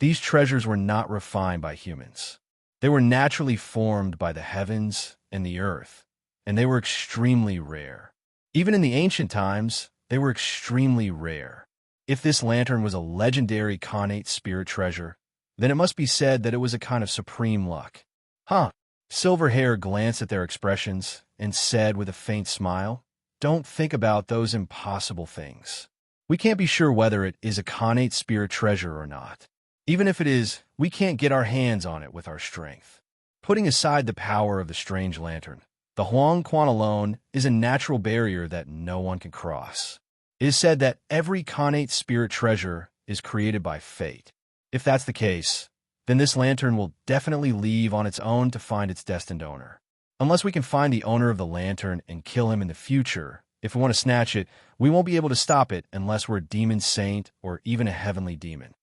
these treasures were not refined by humans. They were naturally formed by the heavens and the earth, and they were extremely rare. Even in the ancient times, they were extremely rare. If this lantern was a legendary connate spirit treasure, then it must be said that it was a kind of supreme luck. Huh. Silver Hair glanced at their expressions and said with a faint smile, "Don't think about those impossible things. We can't be sure whether it is a connate spirit treasure or not. Even if it is, we can't get our hands on it with our strength." Putting aside the power of the strange lantern, the Huang Quan alone is a natural barrier that no one can cross. It is said that every connate spirit treasure is created by fate. If that's the case, then this lantern will definitely leave on its own to find its destined owner. Unless we can find the owner of the lantern and kill him in the future, if we want to snatch it, we won't be able to stop it unless we're a demon saint or even a heavenly demon.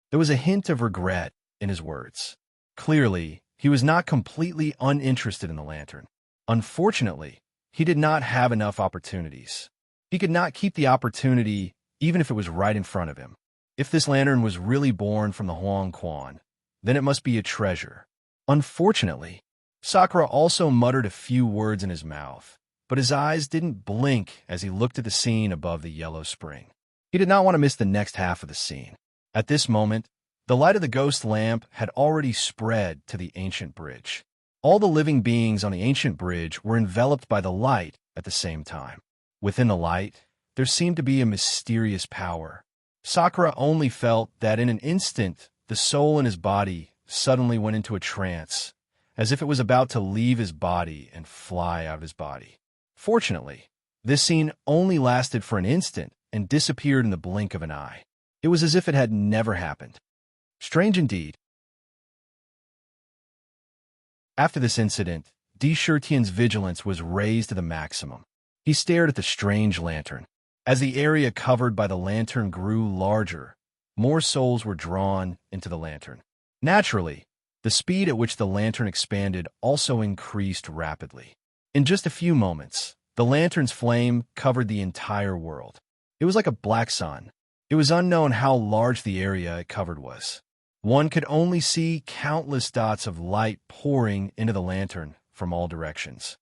There was a hint of regret in his words. Clearly, he was not completely uninterested in the lantern. Unfortunately, he did not have enough opportunities. He could not keep the opportunity even if it was right in front of him. If this lantern was really born from the Huang Quan, then it must be a treasure. Unfortunately, Sakura also muttered a few words in his mouth, but his eyes didn't blink as he looked at the scene above the yellow spring. He did not want to miss the next half of the scene. At this moment, the light of the ghost lamp had already spread to the ancient bridge. All the living beings on the ancient bridge were enveloped by the light at the same time. Within the light, there seemed to be a mysterious power. Sakura only felt that in an instant, the soul in his body suddenly went into a trance, as if it was about to leave his body and fly out of his body. Fortunately, this scene only lasted for an instant and disappeared in the blink of an eye. It was as if it had never happened. Strange indeed. After this incident, Di Shirtian's vigilance was raised to the maximum. He stared at the strange lantern. As the area covered by the lantern grew larger, more souls were drawn into the lantern. Naturally, the speed at which the lantern expanded also increased rapidly. In just a few moments, the lantern's flame covered the entire world. It was like a black sun. It was unknown how large the area it covered was. One could only see countless dots of light pouring into the lantern from all directions.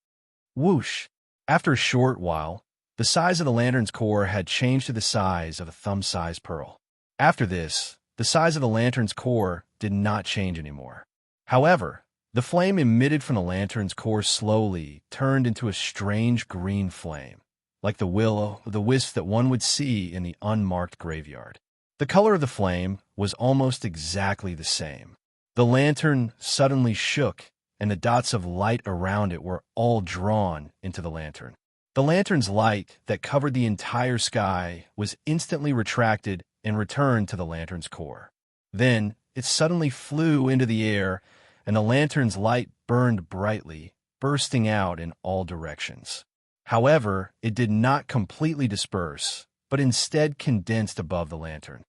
Whoosh! After a short while, the size of the lantern's core had changed to the size of a thumb-sized pearl. After this, the size of the lantern's core did not change anymore. However, the flame emitted from the lantern's core slowly turned into a strange green flame, like the will-o'-the-wisp that one would see in the unmarked graveyard. The color of the flame was almost exactly the same. The lantern suddenly shook, and the dots of light around it were all drawn into the lantern. The lantern's light that covered the entire sky was instantly retracted and returned to the lantern's core. Then, it suddenly flew into the air, and the lantern's light burned brightly, bursting out in all directions. However, it did not completely disperse, but instead condensed above the lantern.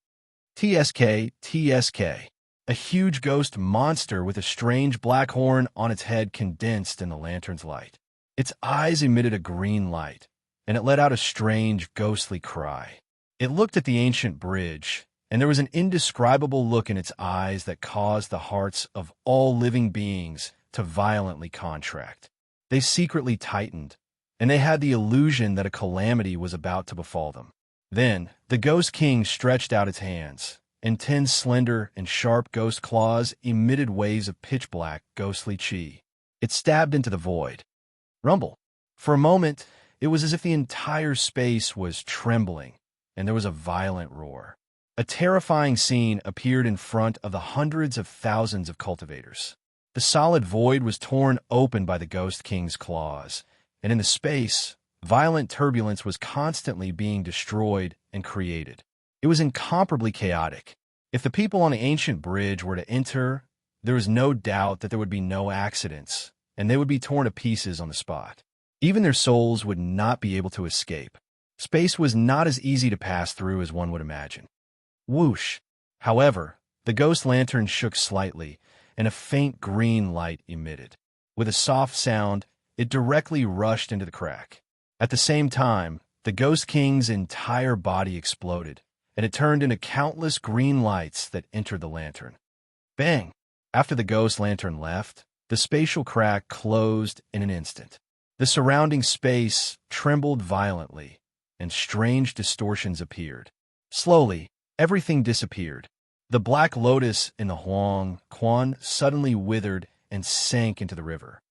TSK, TSK. A huge ghost monster with a strange black horn on its head condensed in the lantern's light. Its eyes emitted a green light, and it let out a strange, ghostly cry. It looked at the ancient bridge, and there was an indescribable look in its eyes that caused the hearts of all living beings to violently contract. They secretly tightened, and they had the illusion that a calamity was about to befall them. Then, the Ghost King stretched out its hands, and 10 slender and sharp ghost claws emitted waves of pitch-black, ghostly chi. It stabbed into the void. Rumble. For a moment, it was as if the entire space was trembling, and there was a violent roar. A terrifying scene appeared in front of the hundreds of thousands of cultivators. The solid void was torn open by the Ghost King's claws, and in the space, violent turbulence was constantly being destroyed and created. It was incomparably chaotic. If the people on the ancient bridge were to enter, there was no doubt that there would be no accidents, and they would be torn to pieces on the spot. Even their souls would not be able to escape. Space was not as easy to pass through as one would imagine. Whoosh! However, the ghost lantern shook slightly, and a faint green light emitted. With a soft sound, it directly rushed into the crack. At the same time, the Ghost King's entire body exploded, and it turned into countless green lights that entered the lantern. Bang! After the ghost lantern left, the spatial crack closed in an instant. The surrounding space trembled violently, and strange distortions appeared. Slowly, everything disappeared. The black lotus in the Huang Quan suddenly withered and sank into the river.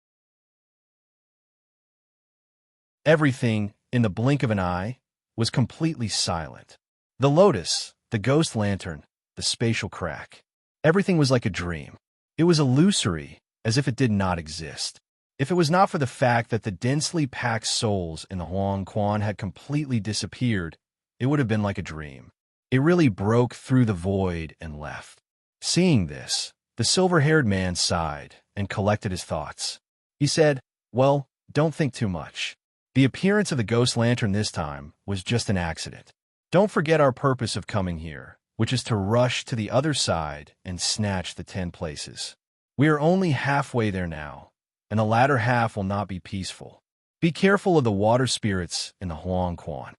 Everything, in the blink of an eye, was completely silent. The lotus, the ghost lantern, the spatial crack. Everything was like a dream. It was illusory, as if it did not exist. If it was not for the fact that the densely packed souls in the Huang Quan had completely disappeared, it would have been like a dream. It really broke through the void and left. Seeing this, the silver-haired man sighed and collected his thoughts. He said, "Well, don't think too much. The appearance of the ghost lantern this time was just an accident. Don't forget our purpose of coming here, which is to rush to the other side and snatch the 10 places. We are only halfway there now, and the latter half will not be peaceful. Be careful of the water spirits in the Huang Quan."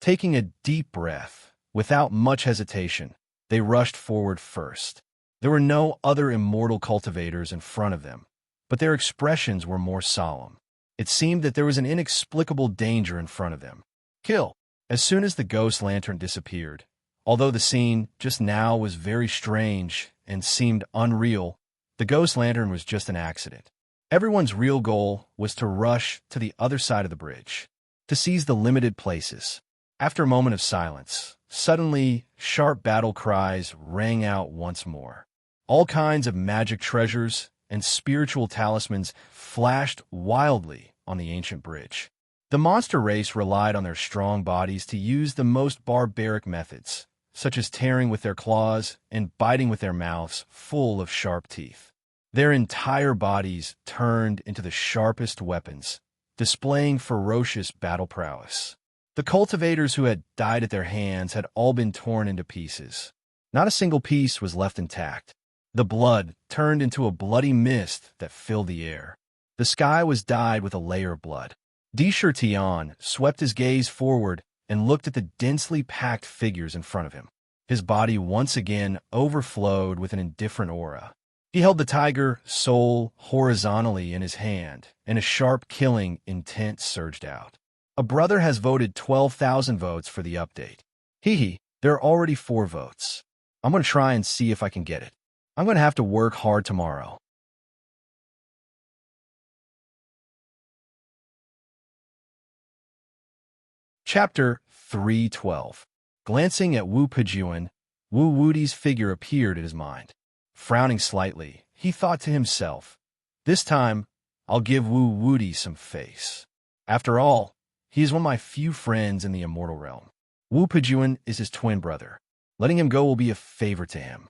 Taking a deep breath, without much hesitation, they rushed forward first. There were no other immortal cultivators in front of them, but their expressions were more solemn. It seemed that there was an inexplicable danger in front of them. Kill! As soon as the ghost lantern disappeared, although the scene just now was very strange and seemed unreal, the ghost lantern was just an accident. Everyone's real goal was to rush to the other side of the bridge, to seize the limited places. After a moment of silence, suddenly sharp battle cries rang out once more. All kinds of magic treasures and spiritual talismans flashed wildly on the ancient bridge. The monster race relied on their strong bodies to use the most barbaric methods, such as tearing with their claws and biting with their mouths full of sharp teeth. Their entire bodies turned into the sharpest weapons, displaying ferocious battle prowess. The cultivators who had died at their hands had all been torn into pieces. Not a single piece was left intact. The blood turned into a bloody mist that filled the air. The sky was dyed with a layer of blood. Tian swept his gaze forward and looked at the densely packed figures in front of him. His body once again overflowed with an indifferent aura. He held the tiger soul horizontally in his hand, and a sharp killing intent surged out. A brother has voted 12,000 votes for the update. Hee, there are already 4 votes. I'm going to try and see if I can get it. I'm going to have to work hard tomorrow. Chapter 312. Glancing at Wu Pejuan, Wu Wudi's figure appeared in his mind. Frowning slightly, he thought to himself, "This time, I'll give Wu Wudi some face. After all, he is one of my few friends in the immortal realm. Wu Pejuan is his twin brother. Letting him go will be a favor to him."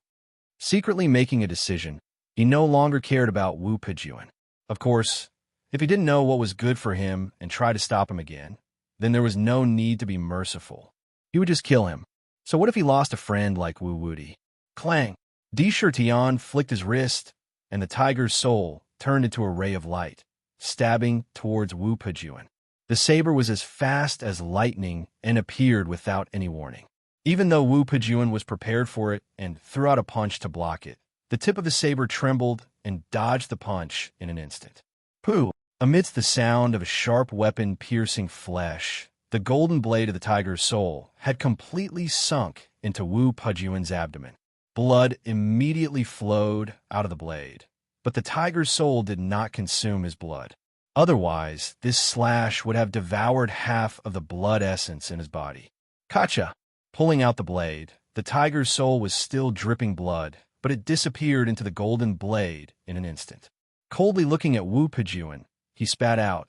Secretly making a decision, he no longer cared about Wu Pejuan. Of course, if he didn't know what was good for him and tried to stop him again, then there was no need to be merciful. He would just kill him. So what if he lost a friend like Wu Wudi? Clang! Di Shirtian flicked his wrist, and the tiger's soul turned into a ray of light, stabbing towards Wu Pejuan. The saber was as fast as lightning and appeared without any warning. Even though Wu Pejuan was prepared for it and threw out a punch to block it, the tip of the saber trembled and dodged the punch in an instant. Pooh! Amidst the sound of a sharp weapon piercing flesh, the golden blade of the tiger's soul had completely sunk into Wu Pejuan's abdomen. Blood immediately flowed out of the blade, but the tiger's soul did not consume his blood. Otherwise, this slash would have devoured half of the blood essence in his body. Kacha! Pulling out the blade, the tiger's soul was still dripping blood, but it disappeared into the golden blade in an instant. Coldly looking at Wu Pejuan, he spat out,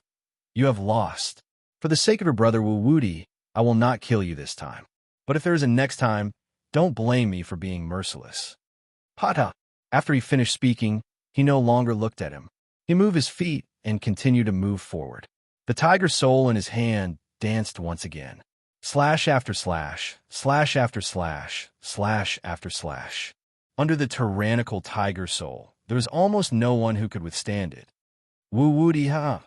"You have lost. For the sake of your brother Wu Wudi, I will not kill you this time. But if there is a next time, don't blame me for being merciless." Pata! After he finished speaking, he no longer looked at him. He moved his feet and continued to move forward. The tiger's soul in his hand danced once again. Slash after slash, slash after slash, slash after slash. Under the tyrannical tiger soul, there was almost no one who could withstand it. Wu Wudi ha!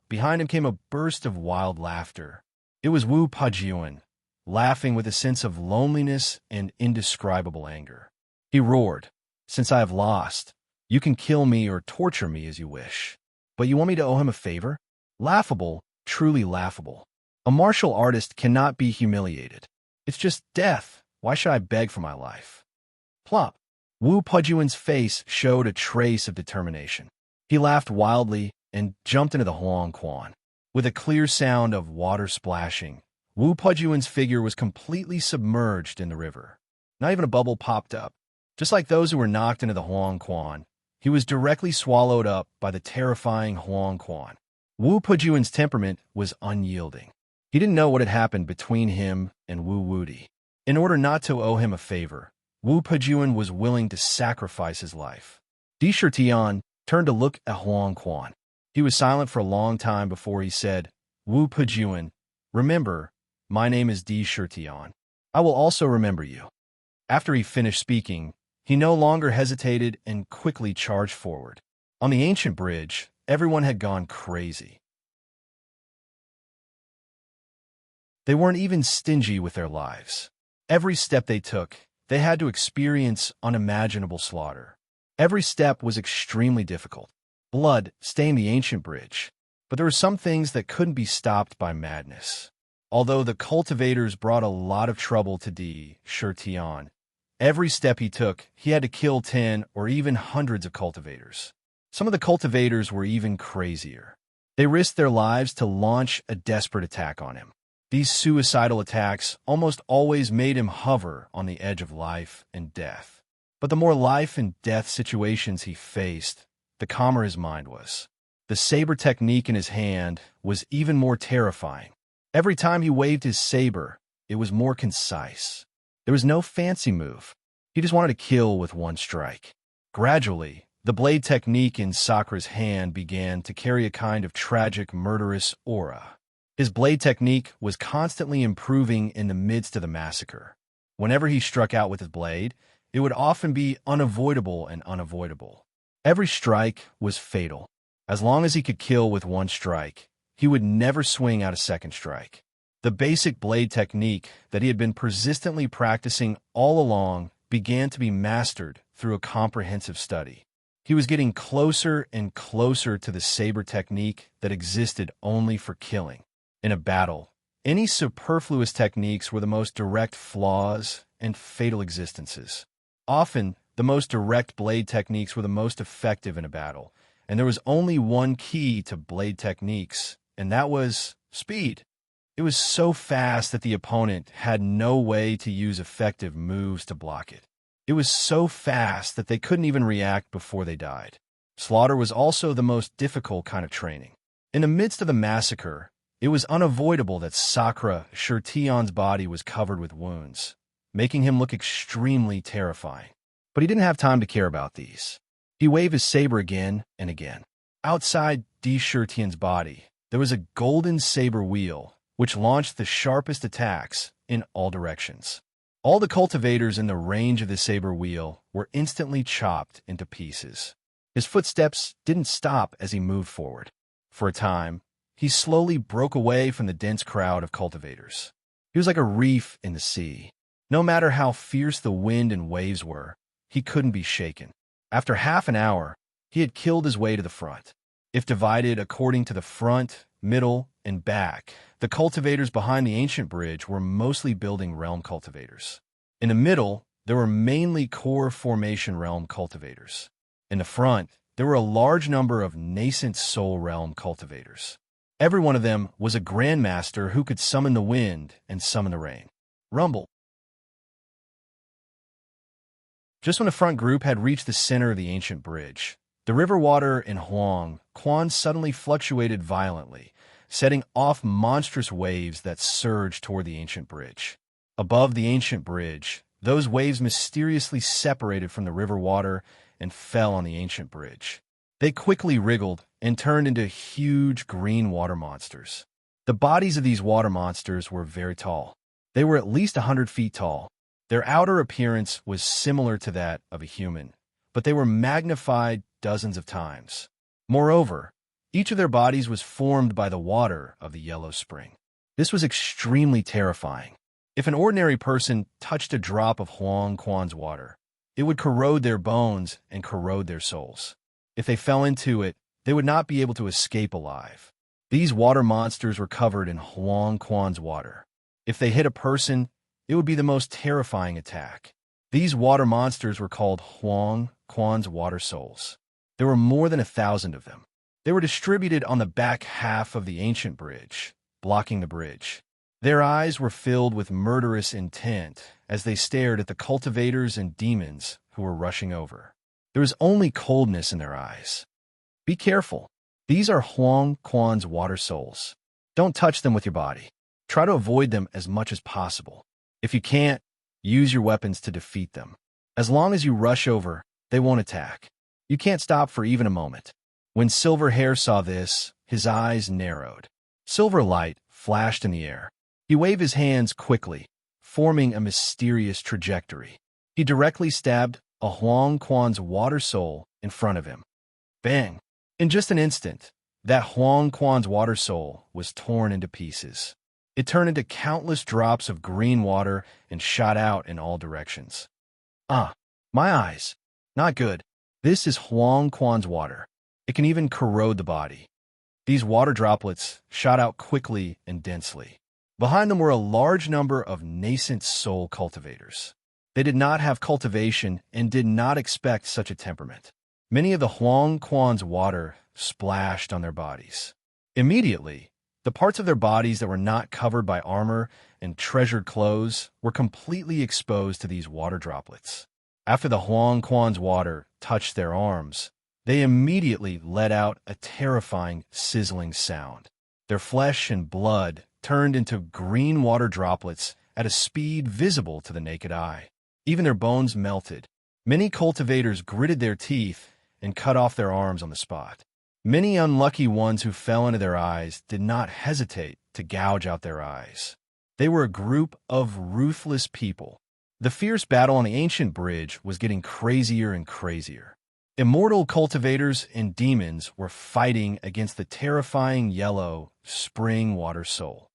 Behind him came a burst of wild laughter. It was Wu Pejuan, laughing with a sense of loneliness and indescribable anger. He roared, "Since I have lost, you can kill me or torture me as you wish. But you want me to owe him a favor? Laughable, truly laughable. A martial artist cannot be humiliated. It's just death. Why should I beg for my life?" Plop! Wu Pejuan's face showed a trace of determination. He laughed wildly and jumped into the Huang Quan. With a clear sound of water splashing, Wu Pejuan's figure was completely submerged in the river. Not even a bubble popped up. Just like those who were knocked into the Huang Quan, he was directly swallowed up by the terrifying Huang Quan. Wu Pejuan's temperament was unyielding. He didn't know what had happened between him and Wu Wudi. In order not to owe him a favor, Wu Pejuan was willing to sacrifice his life. Di Shirtian turned to look at Huang Quan. He was silent for a long time before he said, "Wu Pejuan, remember, my name is Di Shirtian. I will also remember you." After he finished speaking, he no longer hesitated and quickly charged forward. On the ancient bridge, everyone had gone crazy. They weren't even stingy with their lives. Every step they took, they had to experience unimaginable slaughter. Every step was extremely difficult. Blood stained the ancient bridge, but there were some things that couldn't be stopped by madness. Although the cultivators brought a lot of trouble to Di Shirtian, every step he took, he had to kill 10 or even hundreds of cultivators. Some of the cultivators were even crazier. They risked their lives to launch a desperate attack on him. These suicidal attacks almost always made him hover on the edge of life and death. But the more life and death situations he faced, the calmer his mind was. The saber technique in his hand was even more terrifying. Every time he waved his saber, it was more concise. There was no fancy move. He just wanted to kill with one strike. Gradually, the blade technique in Sakura's hand began to carry a kind of tragic, murderous aura. His blade technique was constantly improving in the midst of the massacre. Whenever he struck out with his blade, it would often be unavoidable and unavoidable. Every strike was fatal. As long as he could kill with one strike, he would never swing out a second strike. The basic blade technique that he had been persistently practicing all along began to be mastered through a comprehensive study. He was getting closer and closer to the saber technique that existed only for killing. In a battle, any superfluous techniques were the most direct flaws and fatal existences. Often, the most direct blade techniques were the most effective in a battle, and there was only one key to blade techniques, and that was speed. It was so fast that the opponent had no way to use effective moves to block it. It was so fast that they couldn't even react before they died. Slaughter was also the most difficult kind of training. In the midst of the massacre, it was unavoidable that Sakra Shirtion's body was covered with wounds, making him look extremely terrifying. But he didn't have time to care about these. He waved his saber again and again. Outside D. Shirtion's body, there was a golden saber wheel, which launched the sharpest attacks in all directions. All the cultivators in the range of the saber wheel were instantly chopped into pieces. His footsteps didn't stop as he moved forward. For a time, he slowly broke away from the dense crowd of cultivators. He was like a reef in the sea. No matter how fierce the wind and waves were, he couldn't be shaken. After half an hour, he had killed his way to the front. If divided according to the front, middle, and back, the cultivators behind the ancient bridge were mostly building realm cultivators. In the middle, there were mainly core formation realm cultivators. In the front, there were a large number of nascent soul realm cultivators. Every one of them was a grandmaster who could summon the wind and summon the rain. Rumble. Just when the front group had reached the center of the ancient bridge, the river water in Huang Quan suddenly fluctuated violently, setting off monstrous waves that surged toward the ancient bridge. Above the ancient bridge, those waves mysteriously separated from the river water and fell on the ancient bridge. They quickly wriggled and turned into huge green water monsters. The bodies of these water monsters were very tall. They were at least 100 feet tall. Their outer appearance was similar to that of a human, but they were magnified dozens of times. Moreover, each of their bodies was formed by the water of the yellow spring. This was extremely terrifying. If an ordinary person touched a drop of Huang Quan's water, it would corrode their bones and corrode their souls. If they fell into it, they would not be able to escape alive. These water monsters were covered in Huang Quan's water. If they hit a person, it would be the most terrifying attack. These water monsters were called Huang Quan's water souls. There were more than 1,000 of them. They were distributed on the back half of the ancient bridge, blocking the bridge. Their eyes were filled with murderous intent as they stared at the cultivators and demons who were rushing over. There was only coldness in their eyes. Be careful. These are Huang Quan's water souls. Don't touch them with your body. Try to avoid them as much as possible. If you can't, use your weapons to defeat them. As long as you rush over, they won't attack. You can't stop for even a moment. When Silver Hair saw this, his eyes narrowed. Silver light flashed in the air. He waved his hands quickly, forming a mysterious trajectory. He directly stabbed a Huang Quan's water soul in front of him. Bang! In just an instant, that Huang Quan's water soul was torn into pieces. It turned into countless drops of green water and shot out in all directions. Ah, my eyes. Not good. This is Huang Quan's water. It can even corrode the body. These water droplets shot out quickly and densely. Behind them were a large number of nascent soul cultivators. They did not have cultivation and did not expect such a temperament. Many of the Huang Quan's water splashed on their bodies. Immediately, the parts of their bodies that were not covered by armor and treasured clothes were completely exposed to these water droplets. After the Huang Quan's water touched their arms, they immediately let out a terrifying, sizzling sound. Their flesh and blood turned into green water droplets at a speed visible to the naked eye. Even their bones melted. Many cultivators gritted their teeth and cut off their arms on the spot. Many unlucky ones who fell into their eyes did not hesitate to gouge out their eyes. They were a group of ruthless people. The fierce battle on the ancient bridge was getting crazier and crazier. Immortal cultivators and demons were fighting against the terrifying yellow spring water soul.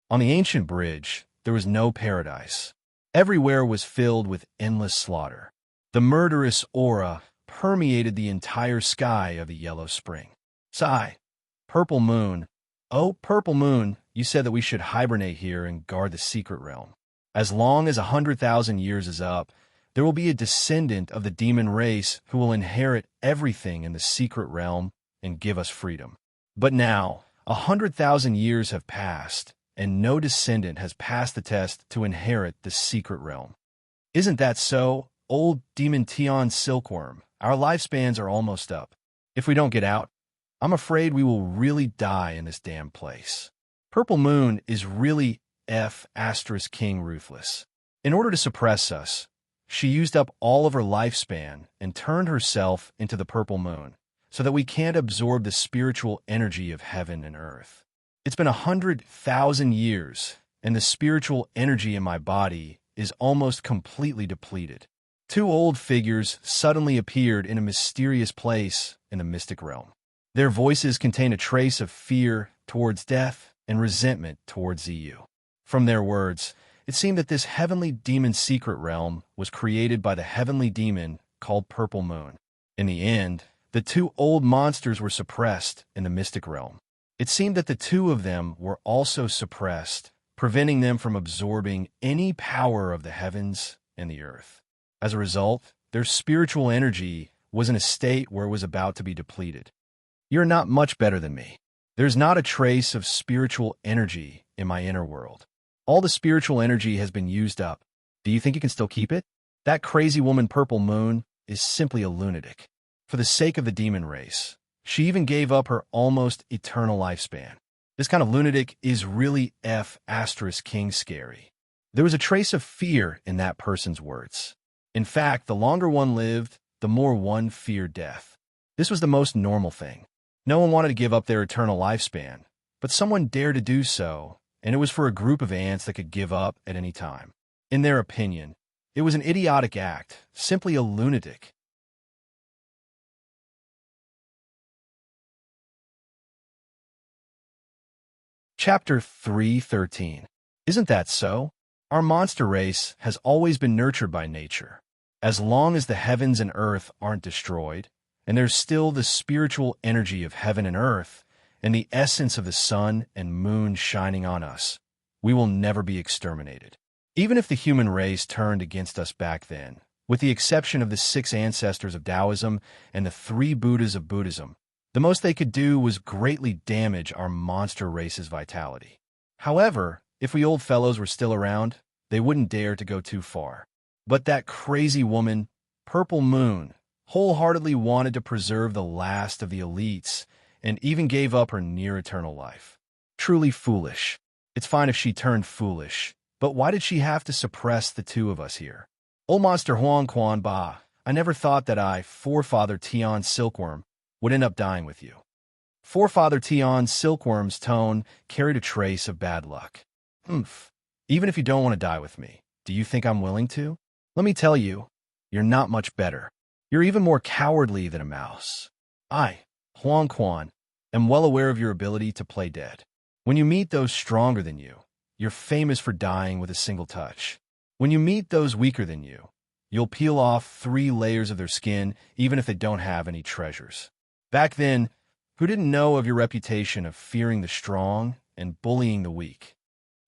On the ancient bridge, there was no paradise. Everywhere was filled with endless slaughter. The murderous aura permeated the entire sky of the yellow spring. Sigh. Purple moon. Oh, purple moon, you said that we should hibernate here and guard the secret realm. As long as 100,000 years is up, there will be a descendant of the demon race who will inherit everything in the secret realm and give us freedom. But now, 100,000 years have passed, and no descendant has passed the test to inherit the secret realm. Isn't that so, old demon Tion silkworm? Our lifespans are almost up. If we don't get out, I'm afraid we will really die in this damn place. Purple Moon is really King ruthless. In order to suppress us, she used up all of her lifespan and turned herself into the Purple Moon, so that we can't absorb the spiritual energy of heaven and earth. It's been 100,000 years, and the spiritual energy in my body is almost completely depleted. Two old figures suddenly appeared in a mysterious place in the mystic realm. Their voices contain a trace of fear towards death and resentment towards EU. From their words, it seemed that this heavenly demon secret realm was created by the heavenly demon called Purple Moon. In the end, the two old monsters were suppressed in the mystic realm. It seemed that the two of them were also suppressed, preventing them from absorbing any power of the heavens and the earth. As a result, their spiritual energy was in a state where it was about to be depleted. You're not much better than me. There's not a trace of spiritual energy in my inner world. All the spiritual energy has been used up. Do you think you can still keep it? That crazy woman Purple Moon is simply a lunatic. For the sake of the demon race, she even gave up her almost eternal lifespan. This kind of lunatic is really King scary. There was a trace of fear in that person's words. In fact, the longer one lived, the more one feared death. This was the most normal thing. No one wanted to give up their eternal lifespan, but someone dared to do so, and it was for a group of ants that could give up at any time. In their opinion, it was an idiotic act, simply a lunatic. Chapter 3:13. Isn't that so? Our monster race has always been nurtured by nature. As long as the heavens and earth aren't destroyed, and there's still the spiritual energy of heaven and earth, and the essence of the sun and moon shining on us, we will never be exterminated. Even if the human race turned against us back then, with the exception of the 6 ancestors of Taoism and the 3 Buddhas of Buddhism, the most they could do was greatly damage our monster race's vitality. However, if we old fellows were still around, they wouldn't dare to go too far. But that crazy woman, Purple Moon, wholeheartedly wanted to preserve the last of the elites and even gave up her near-eternal life. Truly foolish. It's fine if she turned foolish, but why did she have to suppress the two of us here? Old Monster Huang Quan Ba, I never thought that forefather Tion Silkworm, would end up dying with you. Forefather Tion Silkworm's tone carried a trace of bad luck. Even if you don't want to die with me, do you think I'm willing to? Let me tell you, you're not much better. You're even more cowardly than a mouse. I, Huang Quan, am well aware of your ability to play dead. When you meet those stronger than you, you're famous for dying with a single touch. When you meet those weaker than you, you'll peel off 3 layers of their skin even if they don't have any treasures. Back then, who didn't know of your reputation of fearing the strong and bullying the weak?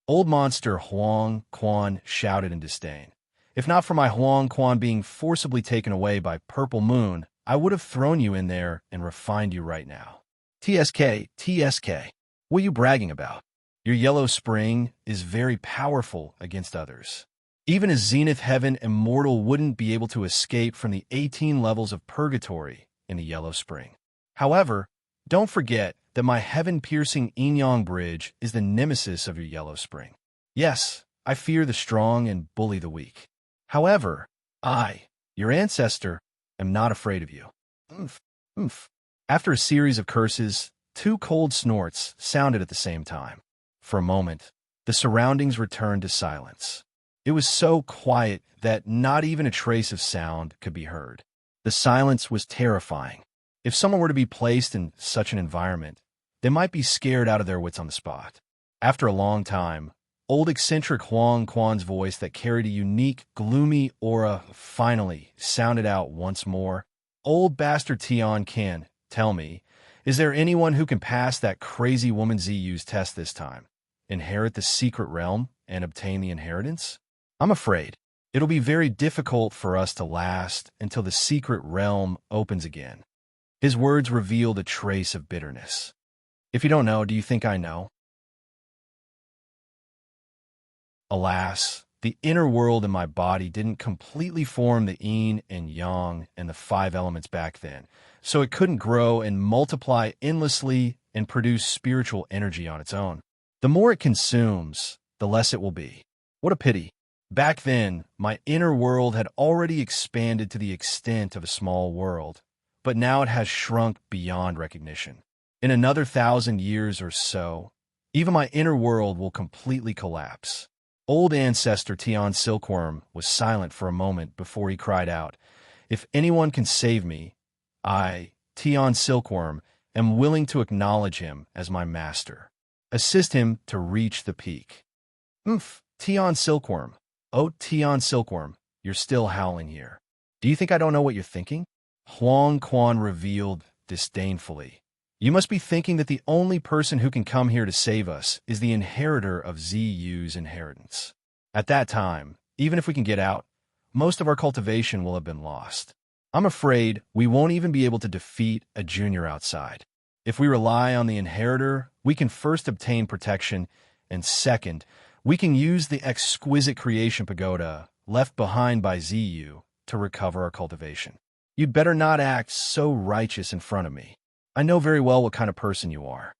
Old monster Huang Quan shouted in disdain. If not for my Huang Quan being forcibly taken away by Purple Moon, I would have thrown you in there and refined you right now. TSK, what are you bragging about? Your yellow spring is very powerful against others. Even a zenith heaven immortal wouldn't be able to escape from the 18 levels of purgatory in the yellow spring. However, don't forget that my heaven-piercing yin-yang bridge is the nemesis of your yellow spring. Yes, I fear the strong and bully the weak. However, I, your ancestor, am not afraid of you. After a series of curses, 2 cold snorts sounded at the same time. For a moment, the surroundings returned to silence. It was so quiet that not even a trace of sound could be heard. The silence was terrifying. If someone were to be placed in such an environment, they might be scared out of their wits on the spot. After a long time, old eccentric Huang Quan's voice that carried a unique, gloomy aura finally sounded out once more. Old bastard Tian can, tell me, is there anyone who can pass that crazy woman Ziyu's test this time? Inherit the secret realm and obtain the inheritance? I'm afraid it'll be very difficult for us to last until the secret realm opens again. His words revealed a trace of bitterness. If you don't know, do you think I know? Alas, the inner world in my body didn't completely form the yin and yang and the five elements back then, so it couldn't grow and multiply endlessly and produce spiritual energy on its own. The more it consumes, the less it will be. What a pity. Back then, my inner world had already expanded to the extent of a small world, but now it has shrunk beyond recognition. In another 1,000 years or so, even my inner world will completely collapse. Old Ancestor Tian Silkworm was silent for a moment before he cried out, "If anyone can save me, I, Tian Silkworm, am willing to acknowledge him as my master. Assist him to reach the peak." Tian Silkworm. Oh, Tian Silkworm, you're still howling here. Do you think I don't know what you're thinking? Huang Quan revealed disdainfully. You must be thinking that the only person who can come here to save us is the inheritor of Ziyu's inheritance. At that time, even if we can get out, most of our cultivation will have been lost. I'm afraid we won't even be able to defeat a junior outside. If we rely on the inheritor, we can first obtain protection, and second, we can use the exquisite creation pagoda left behind by Ziyu to recover our cultivation. You'd better not act so righteous in front of me. I know very well what kind of person you are.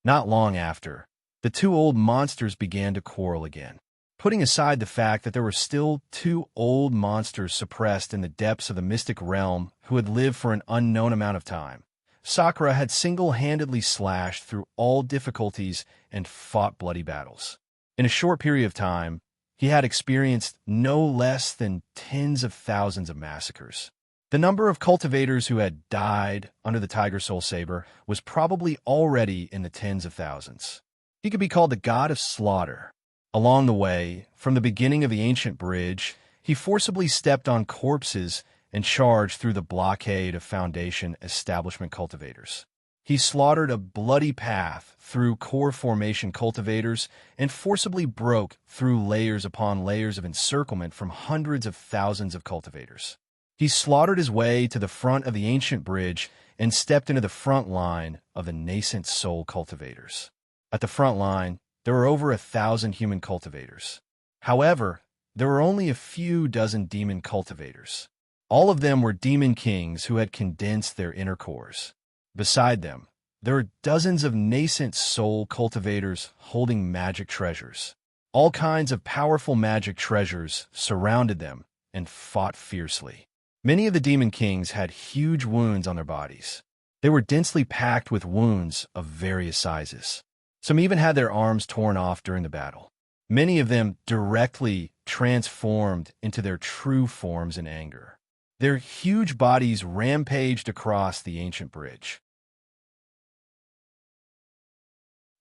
Not long after, the two old monsters began to quarrel again. Putting aside the fact that there were still two old monsters suppressed in the depths of the mystic realm who had lived for an unknown amount of time, Sakura had single-handedly slashed through all difficulties and fought bloody battles. In a short period of time, he had experienced no less than tens of thousands of massacres. The number of cultivators who had died under the Tiger Soul Saber was probably already in the tens of thousands. He could be called the god of slaughter. Along the way, from the beginning of the ancient bridge, he forcibly stepped on corpses and charged through the blockade of Foundation establishment cultivators. He slaughtered a bloody path through core formation cultivators and forcibly broke through layers upon layers of encirclement from hundreds of thousands of cultivators. He slaughtered his way to the front of the ancient bridge and stepped into the front line of the nascent soul cultivators. At the front line, there were over 1,000 human cultivators. However, there were only a few dozen demon cultivators. All of them were demon kings who had condensed their inner cores. Beside them, there were dozens of nascent soul cultivators holding magic treasures. All kinds of powerful magic treasures surrounded them and fought fiercely. Many of the demon kings had huge wounds on their bodies. They were densely packed with wounds of various sizes. Some even had their arms torn off during the battle. Many of them directly transformed into their true forms in anger. Their huge bodies rampaged across the ancient bridge.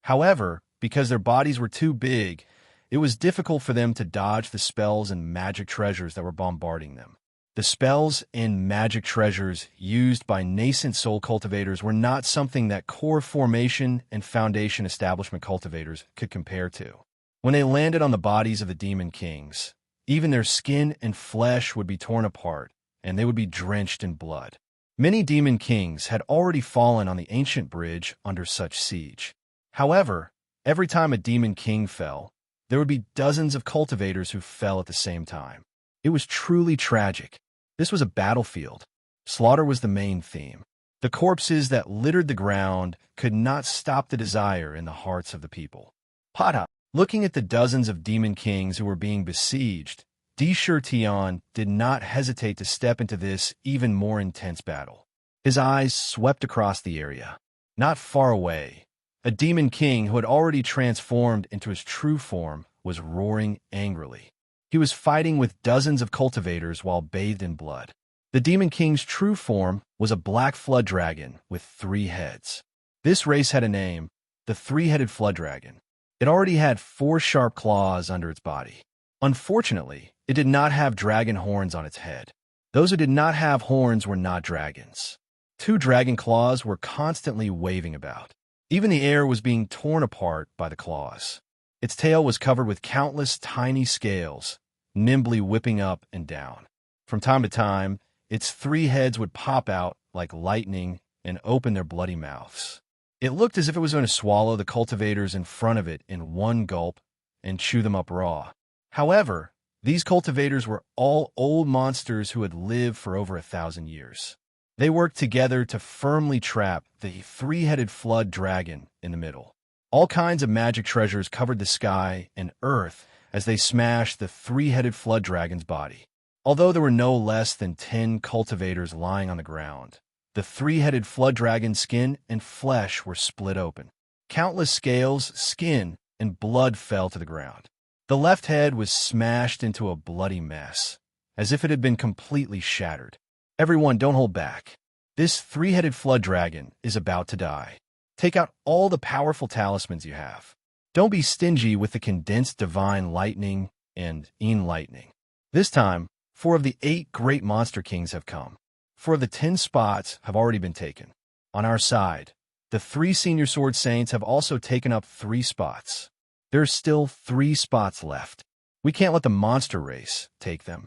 However, because their bodies were too big, it was difficult for them to dodge the spells and magic treasures that were bombarding them. The spells and magic treasures used by nascent soul cultivators were not something that core formation and Foundation establishment cultivators could compare to. When they landed on the bodies of the demon kings, even their skin and flesh would be torn apart, and they would be drenched in blood. Many demon kings had already fallen on the ancient bridge under such siege. However, every time a demon king fell, there would be dozens of cultivators who fell at the same time. It was truly tragic. This was a battlefield. Slaughter was the main theme. The corpses that littered the ground could not stop the desire in the hearts of the people. Pata, looking at the dozens of demon kings who were being besieged, Dishur Tian did not hesitate to step into this even more intense battle. His eyes swept across the area. Not far away, a demon king who had already transformed into his true form was roaring angrily. He was fighting with dozens of cultivators while bathed in blood. The demon king's true form was a black flood dragon with 3 heads. This race had a name, the 3-headed flood dragon. It already had 4 sharp claws under its body. Unfortunately, it did not have dragon horns on its head. Those who did not have horns were not dragons. 2 dragon claws were constantly waving about. Even the air was being torn apart by the claws. Its tail was covered with countless tiny scales, nimbly whipping up and down. From time to time, its 3 heads would pop out like lightning and open their bloody mouths. It looked as if it was going to swallow the cultivators in front of it in one gulp and chew them up raw. However, these cultivators were all old monsters who had lived for over 1,000 years. They worked together to firmly trap the 3-headed flood dragon in the middle. All kinds of magic treasures covered the sky and earth as they smashed the 3-headed flood dragon's body. Although there were no less than 10 cultivators lying on the ground, the 3-headed flood dragon's skin and flesh were split open. Countless scales, skin, and blood fell to the ground. The left head was smashed into a bloody mess, as if it had been completely shattered. Everyone, don't hold back. This 3-headed flood dragon is about to die. Take out all the powerful talismans you have. Don't be stingy with the condensed divine lightning and enlightening. This time, 4 of the 8 great monster kings have come. 4 of the 10 spots have already been taken. On our side, the 3 senior sword saints have also taken up 3 spots. There's still 3 spots left. We can't let the monster race take them.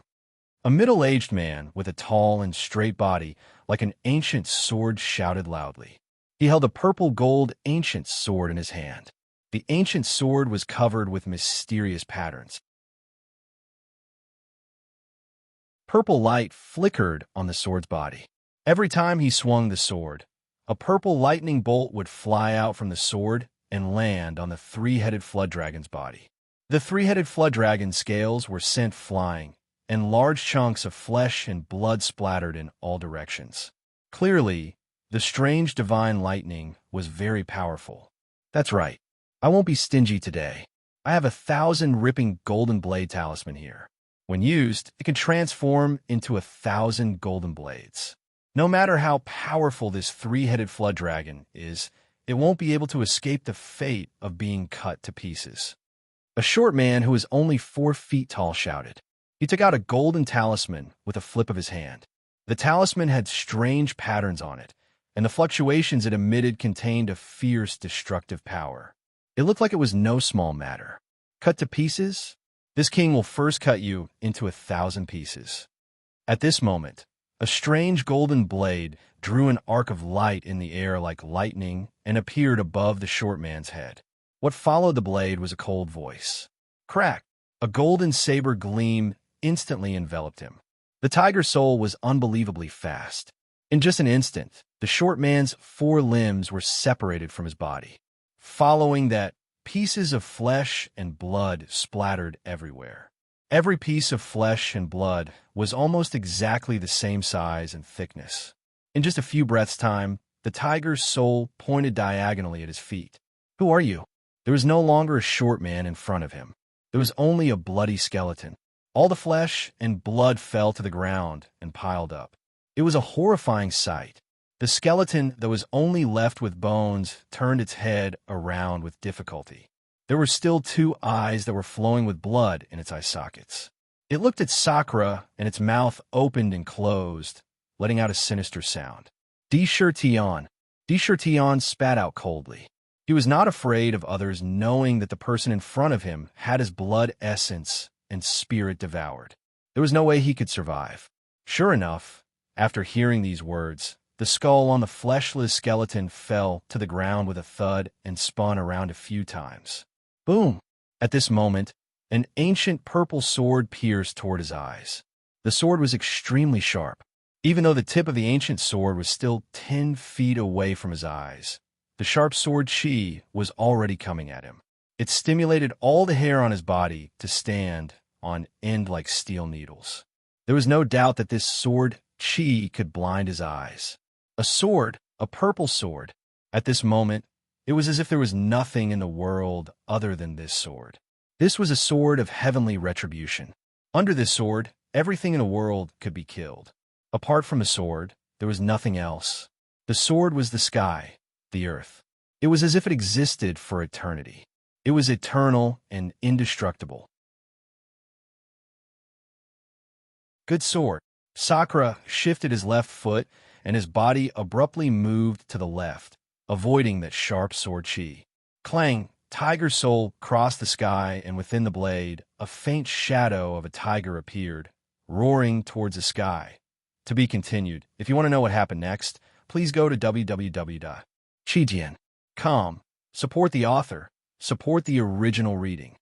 A middle-aged man with a tall and straight body like an ancient sword shouted loudly. He held a purple-gold ancient sword in his hand. The ancient sword was covered with mysterious patterns. Purple light flickered on the sword's body. Every time he swung the sword, a purple lightning bolt would fly out from the sword and land on the 3-headed flood dragon's body. The 3-headed flood dragon's scales were sent flying, and large chunks of flesh and blood splattered in all directions. Clearly, the strange divine lightning was very powerful. That's right. I won't be stingy today. I have 1,000 ripping golden blade talisman here. When used, it can transform into 1,000 golden blades. No matter how powerful this 3-headed flood dragon is, it won't be able to escape the fate of being cut to pieces. A short man who was only 4 feet tall shouted. He took out a golden talisman with a flip of his hand. The talisman had strange patterns on it, and the fluctuations it emitted contained a fierce destructive power. It looked like it was no small matter. Cut to pieces? This king will first cut you into 1,000 pieces. At this moment, a strange golden blade drew an arc of light in the air like lightning and appeared above the short man's head. What followed the blade was a cold voice. Crack! A golden saber gleam instantly enveloped him. The tiger soul was unbelievably fast. In just an instant, the short man's 4 limbs were separated from his body. Following that, pieces of flesh and blood splattered everywhere. Every piece of flesh and blood was almost exactly the same size and thickness. In just a few breaths' time, the tiger's soul pointed diagonally at his feet. Who are you? There was no longer a short man in front of him. There was only a bloody skeleton. All the flesh and blood fell to the ground and piled up. It was a horrifying sight. The skeleton that was only left with bones turned its head around with difficulty. There were still 2 eyes that were flowing with blood in its eye sockets. It looked at Sakura, and its mouth opened and closed, letting out a sinister sound. Tion spat out coldly. He was not afraid of others knowing that the person in front of him had his blood essence and spirit devoured. There was no way he could survive. Sure enough, after hearing these words, the skull on the fleshless skeleton fell to the ground with a thud and spun around a few times. Boom! At this moment, an ancient purple sword pierced toward his eyes. The sword was extremely sharp. Even though the tip of the ancient sword was still 10 feet away from his eyes, the sharp sword chi was already coming at him. It stimulated all the hair on his body to stand on end like steel needles. There was no doubt that this sword chi could blind his eyes. A sword, a purple sword. At this moment, it was as if there was nothing in the world other than this sword. This was a sword of heavenly retribution. Under this sword, everything in the world could be killed. Apart from the sword, there was nothing else. The sword was the sky, the earth. It was as if it existed for eternity. It was eternal and indestructible. Good sword. Sakura shifted his left foot, and his body abruptly moved to the left, avoiding that sharp sword chi. Clang! Tiger soul crossed the sky, and within the blade, a faint shadow of a tiger appeared, roaring towards the sky. To be continued. If you want to know what happened next, please go to www.chijian.com. Support the author. Support the original reading.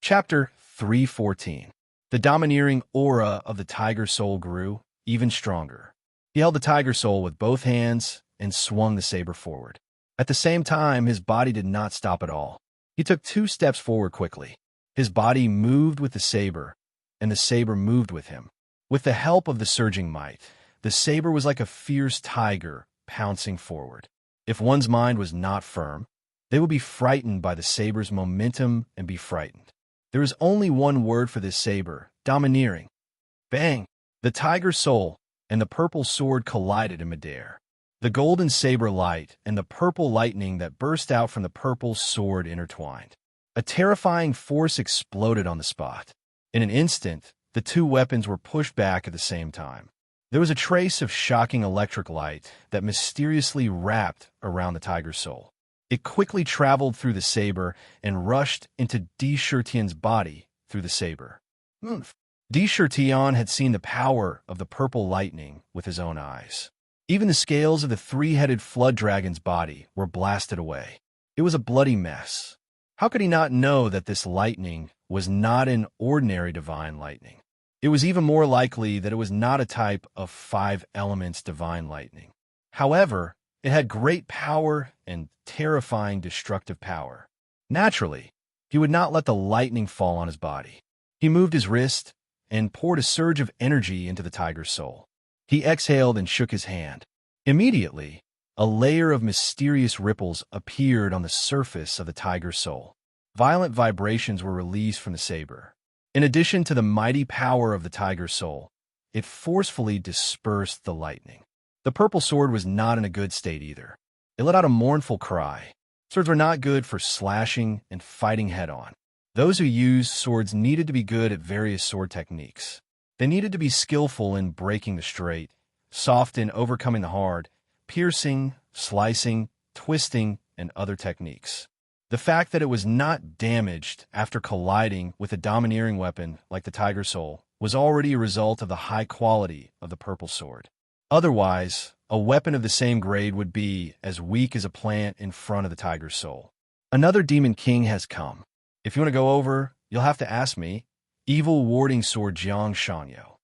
Chapter 314. The domineering aura of the tiger soul grew even stronger. He held the tiger soul with both hands and swung the saber forward. At the same time, his body did not stop at all. He took 2 steps forward quickly. His body moved with the saber, and the saber moved with him. With the help of the surging might, the saber was like a fierce tiger pouncing forward. If one's mind was not firm, they would be frightened by the saber's momentum and be frightened. There is only one word for this saber: domineering. Bang! The tiger soul and the purple sword collided in midair. The golden saber light and the purple lightning that burst out from the purple sword intertwined. A terrifying force exploded on the spot. In an instant, the 2 weapons were pushed back at the same time. There was a trace of shocking electric light that mysteriously wrapped around the tiger soul. It quickly traveled through the saber and rushed into Di Shirtian's body through the saber. Di Shirtian had seen the power of the purple lightning with his own eyes. Even the scales of the 3-headed flood dragon's body were blasted away. It was a bloody mess. How could he not know that this lightning was not an ordinary divine lightning? It was even more likely that it was not a type of 5 elements divine lightning. However, it had great power and terrifying destructive power. Naturally, he would not let the lightning fall on his body. He moved his wrist and poured a surge of energy into the tiger's soul. He exhaled and shook his hand. Immediately, a layer of mysterious ripples appeared on the surface of the tiger's soul. Violent vibrations were released from the saber. In addition to the mighty power of the tiger's soul, it forcefully dispersed the lightning. The purple sword was not in a good state either. It let out a mournful cry. Swords were not good for slashing and fighting head-on. Those who used swords needed to be good at various sword techniques. They needed to be skillful in breaking the straight, soft in overcoming the hard, piercing, slicing, twisting, and other techniques. The fact that it was not damaged after colliding with a domineering weapon like the tiger soul was already a result of the high quality of the purple sword. Otherwise, a weapon of the same grade would be as weak as a plant in front of the tiger's soul. Another demon king has come. If you want to go over, you'll have to ask me. Evil warding sword Jiang Shanyo.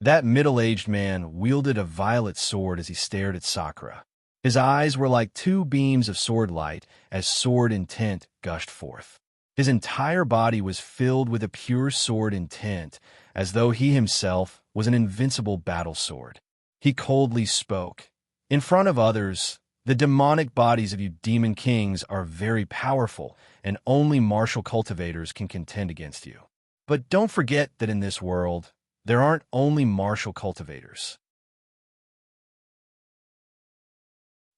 That middle-aged man wielded a violet sword as he stared at Sakura. His eyes were like 2 beams of sword light as sword intent gushed forth. His entire body was filled with a pure sword intent, as though he himself was an invincible battle sword. He coldly spoke. In front of others, the demonic bodies of you demon kings are very powerful, and only martial cultivators can contend against you. But don't forget that in this world, there aren't only martial cultivators.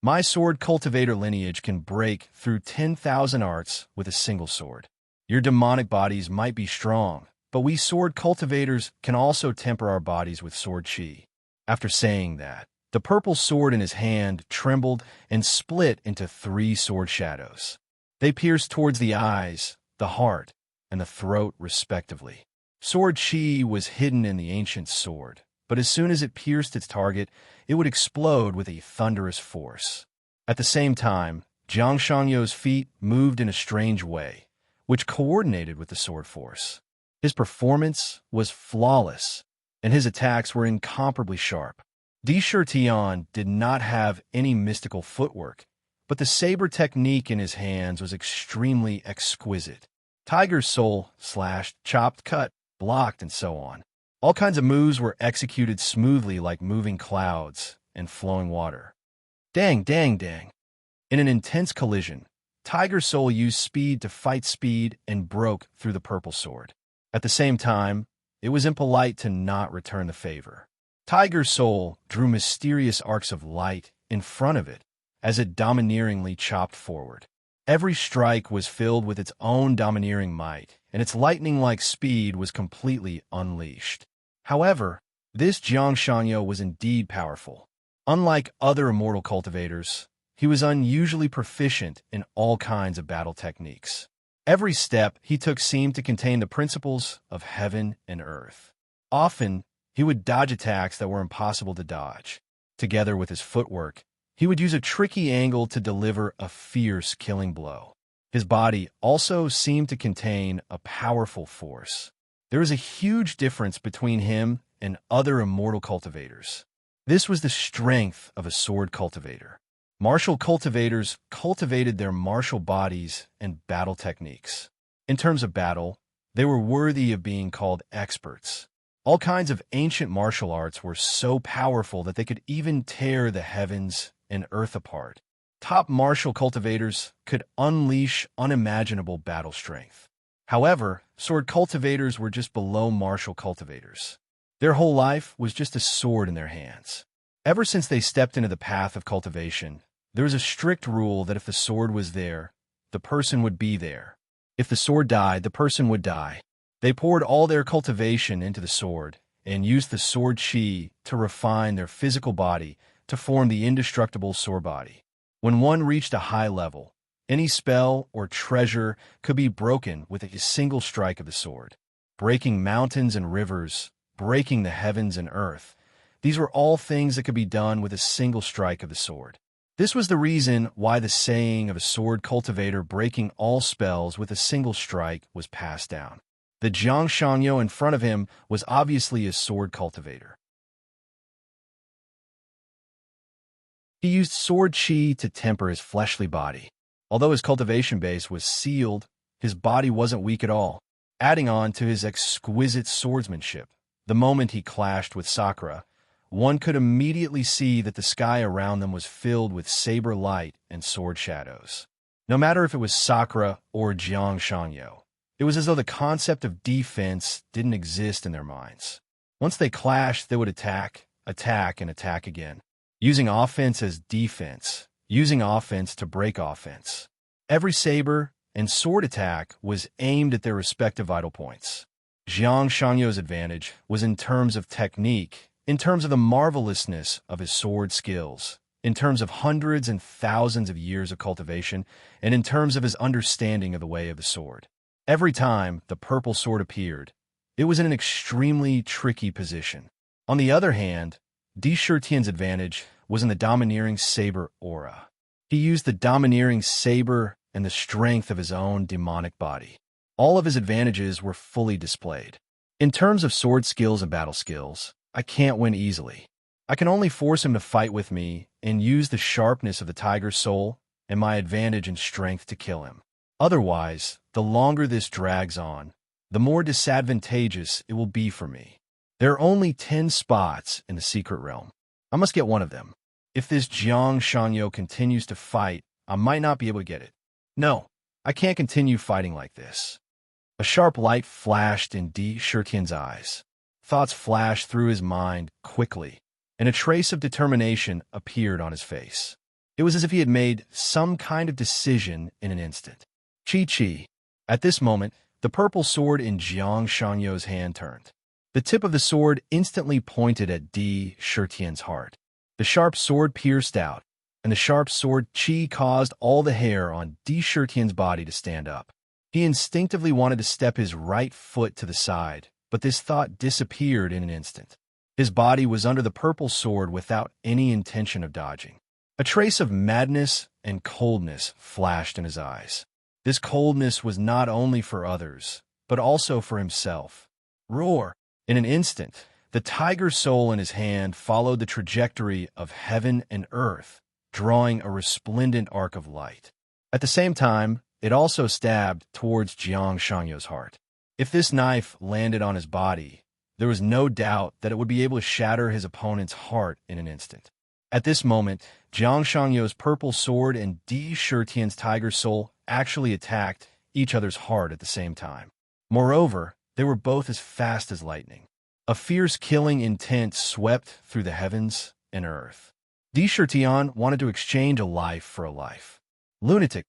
My sword cultivator lineage can break through 10,000 arts with a single sword. Your demonic bodies might be strong, but we sword cultivators can also temper our bodies with sword chi. After saying that, the purple sword in his hand trembled and split into 3 sword shadows. They pierced towards the eyes, the heart, and the throat respectively. Sword chi was hidden in the ancient sword, but as soon as it pierced its target, it would explode with a thunderous force. At the same time, Jiang Shangyo's feet moved in a strange way, which coordinated with the sword force. His performance was flawless, and his attacks were incomparably sharp. Di Shirtian did not have any mystical footwork, but the saber technique in his hands was extremely exquisite. Tiger's soul slashed, chopped, cut, blocked, and so on. All kinds of moves were executed smoothly like moving clouds and flowing water. Dang, dang, dang. In an intense collision, Tiger's soul used speed to fight speed and broke through the purple sword. At the same time, it was impolite to not return the favor. Tiger's soul drew mysterious arcs of light in front of it as it domineeringly chopped forward. Every strike was filled with its own domineering might, and its lightning-like speed was completely unleashed. However, this Jiang Shanyo was indeed powerful. Unlike other immortal cultivators, he was unusually proficient in all kinds of battle techniques. Every step he took seemed to contain the principles of heaven and earth. Often, he would dodge attacks that were impossible to dodge. Together with his footwork, he would use a tricky angle to deliver a fierce killing blow. His body also seemed to contain a powerful force. There was a huge difference between him and other immortal cultivators. This was the strength of a sword cultivator. Martial cultivators cultivated their martial bodies and battle techniques. In terms of battle, they were worthy of being called experts. All kinds of ancient martial arts were so powerful that they could even tear the heavens and earth apart. Top martial cultivators could unleash unimaginable battle strength. However, sword cultivators were just below martial cultivators. Their whole life was just a sword in their hands. Ever since they stepped into the path of cultivation, there was a strict rule that if the sword was there, the person would be there. If the sword died, the person would die. They poured all their cultivation into the sword and used the sword chi to refine their physical body to form the indestructible sword body. When one reached a high level, any spell or treasure could be broken with a single strike of the sword. Breaking mountains and rivers, breaking the heavens and earth, these were all things that could be done with a single strike of the sword. This was the reason why the saying of a sword cultivator breaking all spells with a single strike was passed down. The Jiang Shanyo in front of him was obviously a sword cultivator. He used sword chi to temper his fleshly body. Although his cultivation base was sealed, his body wasn't weak at all. Adding on to his exquisite swordsmanship, the moment he clashed with Sakura, one could immediately see that the sky around them was filled with saber light and sword shadows. No matter if it was Sakura or Jiang Shanyo, it was as though the concept of defense didn't exist in their minds. Once they clashed, they would attack, and attack again, using offense as defense, using offense to break offense. Every saber and sword attack was aimed at their respective vital points. Jiang Shanyo's advantage was in terms of technique, in terms of the marvelousness of his sword skills, in terms of hundreds and thousands of years of cultivation, and in terms of his understanding of the way of the sword. Every time the purple sword appeared, it was in an extremely tricky position. On the other hand, Di Shitian's advantage was in the domineering saber aura. He used the domineering saber and the strength of his own demonic body. All of his advantages were fully displayed. In terms of sword skills and battle skills, I can't win easily. I can only force him to fight with me and use the sharpness of the tiger's soul and my advantage and strength to kill him. Otherwise, the longer this drags on, the more disadvantageous it will be for me. There are only 10 spots in the secret realm. I must get one of them. If this Jiang Shanyo continues to fight, I might not be able to get it. No, I can't continue fighting like this. A sharp light flashed in Di Shitian's eyes. Thoughts flashed through his mind quickly, and a trace of determination appeared on his face. It was as if he had made some kind of decision in an instant. Chi. At this moment, the purple sword in Jiang Shanyo's hand turned. The tip of the sword instantly pointed at Di Shitian's heart. The sharp sword pierced out, and the sharp sword chi caused all the hair on Di Shitian's body to stand up. He instinctively wanted to step his right foot to the side, but this thought disappeared in an instant. His body was under the purple sword without any intention of dodging. A trace of madness and coldness flashed in his eyes. This coldness was not only for others, but also for himself. Roar! In an instant, the tiger soul in his hand followed the trajectory of heaven and earth, drawing a resplendent arc of light. At the same time, it also stabbed towards Jiang Shanyo's heart. If this knife landed on his body, there was no doubt that it would be able to shatter his opponent's heart in an instant. At this moment, Jiang Shanyo's purple sword and Di Shitian's tiger soul actually attacked each other's heart at the same time. Moreover, they were both as fast as lightning. A fierce killing intent swept through the heavens and earth. Di wanted to exchange a life for a life. Lunatic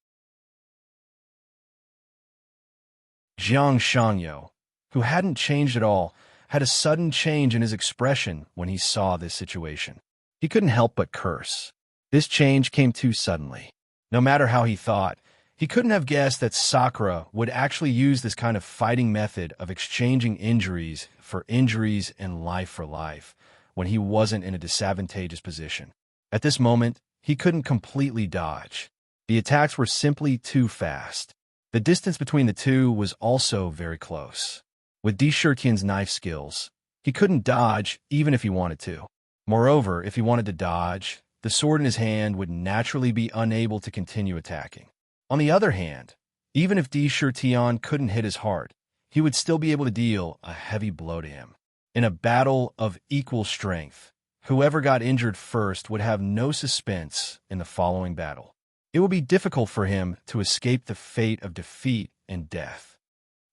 Jiang Shangyo, who hadn't changed at all, had a sudden change in his expression when he saw this situation. He couldn't help but curse. This change came too suddenly. No matter how he thought, he couldn't have guessed that Sakura would actually use this kind of fighting method of exchanging injuries for injuries and life for life when he wasn't in a disadvantageous position. At this moment, he couldn't completely dodge. The attacks were simply too fast. The distance between the two was also very close. With Di knife skills, he couldn't dodge even if he wanted to. Moreover, if he wanted to dodge, the sword in his hand would naturally be unable to continue attacking. On the other hand, even if Di couldn't hit his heart, he would still be able to deal a heavy blow to him. In a battle of equal strength, whoever got injured first would have no suspense in the following battle. It would be difficult for him to escape the fate of defeat and death.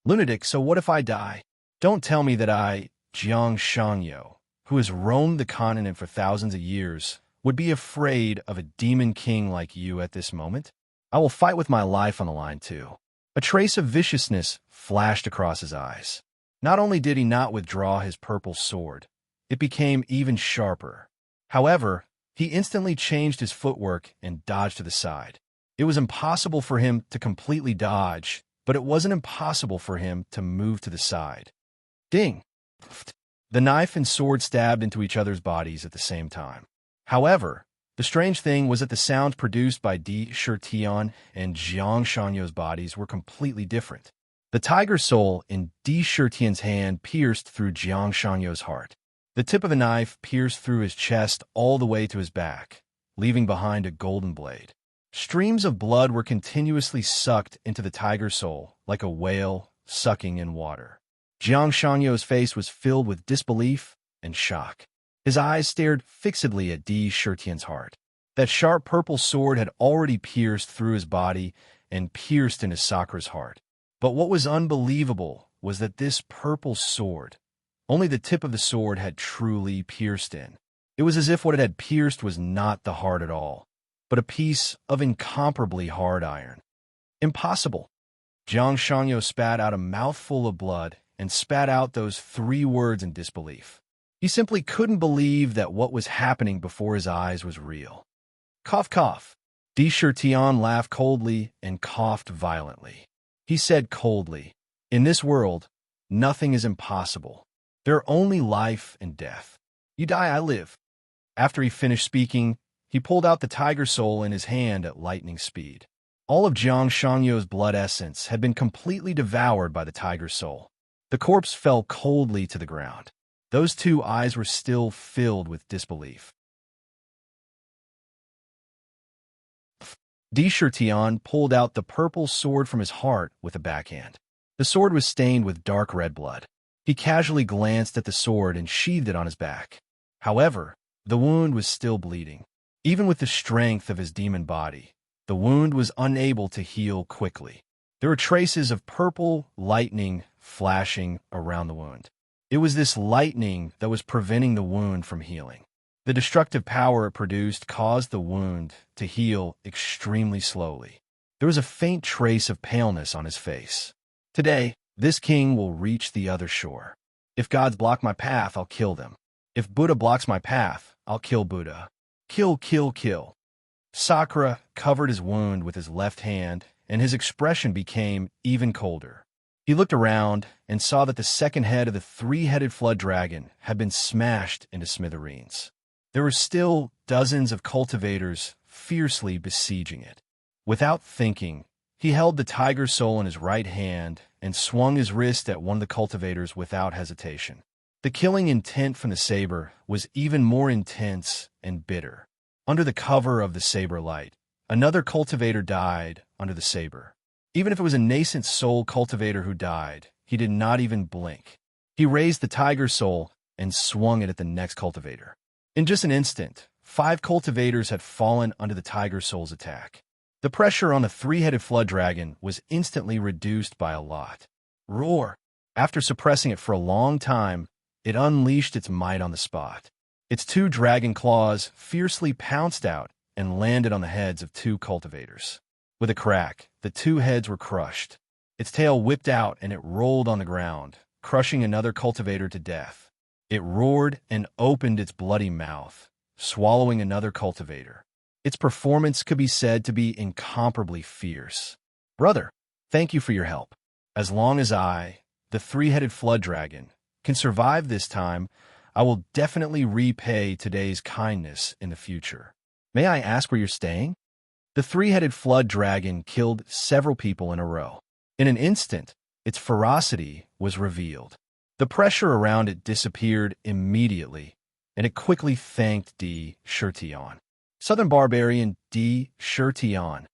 Lunatic, so what if I die? Don't tell me that I, Jiang Shangyo, who has roamed the continent for thousands of years, would be afraid of a demon king like you at this moment. I will fight with my life on the line too. A trace of viciousness flashed across his eyes. Not only did he not withdraw his purple sword, it became even sharper. However, he instantly changed his footwork and dodged to the side. It was impossible for him to completely dodge, but it wasn't impossible for him to move to the side. Ding! The knife and sword stabbed into each other's bodies at the same time. However, the strange thing was that the sounds produced by Di and Jiang Shangyo's bodies were completely different. The tiger soul in Di hand pierced through Jiang Shangyo's heart. The tip of the knife pierced through his chest all the way to his back, leaving behind a golden blade. Streams of blood were continuously sucked into the tiger soul, like a whale sucking in water. Jiang Shangyo's face was filled with disbelief and shock. His eyes stared fixedly at Di heart. That sharp purple sword had already pierced through his body and pierced into Sakura's heart. But what was unbelievable was that this purple sword, only the tip of the sword had truly pierced in. It was as if what it had pierced was not the heart at all, but a piece of incomparably hard iron. Impossible. Jiang Shangyo spat out a mouthful of blood and spat out those 3 words in disbelief. He simply couldn't believe that what was happening before his eyes was real. Cough, cough. Di laughed coldly and coughed violently. He said coldly, "In this world, nothing is impossible. There are only life and death. You die, I live." After he finished speaking, he pulled out the tiger soul in his hand at lightning speed. All of Jiang Shangyo's blood essence had been completely devoured by the tiger soul. The corpse fell coldly to the ground. Those 2 eyes were still filled with disbelief. Di pulled out the purple sword from his heart with a backhand. The sword was stained with dark red blood. He casually glanced at the sword and sheathed it on his back. However, the wound was still bleeding. Even with the strength of his demon body, the wound was unable to heal quickly. There were traces of purple lightning flashing around the wound. It was this lightning that was preventing the wound from healing. The destructive power it produced caused the wound to heal extremely slowly. There was a faint trace of paleness on his face. Today, this king will reach the other shore. If gods block my path, I'll kill them. If Buddha blocks my path, I'll kill Buddha. Kill, kill, kill. Sakura covered his wound with his left hand, and his expression became even colder. He looked around and saw that the second head of the 3-headed flood dragon had been smashed into smithereens. There were still dozens of cultivators fiercely besieging it. Without thinking, he held the tiger soul in his right hand and swung his wrist at one of the cultivators without hesitation. The killing intent from the saber was even more intense and bitter. Under the cover of the saber light, another cultivator died under the saber. Even if it was a nascent soul cultivator who died, he did not even blink. He raised the tiger soul and swung it at the next cultivator. In just an instant, 5 cultivators had fallen under the tiger soul's attack. The pressure on the 3-headed flood dragon was instantly reduced by a lot. Roar! After suppressing it for a long time, it unleashed its might on the spot. Its two dragon claws fiercely pounced out and landed on the heads of two cultivators. With a crack, the two heads were crushed. Its tail whipped out and it rolled on the ground, crushing another cultivator to death. It roared and opened its bloody mouth, swallowing another cultivator. Its performance could be said to be incomparably fierce. Brother, thank you for your help. As long as I, the three-headed flood dragon, can survive this time, I will definitely repay today's kindness in the future. May I ask where you're staying? The three-headed flood dragon killed several people in a row. In an instant, its ferocity was revealed. The pressure around it disappeared immediately, and it quickly thanked D. Shirtion. Southern barbarian D. Shirtion.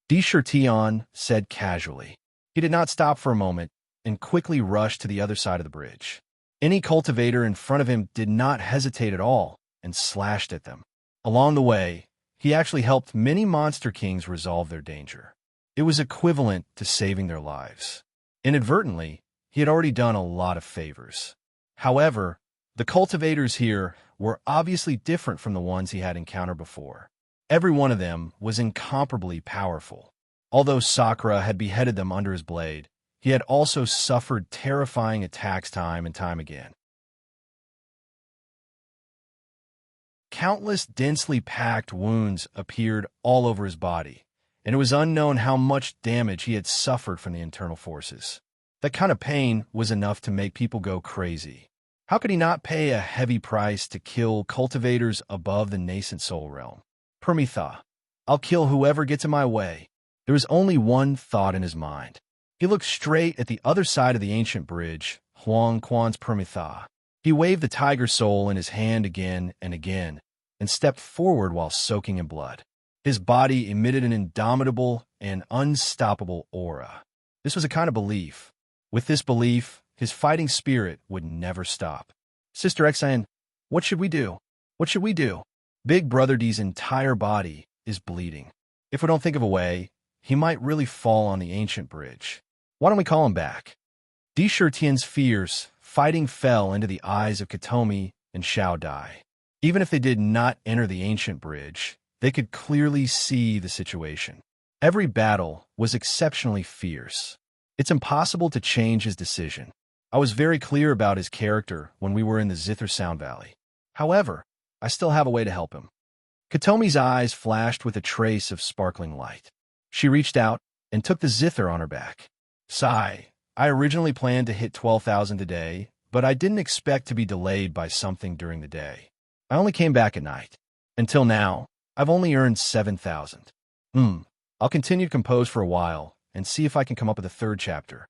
D. Shirtion said casually. He did not stop for a moment and quickly rushed to the other side of the bridge. Any cultivator in front of him did not hesitate at all and slashed at them. Along the way, he actually helped many monster kings resolve their danger. It was equivalent to saving their lives. Inadvertently, he had already done a lot of favors. However, the cultivators here were obviously different from the ones he had encountered before. Every one of them was incomparably powerful. Although Sakura had beheaded them under his blade, he had also suffered terrifying attacks time and time again. Countless densely packed wounds appeared all over his body, and it was unknown how much damage he had suffered from the internal forces. That kind of pain was enough to make people go crazy. How could he not pay a heavy price to kill cultivators above the nascent soul realm? Permitha, I'll kill whoever gets in my way. There was only one thought in his mind. He looked straight at the other side of the ancient bridge, Huang Quan's Permitha. He waved the tiger soul in his hand again and again, and stepped forward while soaking in blood. His body emitted an indomitable and unstoppable aura. This was a kind of belief. With this belief, his fighting spirit would never stop. Sister Xan, what should we do? What should we do? Big Brother D's entire body is bleeding. If we don't think of a way, he might really fall on the ancient bridge. Why don't we call him back? D. Shirtian's fierce fighting fell into the eyes of Katomi and Xiao Dai. Even if they did not enter the ancient bridge, they could clearly see the situation. Every battle was exceptionally fierce. It's impossible to change his decision. I was very clear about his character when we were in the Zither Sound Valley. However, I still have a way to help him. Katomi's eyes flashed with a trace of sparkling light. She reached out and took the zither on her back. Sigh, I originally planned to hit 12,000 today, but I didn't expect to be delayed by something during the day. I only came back at night. Until now, I've only earned 7,000. I'll continue to compose for a while and see if I can come up with a third chapter.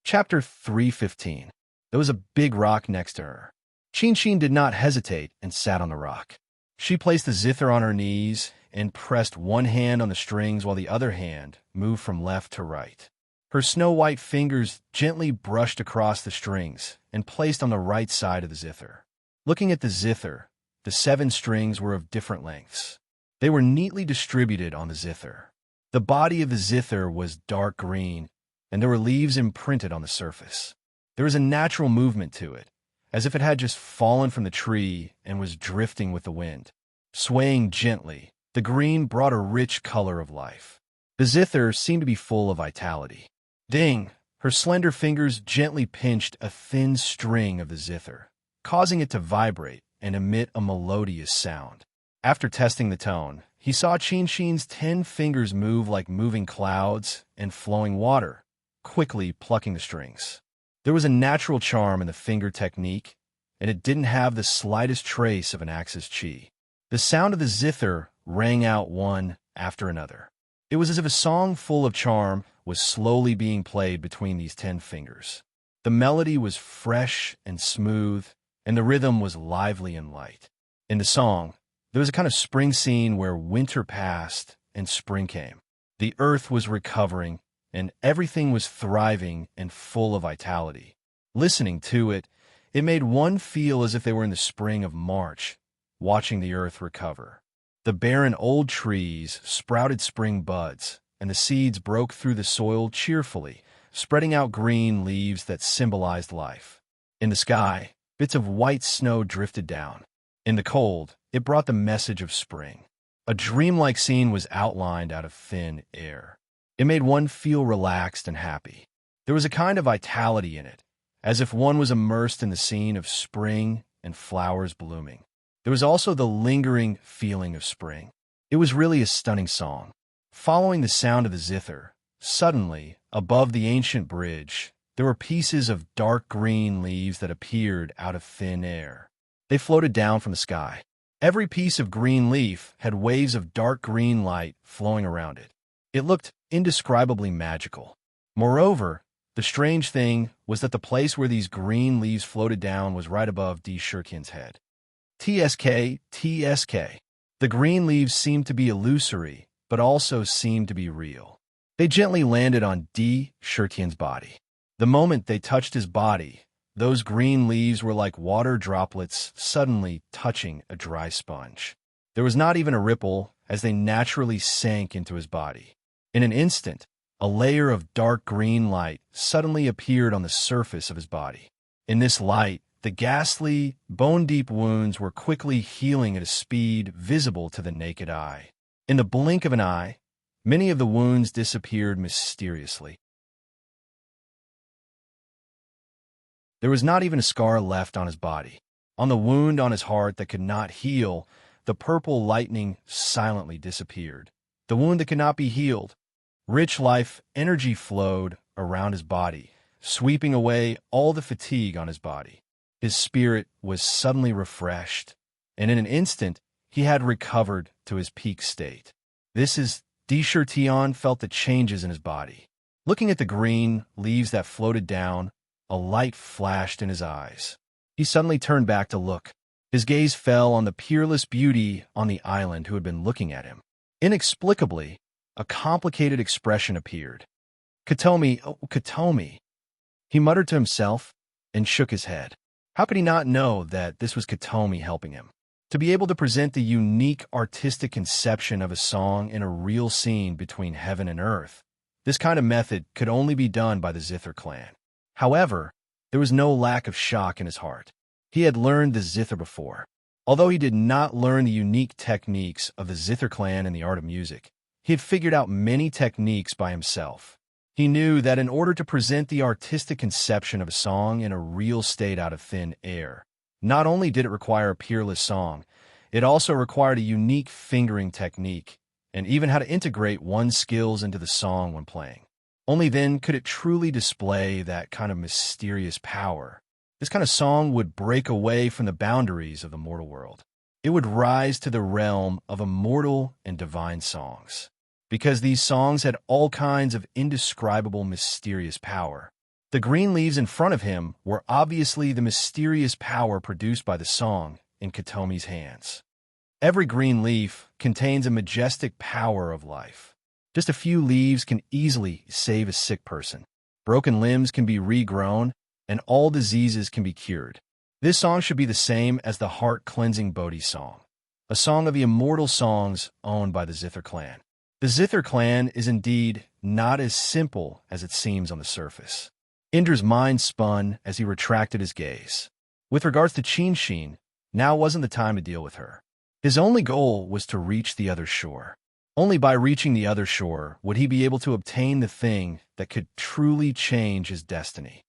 Chapter 315. There was a big rock next to her. Chin did not hesitate and sat on the rock. She placed the zither on her knees and pressed one hand on the strings while the other hand moved from left to right. Her snow-white fingers gently brushed across the strings and placed on the right side of the zither. Looking at the zither, the 7 strings were of different lengths. They were neatly distributed on the zither. The body of the zither was dark green, and there were leaves imprinted on the surface. There was a natural movement to it, as if it had just fallen from the tree and was drifting with the wind. Swaying gently, the green brought a rich color of life. The zither seemed to be full of vitality. Ding! Her slender fingers gently pinched a thin string of the zither, causing it to vibrate and emit a melodious sound. After testing the tone, he saw Chin's 10 fingers move like moving clouds and flowing water, quickly plucking the strings. There was a natural charm in the finger technique, and it didn't have the slightest trace of an axe's chi. The sound of the zither rang out one after another. It was as if a song full of charm was slowly being played between these 10 fingers. The melody was fresh and smooth, and the rhythm was lively and light. In the song, there was a kind of spring scene where winter passed and spring came. The earth was recovering, and everything was thriving and full of vitality. Listening to it, it made one feel as if they were in the spring of March, watching the earth recover. The barren old trees sprouted spring buds, and the seeds broke through the soil cheerfully, spreading out green leaves that symbolized life. In the sky, bits of white snow drifted down. In the cold, it brought the message of spring. A dreamlike scene was outlined out of thin air. It made one feel relaxed and happy. There was a kind of vitality in it, as if one was immersed in the scene of spring and flowers blooming. There was also the lingering feeling of spring. It was really a stunning song. Following the sound of the zither, suddenly, above the ancient bridge, there were pieces of dark green leaves that appeared out of thin air. They floated down from the sky. Every piece of green leaf had waves of dark green light flowing around it. It looked indescribably magical. Moreover, the strange thing was that the place where these green leaves floated down was right above D. Shurkin's head. TSK. The green leaves seemed to be illusory, but also seemed to be real. They gently landed on D. Shurkin's body. The moment they touched his body, those green leaves were like water droplets suddenly touching a dry sponge. There was not even a ripple as they naturally sank into his body. In an instant, a layer of dark green light suddenly appeared on the surface of his body. In this light, the ghastly, bone-deep wounds were quickly healing at a speed visible to the naked eye. In the blink of an eye, many of the wounds disappeared mysteriously. There was not even a scar left on his body. On the wound on his heart that could not heal, the purple lightning silently disappeared. The wound that could not be healed. Rich life energy flowed around his body, sweeping away all the fatigue on his body. His spirit was suddenly refreshed, and in an instant, he had recovered to his peak state. Shurkin felt the changes in his body. Looking at the green leaves that floated down, a light flashed in his eyes. He suddenly turned back to look. His gaze fell on the peerless beauty on the island who had been looking at him. Inexplicably, a complicated expression appeared. "Katomi, oh, Katomi," he muttered to himself and shook his head. How could he not know that this was Katomi helping him? To be able to present the unique artistic conception of a song in a real scene between heaven and earth, this kind of method could only be done by the Zither clan. However, there was no lack of shock in his heart. He had learned the Zither before. Although he did not learn the unique techniques of the Zither clan in the art of music, he had figured out many techniques by himself. He knew that in order to present the artistic conception of a song in a real state out of thin air, not only did it require a peerless song, it also required a unique fingering technique, and even how to integrate one's skills into the song when playing. Only then could it truly display that kind of mysterious power. This kind of song would break away from the boundaries of the mortal world. It would rise to the realm of immortal and divine songs. Because these songs had all kinds of indescribable mysterious power. The green leaves in front of him were obviously the mysterious power produced by the song in Katomi's hands. Every green leaf contains a majestic power of life. Just a few leaves can easily save a sick person. Broken limbs can be regrown, and all diseases can be cured. This song should be the same as the heart-cleansing Bodhi song, a song of the immortal songs owned by the Zither clan. The Zither clan is indeed not as simple as it seems on the surface. Indra's mind spun as he retracted his gaze. With regards to Chinshin, now wasn't the time to deal with her. His only goal was to reach the other shore. Only by reaching the other shore would he be able to obtain the thing that could truly change his destiny.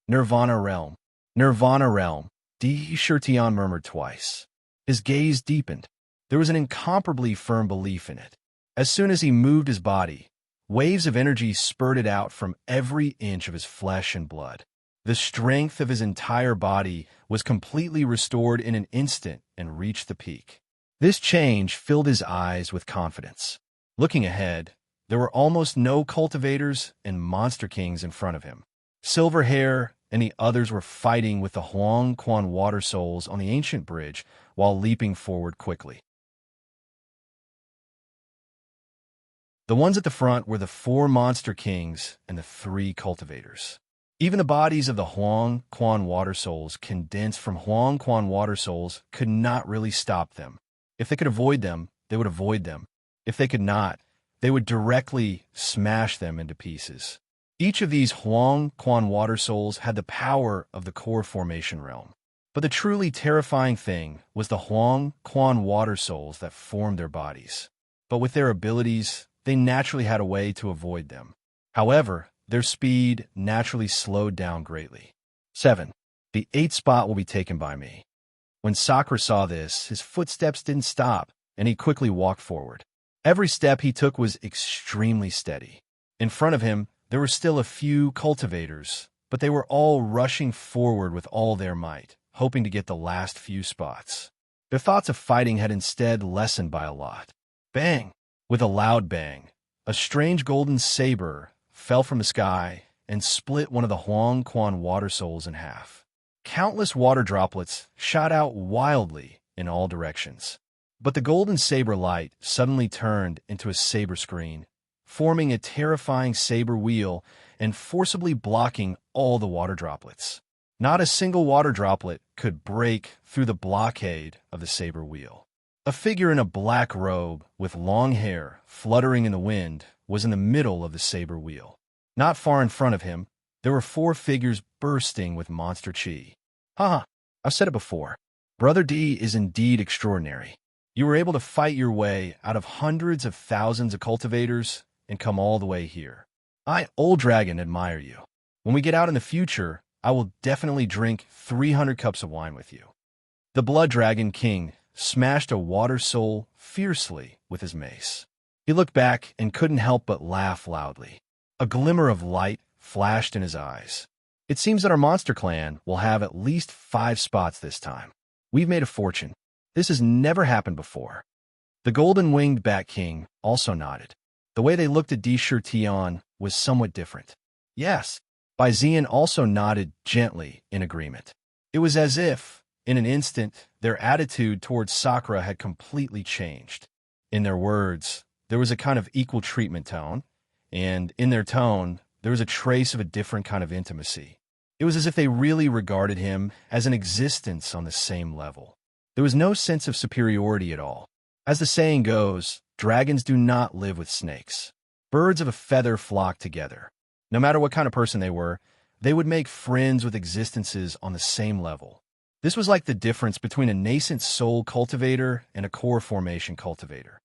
Nirvana realm. Nirvana realm, D. Shurkin murmured twice. His gaze deepened. There was an incomparably firm belief in it. As soon as he moved his body, waves of energy spurted out from every inch of his flesh and blood. The strength of his entire body was completely restored in an instant and reached the peak. This change filled his eyes with confidence. Looking ahead, there were almost no cultivators and monster kings in front of him. Silverhair and the others were fighting with the Huang Quan water souls on the ancient bridge while leaping forward quickly. The ones at the front were the 4 monster kings and the 3 cultivators. Even the bodies of the Huang Quan water souls condensed from Huang Quan water souls could not really stop them. If they could avoid them, they would avoid them. If they could not, they would directly smash them into pieces. Each of these Huang Quan water souls had the power of the core formation realm. But the truly terrifying thing was the Huang Quan water souls that formed their bodies. But with their abilities, they naturally had a way to avoid them. However, their speed naturally slowed down greatly. 7. The 8th spot will be taken by me. When Sakura saw this, his footsteps didn't stop, and he quickly walked forward. Every step he took was extremely steady. In front of him, there were still a few cultivators, but they were all rushing forward with all their might, hoping to get the last few spots. Their thoughts of fighting had instead lessened by a lot. Bang! With a loud bang, a strange golden saber fell from the sky and split one of the Huang Quan water souls in half. Countless water droplets shot out wildly in all directions. But the golden saber light suddenly turned into a saber screen, forming a terrifying saber wheel and forcibly blocking all the water droplets. Not a single water droplet could break through the blockade of the saber wheel. A figure in a black robe with long hair fluttering in the wind was in the middle of the saber wheel. Not far in front of him, there were 4 figures bursting with monster chi. Haha, I've said it before. Brother D is indeed extraordinary. You were able to fight your way out of hundreds of thousands of cultivators and come all the way here. I, Old Dragon, admire you. When we get out in the future, I will definitely drink 300 cups of wine with you. The Blood Dragon King smashed a water soul fiercely with his mace. He looked back and couldn't help but laugh loudly. A glimmer of light flashed in his eyes. It seems that our monster clan will have at least 5 spots this time. We've made a fortune. This has never happened before. The golden-winged Bat King also nodded. The way they looked at Tion was somewhat different. Yes, Bai Zian also nodded gently in agreement. It was as if, in an instant, their attitude towards Sakura had completely changed. In their words, there was a kind of equal treatment tone, and in their tone, there was a trace of a different kind of intimacy. It was as if they really regarded him as an existence on the same level. There was no sense of superiority at all. As the saying goes, dragons do not live with snakes. Birds of a feather flock together. No matter what kind of person they would make friends with existences on the same level. This was like the difference between a nascent soul cultivator and a core formation cultivator.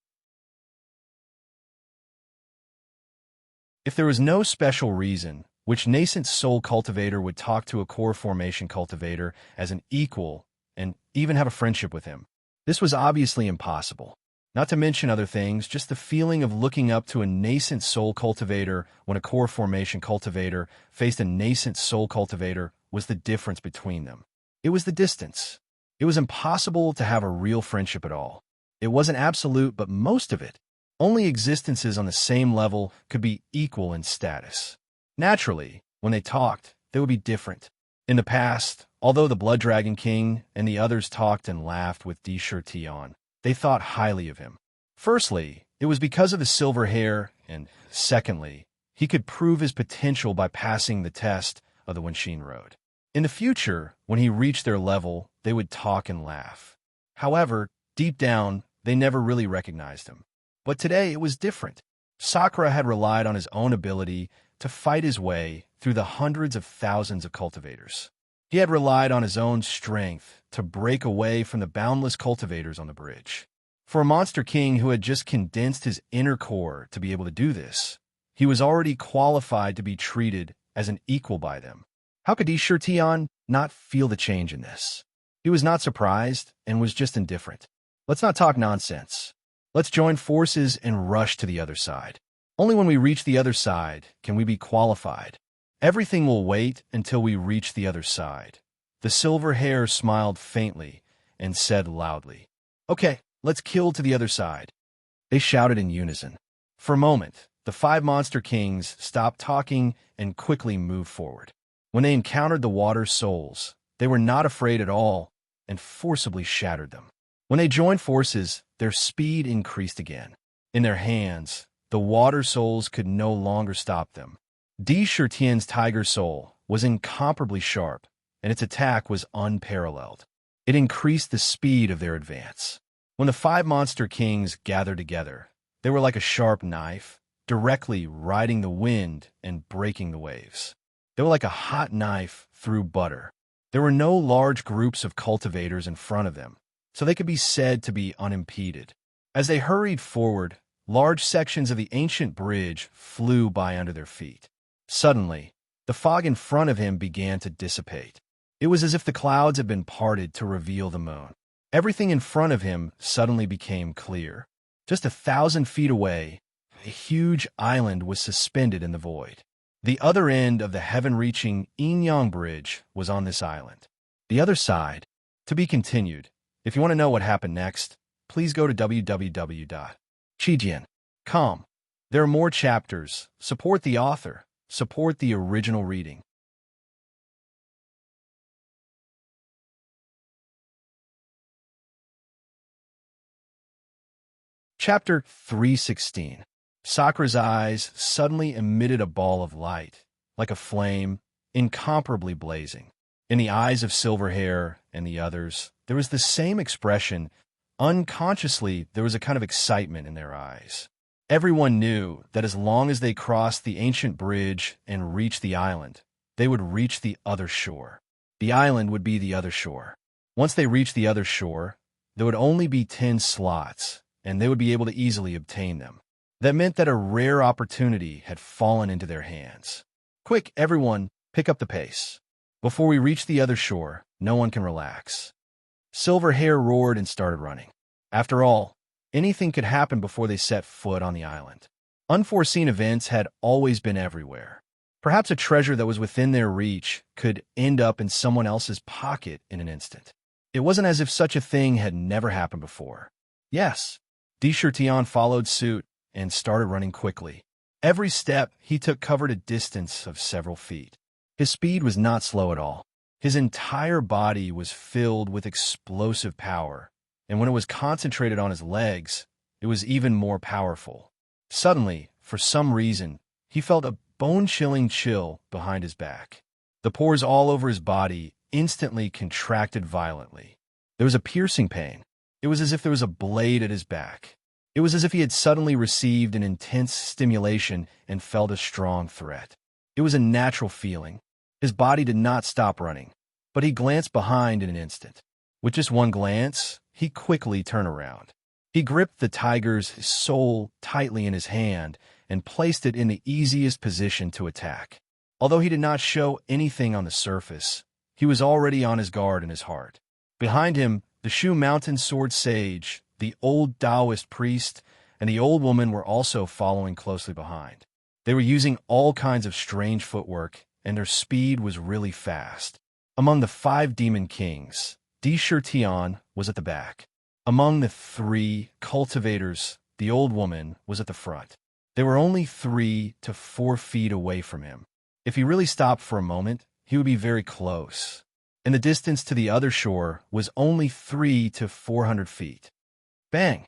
If there was no special reason which nascent soul cultivator would talk to a core formation cultivator as an equal and even have a friendship with him, this was obviously impossible. Not to mention other things, just the feeling of looking up to a nascent soul cultivator when a core formation cultivator faced a nascent soul cultivator was the difference between them. It was the distance. It was impossible to have a real friendship at all. It wasn't absolute, but most of it. Only existences on the same level could be equal in status. Naturally, when they talked, they would be different. In the past, although the Blood Dragon King and the others talked and laughed with Tion, they thought highly of him. Firstly, it was because of his silver hair, and secondly, he could prove his potential by passing the test of the Wenshin Road. In the future, when he reached their level, they would talk and laugh. However, deep down, they never really recognized him. But today it was different. Sakura had relied on his own ability to fight his way through the hundreds of thousands of cultivators. He had relied on his own strength to break away from the boundless cultivators on the bridge. For a monster king who had just condensed his inner core to be able to do this, he was already qualified to be treated as an equal by them. How could Tion not feel the change in this? He was not surprised and was just indifferent. Let's not talk nonsense. Let's join forces and rush to the other side. Only when we reach the other side can we be qualified. Everything will wait until we reach the other side. The silver hair smiled faintly and said loudly, "Okay, let's kill to the other side." They shouted in unison. For a moment, the 5 monster kings stopped talking and quickly moved forward. When they encountered the water souls, they were not afraid at all and forcibly shattered them. When they joined forces, their speed increased again. In their hands, the water souls could no longer stop them. Tian's tiger soul was incomparably sharp, and its attack was unparalleled. It increased the speed of their advance. When the 5 monster kings gathered together, They were like a sharp knife, directly riding the wind and breaking the waves. They were like a hot knife through butter. There were no large groups of cultivators in front of them, so they could be said to be unimpeded. As they hurried forward, large sections of the ancient bridge flew by under their feet. Suddenly, the fog in front of him began to dissipate. It was as if the clouds had been parted to reveal the moon. Everything in front of him suddenly became clear. Just 1,000 feet away, a huge island was suspended in the void. The other end of the heaven-reaching Yin-Yang Bridge was on this island. The other side, to be continued. If you want to know what happened next, please go to www.chijian.com. There are more chapters. Support the author. Support the original reading. Chapter 316. Sakura's eyes suddenly emitted a ball of light, like a flame, incomparably blazing. In the eyes of Silverhair and the others, there was the same expression. Unconsciously, there was a kind of excitement in their eyes. Everyone knew that as long as they crossed the ancient bridge and reached the island, they would reach the other shore. The island would be the other shore. Once they reached the other shore, there would only be 10 slots, and they would be able to easily obtain them. That meant that a rare opportunity had fallen into their hands. Quick, everyone, pick up the pace. Before we reach the other shore, no one can relax. Silverhair roared and started running. After all, anything could happen before they set foot on the island. Unforeseen events had always been everywhere. Perhaps a treasure that was within their reach could end up in someone else's pocket in an instant. It wasn't as if such a thing had never happened before. Yes, Deshirtion followed suit and started running quickly. Every step he took covered a distance of several feet. His speed was not slow at all. His entire body was filled with explosive power, and when it was concentrated on his legs, it was even more powerful. Suddenly, for some reason, he felt a bone-chilling chill behind his back. The pores all over his body instantly contracted violently. There was a piercing pain. It was as if there was a blade at his back. It was as if he had suddenly received an intense stimulation and felt a strong threat. It was a natural feeling. His body did not stop running, but he glanced behind in an instant. With just one glance, he quickly turned around. He gripped the tiger's soul tightly in his hand and placed it in the easiest position to attack. Although he did not show anything on the surface, he was already on his guard in his heart. Behind him, the Shu Mountain Sword Sage, the old Taoist priest, and the old woman were also following closely behind. They were using all kinds of strange footwork, and their speed was really fast. Among the 5 demon kings, Deshirtion was at the back. Among the 3 cultivators, the old woman was at the front. They were only 3 to 4 feet away from him. If he really stopped for a moment, he would be very close. And the distance to the other shore was only 300 to 400 feet. Bang!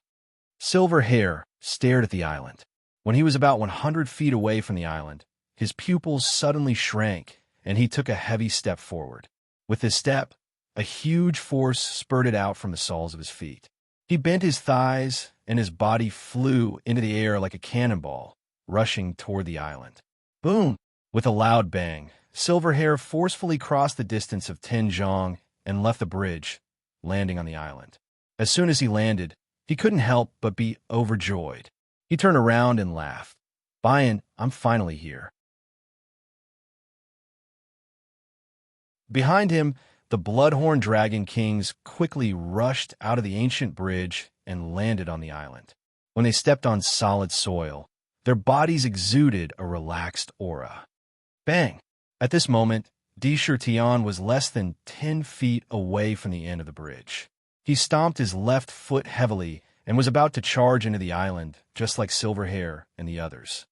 Silverhair stared at the island. When he was about 100 feet away from the island, his pupils suddenly shrank, and he took a heavy step forward. With his step, a huge force spurted out from the soles of his feet. He bent his thighs, and his body flew into the air like a cannonball, rushing toward the island. Boom! With a loud bang, Silverhair forcefully crossed the distance of 10 zhang and left the bridge, landing on the island. As soon as he landed, he couldn't help but be overjoyed. He turned around and laughed. Bayan, I'm finally here. Behind him, the Bloodhorn Dragon Kings quickly rushed out of the ancient bridge and landed on the island. When they stepped on solid soil, their bodies exuded a relaxed aura. Bang! At this moment, Deshirtion was less than 10 feet away from the end of the bridge. He stomped his left foot heavily and was about to charge into the island, just like Silverhair and the others.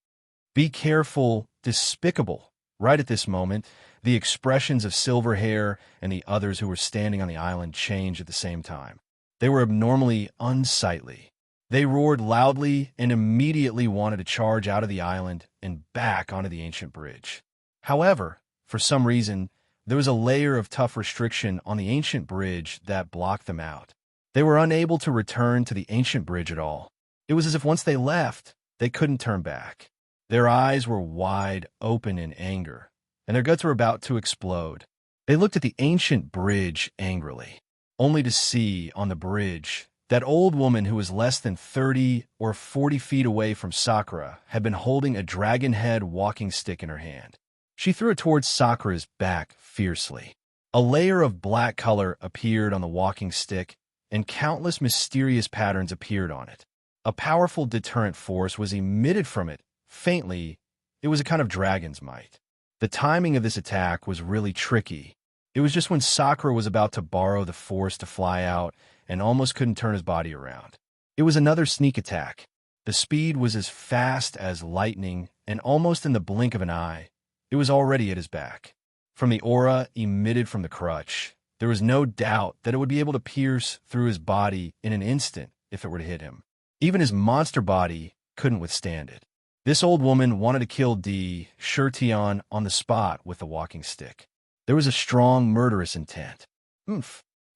Be careful, despicable! Right at this moment, the expressions of Silverhair and the others who were standing on the island changed at the same time. They were abnormally unsightly. They roared loudly and immediately wanted to charge out of the island and back onto the ancient bridge. However, for some reason, there was a layer of tough restriction on the ancient bridge that blocked them out. They were unable to return to the ancient bridge at all. It was as if once they left, they couldn't turn back. Their eyes were wide open in anger, and their guts were about to explode. They looked at the ancient bridge angrily, only to see on the bridge that old woman who was less than 30 or 40 feet away from Sakura had been holding a dragon head walking stick in her hand. She threw it towards Sakura's back fiercely. A layer of black color appeared on the walking stick, and countless mysterious patterns appeared on it. A powerful deterrent force was emitted from it. Faintly, it was a kind of dragon's might. The timing of this attack was really tricky. It was just when Sakura was about to borrow the force to fly out and almost couldn't turn his body around. It was another sneak attack. The speed was as fast as lightning, and almost in the blink of an eye, it was already at his back. From the aura emitted from the crutch, there was no doubt that it would be able to pierce through his body in an instant if it were to hit him. Even his monster body couldn't withstand it. This old woman wanted to kill D. Shurtion on the spot with the walking stick. There was a strong murderous intent.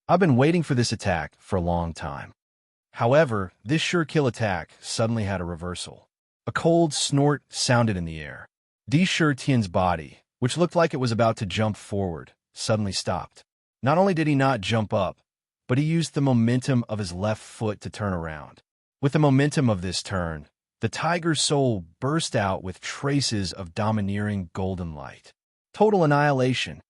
I've been waiting for this attack for a long time. However, this sure kill attack suddenly had a reversal. A cold snort sounded in the air. D. Shurtion's body, which looked like it was about to jump forward, suddenly stopped. Not only did he not jump up, but he used the momentum of his left foot to turn around. With the momentum of this turn, the tiger's soul burst out with traces of domineering golden light. Total annihilation.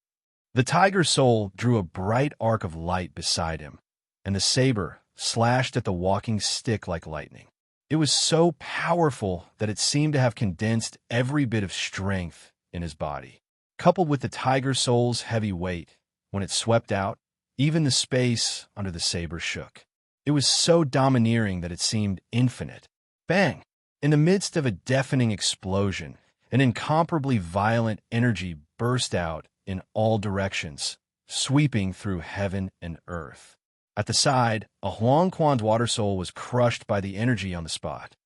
The tiger's soul drew a bright arc of light beside him, and the saber slashed at the walking stick like lightning. It was so powerful that it seemed to have condensed every bit of strength in his body. Coupled with the tiger soul's heavy weight, when it swept out, even the space under the saber shook. It was so domineering that it seemed infinite. Bang! In the midst of a deafening explosion, an incomparably violent energy burst out in all directions, sweeping through heaven and earth. At the side, a Huangquan's water soul was crushed by the energy on the spot.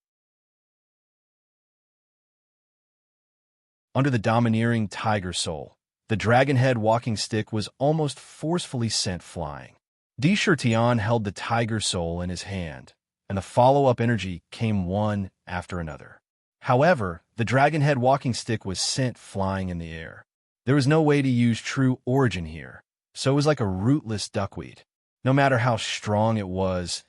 Under the domineering tiger soul, the dragon head walking stick was almost forcefully sent flying. D. Shurtion held the tiger soul in his hand, and the follow-up energy came one after another. However, the dragon head walking stick was sent flying in the air. There was no way to use true origin here, so it was like a rootless duckweed. No matter how strong it was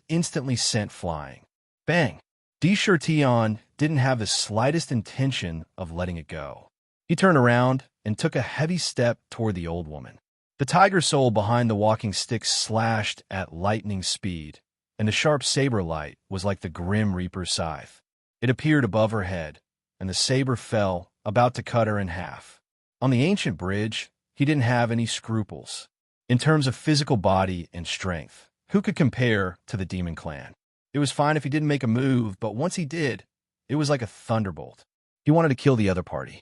instantly sent flying. Bang! D. Shurtion didn't have the slightest intention of letting it go. He turned around and took a heavy step toward the old woman. The tiger soul behind the walking stick slashed at lightning speed, and the sharp saber light was like the grim reaper's scythe. It appeared above her head, and the saber fell, about to cut her in half. On the ancient bridge, he didn't have any scruples. In terms of physical body and strength, who could compare to the Demon Clan? It was fine if he didn't make a move, but once he did, it was like a thunderbolt. He wanted to kill the other party.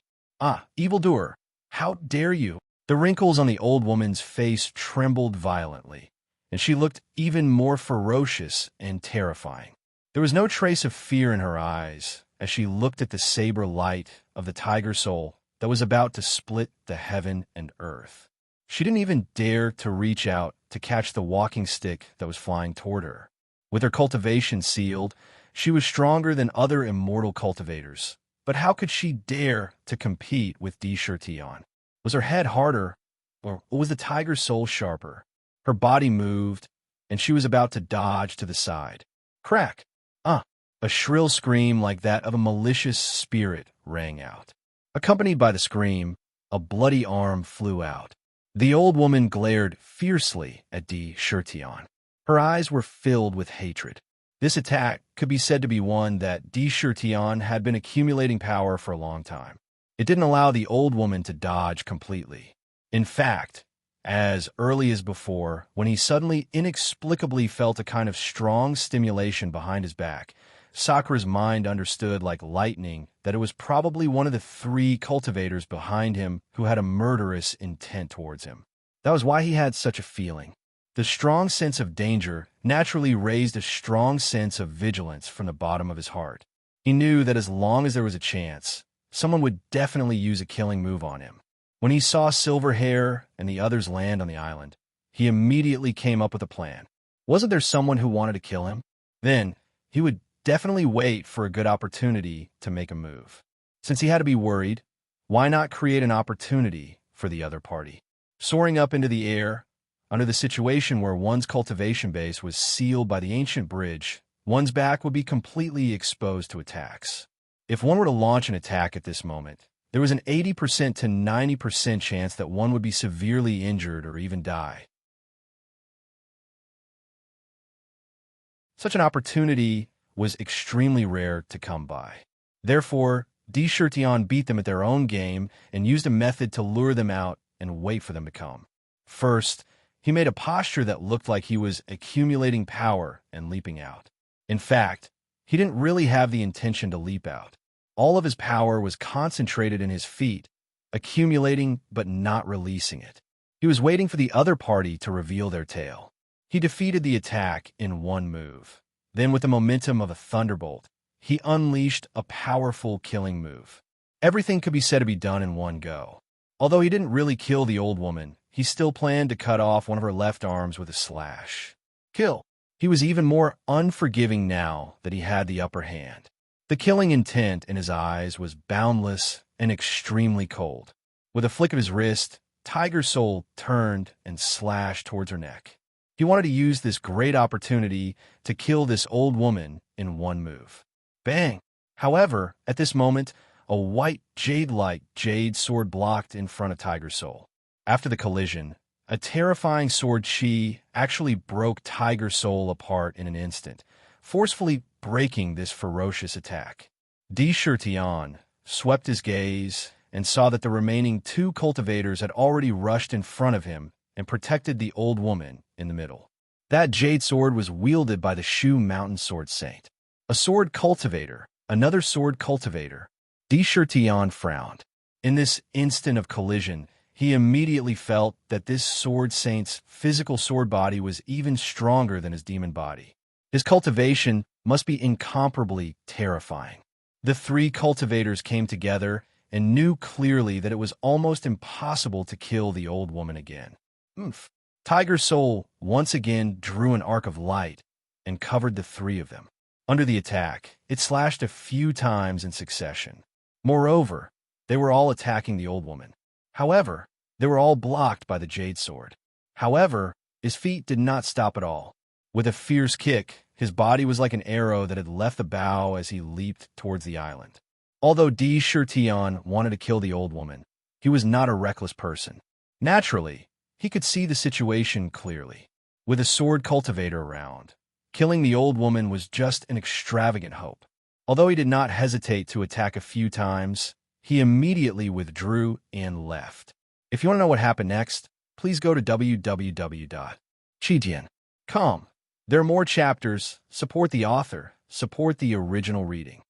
Evildoer, how dare you? The wrinkles on the old woman's face trembled violently, and she looked even more ferocious and terrifying. There was no trace of fear in her eyes as she looked at the saber light of the tiger soul that was about to split the heaven and earth. She didn't even dare to reach out to catch the walking stick that was flying toward her. With her cultivation sealed, she was stronger than other immortal cultivators. But how could she dare to compete with D. Shurtion? Was her head harder, or was the tiger's soul sharper? Her body moved, and she was about to dodge to the side. Crack! A shrill scream like that of a malicious spirit rang out. Accompanied by the scream, a bloody arm flew out. The old woman glared fiercely at D. Shurtion. Her eyes were filled with hatred. This attack could be said to be one that D. Shurtion had been accumulating power for a long time. It didn't allow the old woman to dodge completely. In fact, as early as before, when he suddenly inexplicably felt a kind of strong stimulation behind his back, Sakura's mind understood like lightning that it was probably one of the 3 cultivators behind him who had a murderous intent towards him. That was why he had such a feeling. The strong sense of danger naturally raised a strong sense of vigilance from the bottom of his heart. He knew that as long as there was a chance, someone would definitely use a killing move on him. When he saw Silverhair and the others land on the island, he immediately came up with a plan. Wasn't there someone who wanted to kill him? Then he would definitely wait for a good opportunity to make a move. Since he had to be worried, why not create an opportunity for the other party? Soaring up into the air, under the situation where one's cultivation base was sealed by the ancient bridge, one's back would be completely exposed to attacks. If one were to launch an attack at this moment, there was an 80% to 90% chance that one would be severely injured or even die. Such an opportunity was extremely rare to come by. Therefore, Chertion beat them at their own game and used a method to lure them out and wait for them to come. First, he made a posture that looked like he was accumulating power and leaping out. In fact, he didn't really have the intention to leap out. All of his power was concentrated in his feet, accumulating but not releasing it. He was waiting for the other party to reveal their tail. He defeated the attack in one move. Then, with the momentum of a thunderbolt, he unleashed a powerful killing move. Everything could be said to be done in one go. Although he didn't really kill the old woman, he still planned to cut off one of her left arms with a slash. Kill. He was even more unforgiving now that he had the upper hand. The killing intent in his eyes was boundless and extremely cold. With a flick of his wrist, Tiger Soul turned and slashed towards her neck. He wanted to use this great opportunity to kill this old woman in one move. Bang! However, at this moment, a white jade-like jade sword blocked in front of Tiger Soul. After the collision, a terrifying sword chi actually broke Tiger Soul apart in an instant, forcefully breaking this ferocious attack. Chertion swept his gaze and saw that the remaining two cultivators had already rushed in front of him and protected the old woman in the middle. That jade sword was wielded by the Shu Mountain Sword Saint. A sword cultivator, another sword cultivator. Chertion frowned. In this instant of collision, he immediately felt that this sword saint's physical sword body was even stronger than his demon body. His cultivation must be incomparably terrifying. The three cultivators came together and knew clearly that it was almost impossible to kill the old woman again. Tiger Soul once again drew an arc of light and covered the three of them. Under the attack, it slashed a few times in succession. Moreover, they were all attacking the old woman. However, they were all blocked by the jade sword. However, his feet did not stop at all. With a fierce kick, his body was like an arrow that had left the bow as he leaped towards the island. Although Chertion wanted to kill the old woman, he was not a reckless person. Naturally, he could see the situation clearly. With a sword cultivator around, killing the old woman was just an extravagant hope. Although he did not hesitate to attack a few times, he immediately withdrew and left. If you want to know what happened next, please go to www.chijian.com. There are more chapters. Support the author. Support the original reading.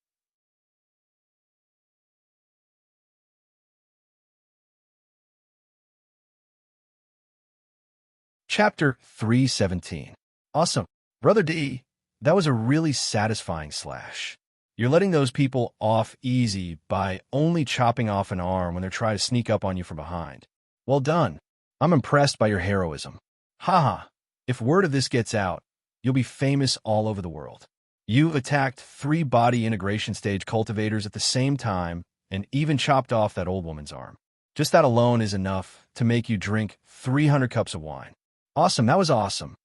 Chapter 317. Awesome. Brother D, that was a really satisfying slash. You're letting those people off easy by only chopping off an arm when they're trying to sneak up on you from behind. Well done. I'm impressed by your heroism. Haha. If word of this gets out, you'll be famous all over the world. You've attacked 3 body integration stage cultivators at the same time and even chopped off that old woman's arm. Just that alone is enough to make you drink 300 cups of wine. Awesome, that was awesome.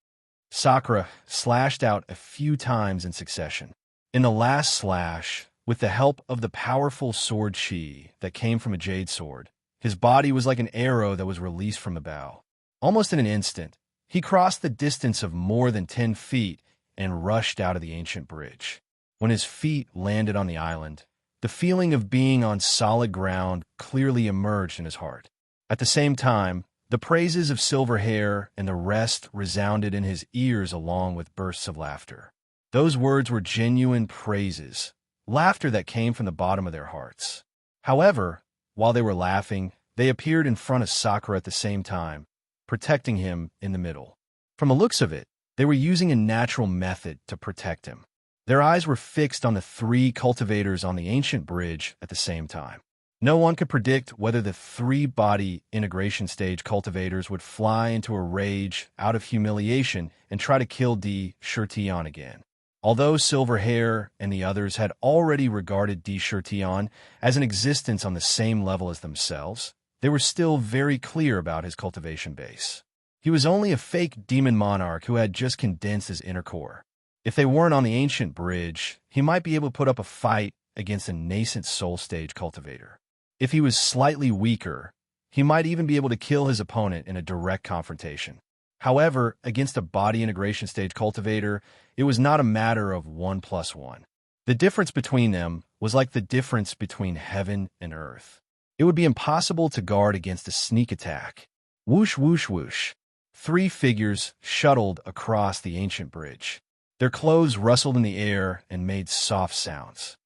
Sakura slashed out a few times in succession. In the last slash, with the help of the powerful sword chi that came from a jade sword, his body was like an arrow that was released from the bow. Almost in an instant, he crossed the distance of more than 10 feet and rushed out of the ancient bridge. When his feet landed on the island, the feeling of being on solid ground clearly emerged in his heart. At the same time, the praises of Silver Hair and the rest resounded in his ears along with bursts of laughter. Those words were genuine praises, laughter that came from the bottom of their hearts. However, while they were laughing, they appeared in front of Sakura at the same time, protecting him in the middle. From the looks of it, they were using a natural method to protect him. Their eyes were fixed on the 3 cultivators on the ancient bridge at the same time. No one could predict whether the 3 body integration stage cultivators would fly into a rage out of humiliation and try to kill Chertion again. Although Silverhair and the others had already regarded D. Shirtion as an existence on the same level as themselves, they were still very clear about his cultivation base. He was only a fake demon monarch who had just condensed his inner core. If they weren't on the ancient bridge, he might be able to put up a fight against a nascent soul stage cultivator. If he was slightly weaker, he might even be able to kill his opponent in a direct confrontation. However, against a body integration stage cultivator, it was not a matter of 1+1. The difference between them was like the difference between heaven and earth. It would be impossible to guard against a sneak attack. Whoosh, whoosh, whoosh. 3 figures shuttled across the ancient bridge. Their clothes rustled in the air and made soft sounds.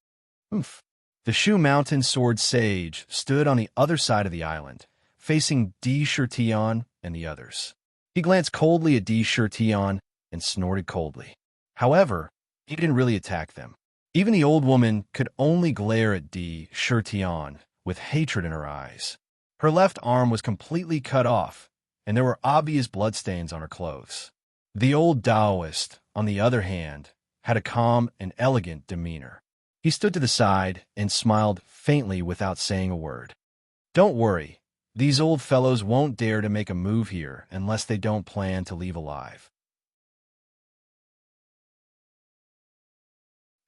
Oomph. The Shu Mountain Sword Sage stood on the other side of the island, facing D. Shirtion and the others. He glanced coldly at D. Shirtion and snorted coldly. However, he didn't really attack them. Even the old woman could only glare at D. Shirtion with hatred in her eyes. Her left arm was completely cut off, and there were obvious bloodstains on her clothes. The old Taoist, on the other hand, had a calm and elegant demeanor. He stood to the side and smiled faintly without saying a word. Don't worry, these old fellows won't dare to make a move here unless they don't plan to leave alive.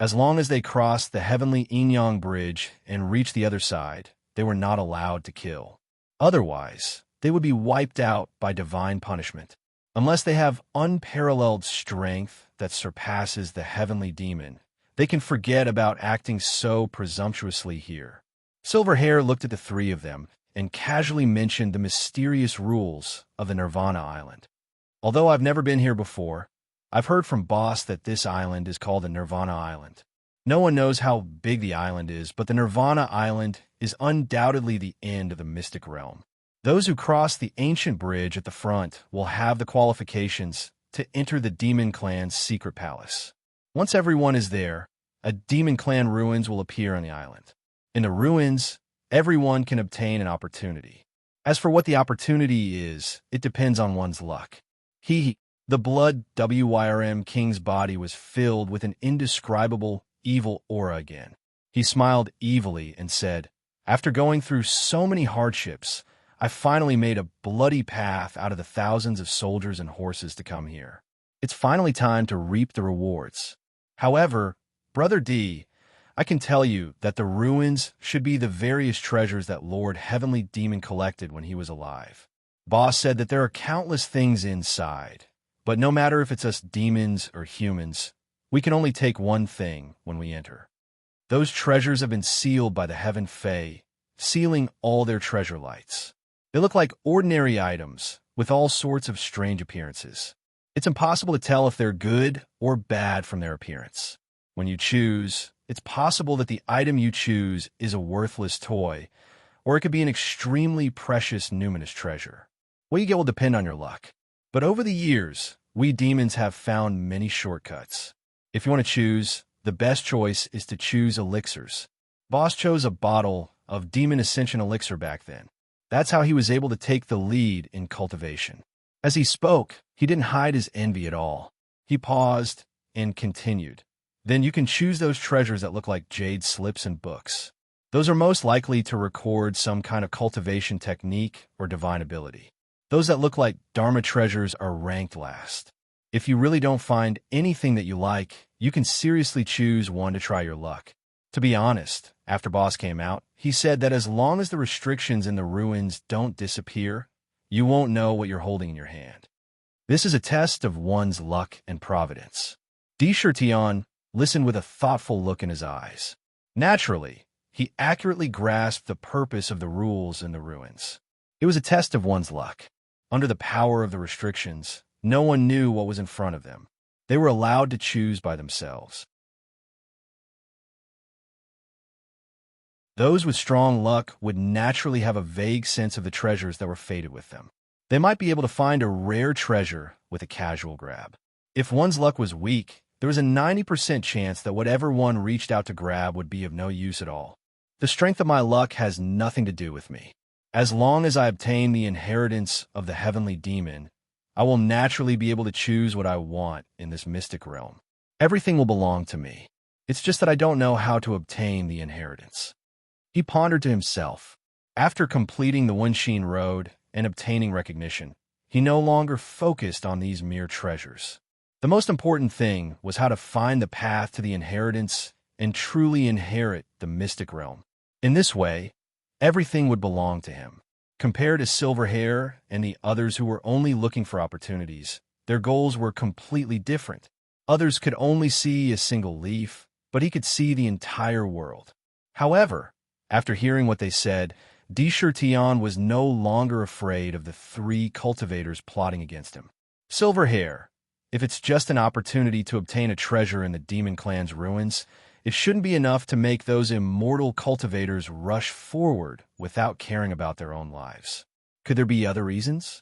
As long as they crossed the heavenly Inyang Bridge and reached the other side, they were not allowed to kill. Otherwise, they would be wiped out by divine punishment. Unless they have unparalleled strength that surpasses the heavenly demon, they can forget about acting so presumptuously here. Silverhair looked at the 3 of them and casually mentioned the mysterious rules of the Nirvana Island. Although I've never been here before, I've heard from Boss that this island is called the Nirvana Island. No one knows how big the island is, but the Nirvana Island is undoubtedly the end of the mystic realm. Those who cross the ancient bridge at the front will have the qualifications to enter the Demon Clan's secret palace. Once everyone is there, a Demon Clan ruins will appear on the island. In the ruins, everyone can obtain an opportunity. As for what the opportunity is, it depends on one's luck. The Blood WYRM King's body was filled with an indescribable evil aura again. He smiled evilly and said, "After going through so many hardships, I finally made a bloody path out of the thousands of soldiers and horses to come here. It's finally time to reap the rewards. However, Brother D, I can tell you that the ruins should be the various treasures that Lord Heavenly Demon collected when he was alive. Boss said that there are countless things inside, but no matter if it's us demons or humans, we can only take one thing when we enter. Those treasures have been sealed by the Heaven Fae, sealing all their treasure lights. They look like ordinary items, with all sorts of strange appearances. It's impossible to tell if they're good or bad from their appearance. When you choose, it's possible that the item you choose is a worthless toy, or it could be an extremely precious numinous treasure. What you get will depend on your luck. But over the years, we demons have found many shortcuts. If you want to choose, the best choice is to choose elixirs. Boss chose a bottle of Demon Ascension Elixir back then. That's how he was able to take the lead in cultivation. As he spoke, he didn't hide his envy at all. He paused and continued. Then you can choose those treasures that look like jade slips and books. Those are most likely to record some kind of cultivation technique or divine ability. Those that look like Dharma treasures are ranked last. If you really don't find anything that you like, you can seriously choose one to try your luck. To be honest, after Boss came out, he said that as long as the restrictions in the ruins don't disappear, you won't know what you're holding in your hand. This is a test of one's luck and providence. D. Shirtion listened with a thoughtful look in his eyes. Naturally, he accurately grasped the purpose of the rules in the ruins. It was a test of one's luck. Under the power of the restrictions, no one knew what was in front of them. They were allowed to choose by themselves. Those with strong luck would naturally have a vague sense of the treasures that were fated with them. They might be able to find a rare treasure with a casual grab. If one's luck was weak, there was a 90% chance that whatever one reached out to grab would be of no use at all. The strength of my luck has nothing to do with me. As long as I obtain the inheritance of the heavenly demon, I will naturally be able to choose what I want in this mystic realm. Everything will belong to me. It's just that I don't know how to obtain the inheritance. He pondered to himself. After completing the Wunshin Road and obtaining recognition, he no longer focused on these mere treasures. The most important thing was how to find the path to the inheritance and truly inherit the mystic realm. In this way, everything would belong to him. Compared to Silverhair and the others who were only looking for opportunities, their goals were completely different. Others could only see a single leaf, but he could see the entire world. However, after hearing what they said, Tion was no longer afraid of the three cultivators plotting against him. Silverhair, if it's just an opportunity to obtain a treasure in the Demon Clan's ruins, it shouldn't be enough to make those immortal cultivators rush forward without caring about their own lives. Could there be other reasons?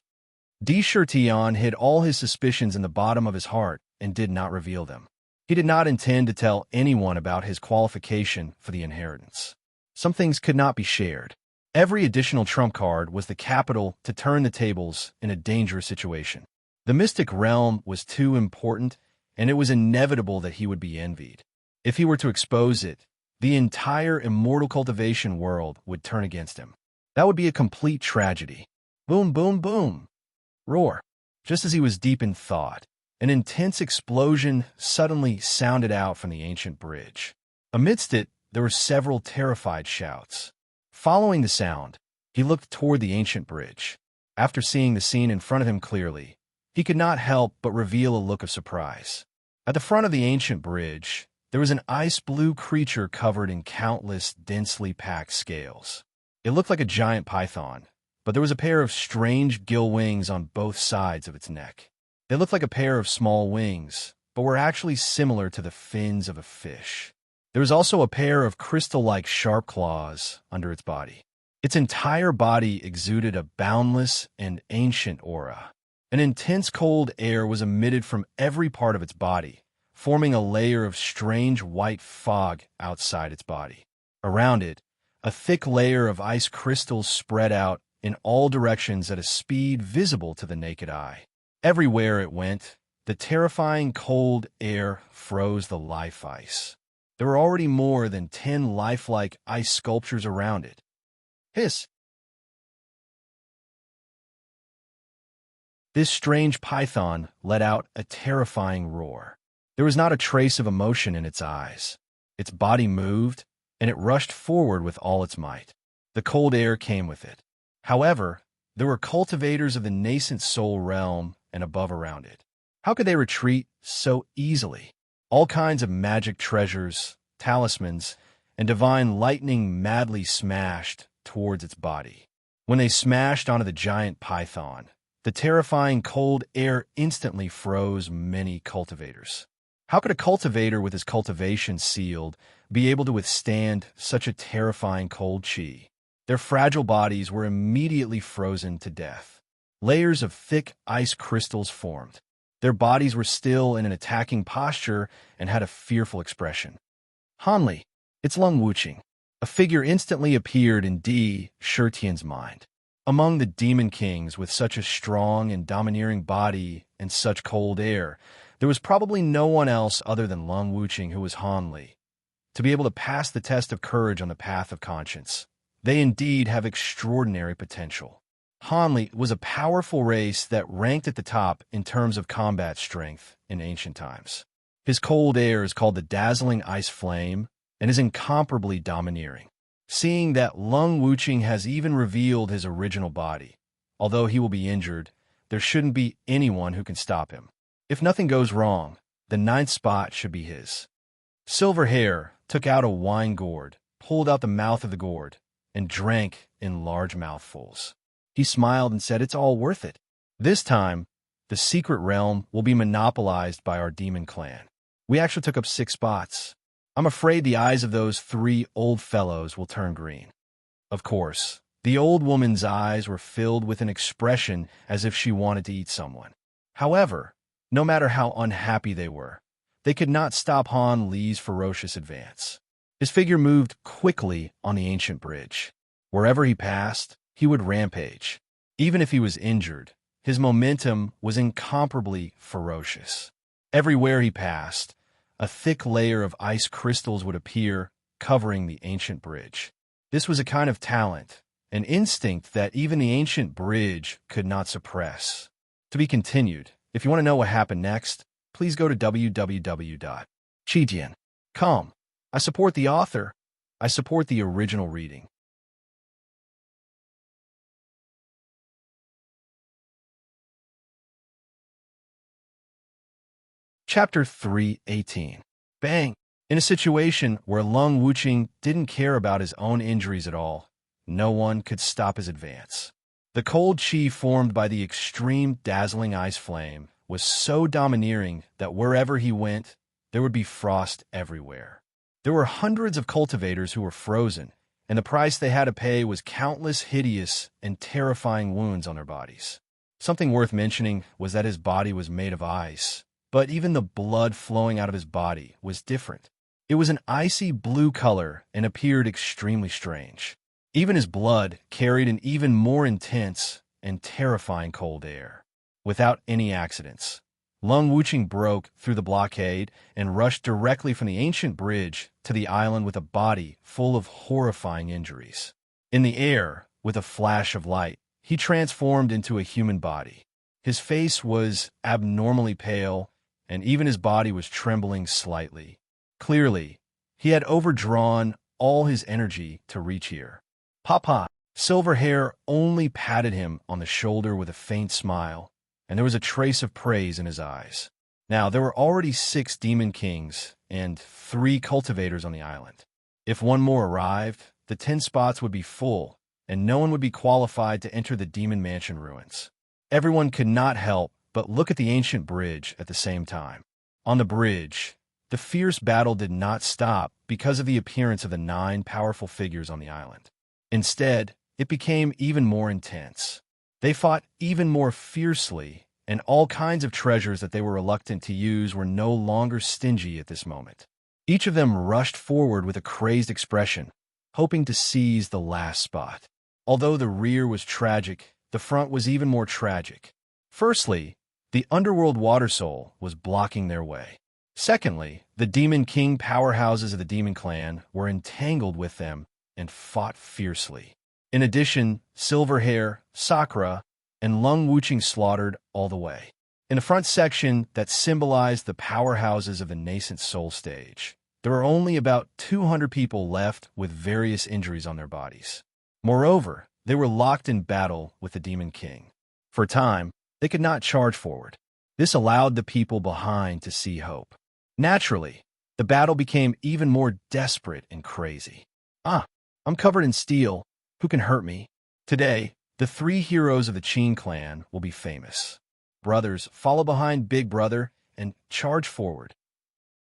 Tion hid all his suspicions in the bottom of his heart and did not reveal them. He did not intend to tell anyone about his qualification for the inheritance. Some things could not be shared. Every additional trump card was the capital to turn the tables in a dangerous situation. The mystic realm was too important, and it was inevitable that he would be envied. If he were to expose it, the entire immortal cultivation world would turn against him. That would be a complete tragedy. Boom, boom, boom. Roar. Just as he was deep in thought, an intense explosion suddenly sounded out from the ancient bridge. Amidst it, there were several terrified shouts. Following the sound, he looked toward the ancient bridge. After seeing the scene in front of him clearly, he could not help but reveal a look of surprise. At the front of the ancient bridge, there was an ice-blue creature covered in countless densely packed scales. It looked like a giant python, but there was a pair of strange gill wings on both sides of its neck. They looked like a pair of small wings, but were actually similar to the fins of a fish. There was also a pair of crystal-like sharp claws under its body. Its entire body exuded a boundless and ancient aura. An intense cold air was emitted from every part of its body, forming a layer of strange white fog outside its body. Around it, a thick layer of ice crystals spread out in all directions at a speed visible to the naked eye. Everywhere it went, the terrifying cold air froze the life ice. There were already more than 10 lifelike ice sculptures around it. Hiss! This strange python let out a terrifying roar. There was not a trace of emotion in its eyes. Its body moved, and it rushed forward with all its might. The cold air came with it. However, there were cultivators of the nascent soul realm and above around it. How could they retreat so easily? All kinds of magic treasures, talismans, and divine lightning madly smashed towards its body. When they smashed onto the giant python, the terrifying cold air instantly froze many cultivators. How could a cultivator with his cultivation sealed be able to withstand such a terrifying cold chi? Their fragile bodies were immediately frozen to death. Layers of thick ice crystals formed. Their bodies were still in an attacking posture and had a fearful expression. Hanli, it's Lung Wuqing. A figure instantly appeared in Shirtian's mind. Among the demon kings with such a strong and domineering body and such cold air, there was probably no one else other than Lung Wuqing who was Hanli, to be able to pass the test of courage on the path of conscience. They indeed have extraordinary potential. Hanli was a powerful race that ranked at the top in terms of combat strength in ancient times. His cold air is called the dazzling ice flame and is incomparably domineering. Seeing that Lung Wuqing has even revealed his original body, although he will be injured, there shouldn't be anyone who can stop him. If nothing goes wrong, the 9th spot should be his. Silverhair took out a wine gourd, pulled out the mouth of the gourd, and drank in large mouthfuls. He smiled and said, "It's all worth it. This time, the secret realm will be monopolized by our demon clan. We actually took up 6 spots. I'm afraid the eyes of those 3 old fellows will turn green." Of course, the old woman's eyes were filled with an expression as if she wanted to eat someone. However, no matter how unhappy they were, they could not stop Han Li's ferocious advance. His figure moved quickly on the ancient bridge. Wherever he passed, he would rampage. Even if he was injured, his momentum was incomparably ferocious. Everywhere he passed, a thick layer of ice crystals would appear, covering the ancient bridge. This was a kind of talent, an instinct that even the ancient bridge could not suppress. To be continued. If you want to know what happened next, please go to www.chijian.com. I support the author. I support the original reading. Chapter 3:18. Bang! In a situation where Lung Wuqing didn't care about his own injuries at all, no one could stop his advance. The cold chi formed by the extreme dazzling ice flame was so domineering that wherever he went, there would be frost everywhere. There were hundreds of cultivators who were frozen, and the price they had to pay was countless hideous and terrifying wounds on their bodies. Something worth mentioning was that his body was made of ice, but even the blood flowing out of his body was different. It was an icy blue color and appeared extremely strange. Even his blood carried an even more intense and terrifying cold air. Without any accidents, Lung Wuqing broke through the blockade and rushed directly from the ancient bridge to the island with a body full of horrifying injuries. In the air, with a flash of light, he transformed into a human body. His face was abnormally pale, and even his body was trembling slightly. Clearly, he had overdrawn all his energy to reach here. Papa, Silver Hair only patted him on the shoulder with a faint smile, and there was a trace of praise in his eyes. Now, there were already 6 demon kings and 3 cultivators on the island. If one more arrived, the 10 spots would be full, and no one would be qualified to enter the Demon Mansion ruins. Everyone could not help but look at the ancient bridge at the same time. On the bridge, the fierce battle did not stop because of the appearance of the 9 powerful figures on the island. Instead, it became even more intense. They fought even more fiercely, and all kinds of treasures that they were reluctant to use were no longer stingy at this moment. Each of them rushed forward with a crazed expression, hoping to seize the last spot. Although the rear was tragic, the front was even more tragic. Firstly, the underworld water soul was blocking their way. Secondly, the Demon King powerhouses of the Demon Clan were entangled with them and fought fiercely. In addition, Silver Hair, Sakura, and Lung Wuqing slaughtered all the way. In the front section that symbolized the powerhouses of the nascent soul stage, there were only about 200 people left with various injuries on their bodies. Moreover, they were locked in battle with the Demon King. For a time, they could not charge forward. This allowed the people behind to see hope. Naturally, the battle became even more desperate and crazy. I'm covered in steel. Who can hurt me? Today, the 3 heroes of the Qin clan will be famous. Brothers, follow behind Big Brother and charge forward.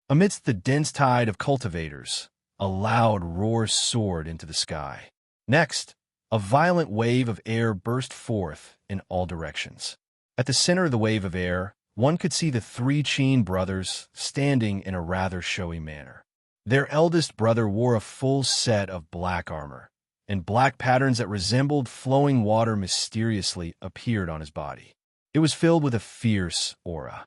Amidst the dense tide of cultivators, a loud roar soared into the sky. Next, a violent wave of air burst forth in all directions. At the center of the wave of air, one could see the 3 Qin brothers standing in a rather showy manner. Their eldest brother wore a full set of black armor, and black patterns that resembled flowing water mysteriously appeared on his body. It was filled with a fierce aura.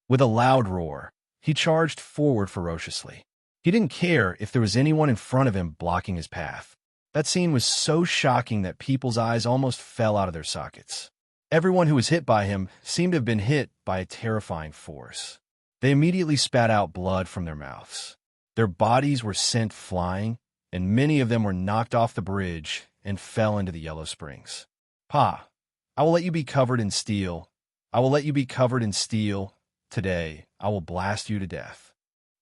With a loud roar, he charged forward ferociously. He didn't care if there was anyone in front of him blocking his path. That scene was so shocking that people's eyes almost fell out of their sockets. Everyone who was hit by him seemed to have been hit by a terrifying force. They immediately spat out blood from their mouths. Their bodies were sent flying, and many of them were knocked off the bridge and fell into the Yellow Springs. Pa, I will let you be covered in steel. I will let you be covered in steel. Today, I will blast you to death.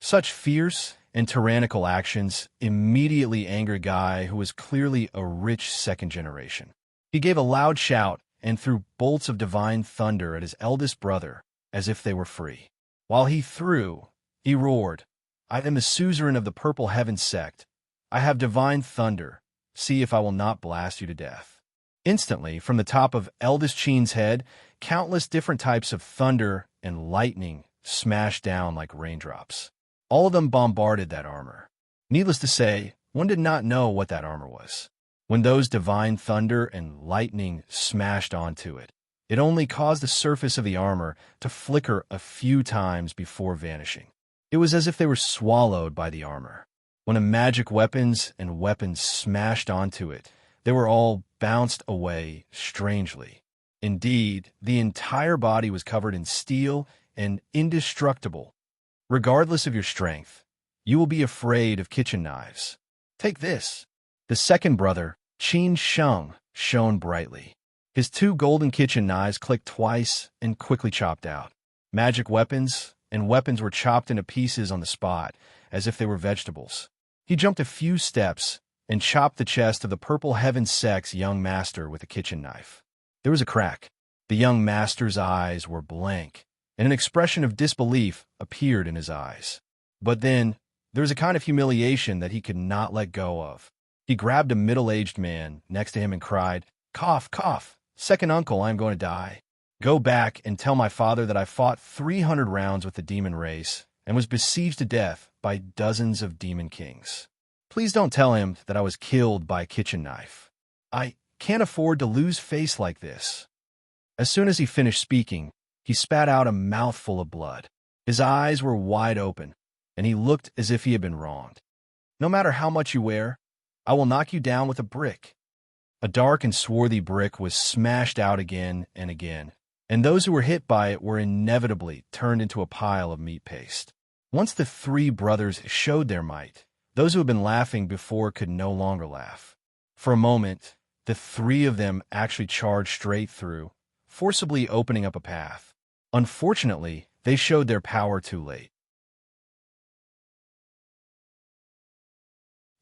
Such fierce and tyrannical actions immediately angered Guy, who was clearly a rich second generation. He gave a loud shout and threw bolts of divine thunder at his eldest brother as if they were free. While he threw, he roared, I am the suzerain of the Purple Heaven sect. I have divine thunder. See if I will not blast you to death. Instantly, from the top of eldest Qin's head, countless different types of thunder and lightning smashed down like raindrops. All of them bombarded that armor. Needless to say, one did not know what that armor was. When those divine thunder and lightning smashed onto it, It only caused the surface of the armor to flicker a few times before vanishing. It was as if they were swallowed by the armor. When the magic weapons and weapons smashed onto it, they were all bounced away strangely. Indeed, the entire body was covered in steel and indestructible. Regardless of your strength, you will be afraid of kitchen knives. Take this. The second brother, Qin Sheng, shone brightly. His two golden kitchen knives clicked twice and quickly chopped out. Magic weapons and weapons were chopped into pieces on the spot, as if they were vegetables. He jumped a few steps and chopped the chest of the purple heaven sex young master with a kitchen knife. There was a crack. The young master's eyes were blank, and an expression of disbelief appeared in his eyes. But then, there was a kind of humiliation that he could not let go of. He grabbed a middle-aged man next to him and cried, "Cough, cough! Second uncle, I am going to die. Go back and tell my father that I fought 300 rounds with the demon race and was besieged to death by dozens of demon kings. Please don't tell him that I was killed by a kitchen knife. I can't afford to lose face like this." As soon as he finished speaking, he spat out a mouthful of blood. His eyes were wide open, and he looked as if he had been wronged. "No matter how much you wear, I will knock you down with a brick." A dark and swarthy brick was smashed out again and again, and those who were hit by it were inevitably turned into a pile of meat paste. Once the three brothers showed their might, those who had been laughing before could no longer laugh. For a moment, the three of them actually charged straight through, forcibly opening up a path. Unfortunately, they showed their power too late.